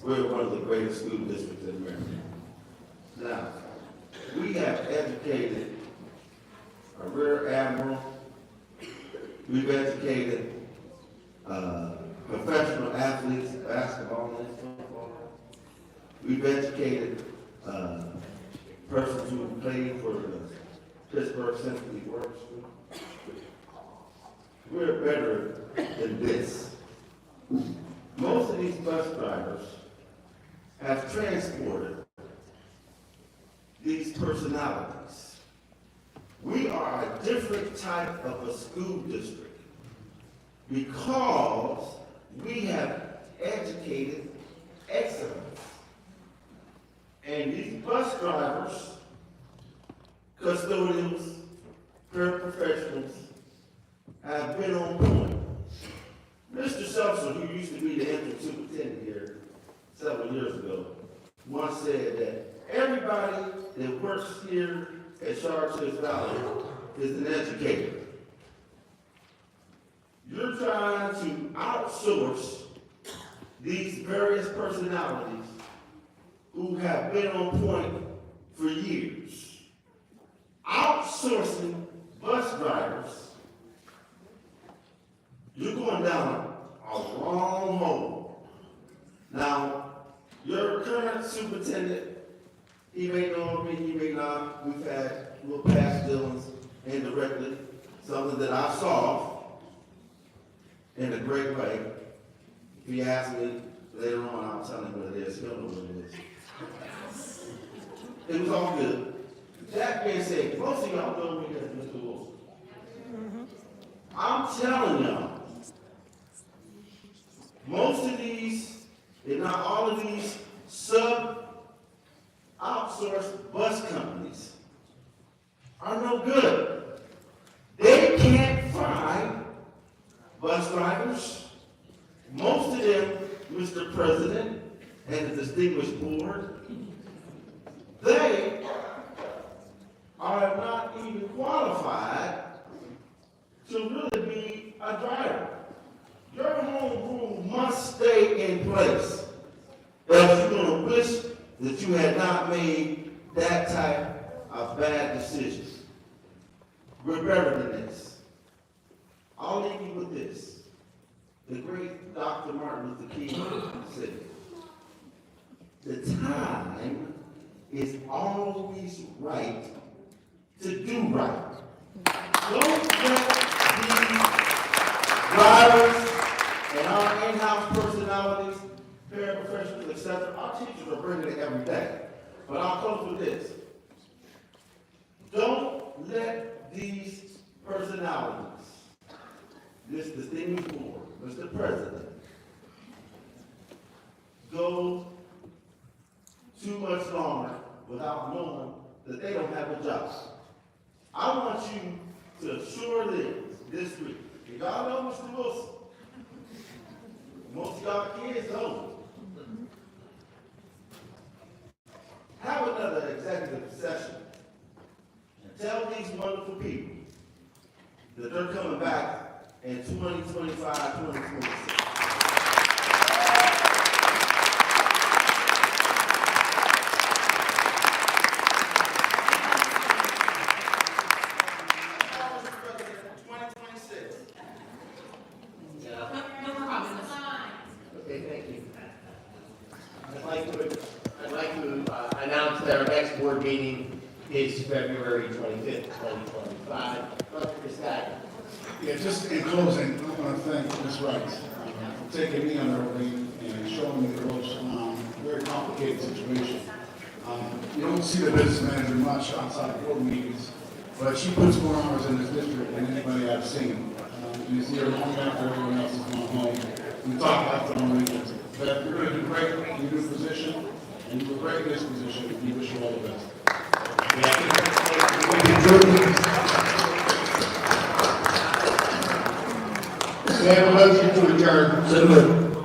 we're one of the greatest school districts in America. Now, we have educated a rear admiral, we've educated professional athletes, basketball and football. We've educated persons who played for the Pittsburgh Symphony Works School. We're better than this. Most of these bus drivers have transported these personalities. We are a different type of a school district because we have educated excellence. And these bus drivers, custodians, paraprofessionals, have been on point. Mr. Seltzer, who used to be the interim superintendent here several years ago, once said that everybody that works here at Chartiers Valley is an educator. You're trying to outsource these various personalities who have been on point for years. Outsourcing bus drivers, you're going down a wrong hole. Now, your current superintendent, he may know me, he may not. We've had little past dealings indirectly, something that I solved in a great way. If he asks me later on, I'll tell him what it is. He'll know what it is. It was all good. That being said, most of y'all know me as Mr. Wilson. I'm telling y'all, most of these, if not all of these, outsourced bus companies are no good. They can't find bus drivers. Most of them, Mr. President and the distinguished board, they are not even qualified to really be a driver. Your home rule must stay in place. Else you're going to wish that you had not made that type of bad decision. We're better than this. I'll leave you with this. The great Dr. Martin Luther King said, the time is always right to do right. Don't let these drivers and our in-house personalities, paraprofessionals, etc., our teachers are bringing it every day. But I'll close with this. Don't let these personalities, this distinguished board, Mr. President, go too much longer without knowing that they don't have a job. I want you to assure them this week. Y'all know Mr. Wilson. Most of y'all kids know. Have another executive session and tell these wonderful people that they're coming back in 2025, 2026. is February 25th, 2025. Dr. Cascadi. Yeah, just in closing, I want to thank Ms. Rice for taking me under her wing and showing me the ropes on a very complicated situation. You don't see the business manager much outside of board meetings, but she puts more hours in this district than anybody I've seen. And you see her long after everyone else is gone home. We talk after on weekends. But you're going to do great in your new position, and you were great in this position. We wish you all the best. We have a motion to adjourn. So moved.